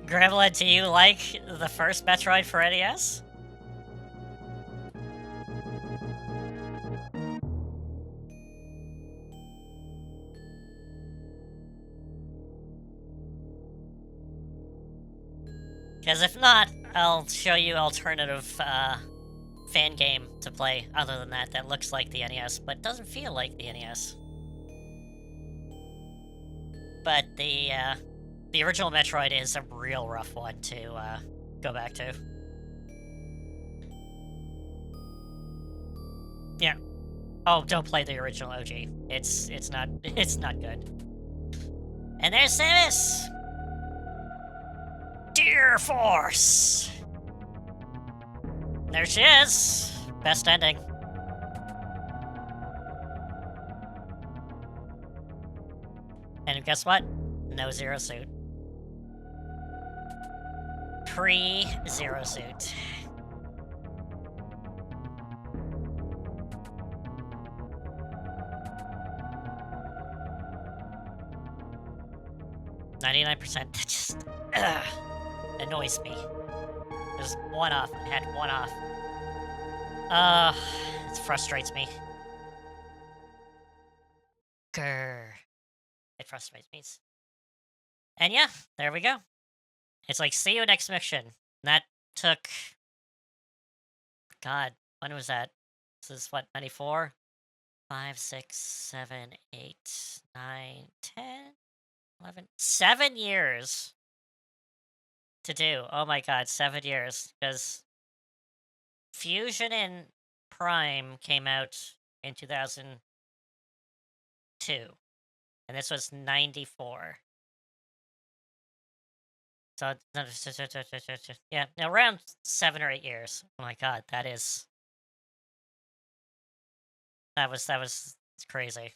Speaker 1: Gremlin, do you like the first Metroid for NES? Because if not, I'll show you alternative fan game to play other than that looks like the NES, but doesn't feel like the NES. But the original Metroid is a real rough one to go back to. Yeah. Oh, don't play the original OG. It's not good. And there's Samus! Dear Force! There she is! Best ending. And guess what? No Zero Suit. Pre-Zero Suit. %. That just annoys me. There's one off. I had one off. It frustrates me. Grr. It frustrates me. And yeah, there we go. It's like, see you next mission. That took... God, when was that? This is what, 94? 5, 6, 7, 8, 9, 10, 11... 7 years to do. Oh my god, 7 years. Because Fusion and Prime came out in 2002. And this was 94. So, yeah, around 7 or 8 years. Oh my god, that was crazy.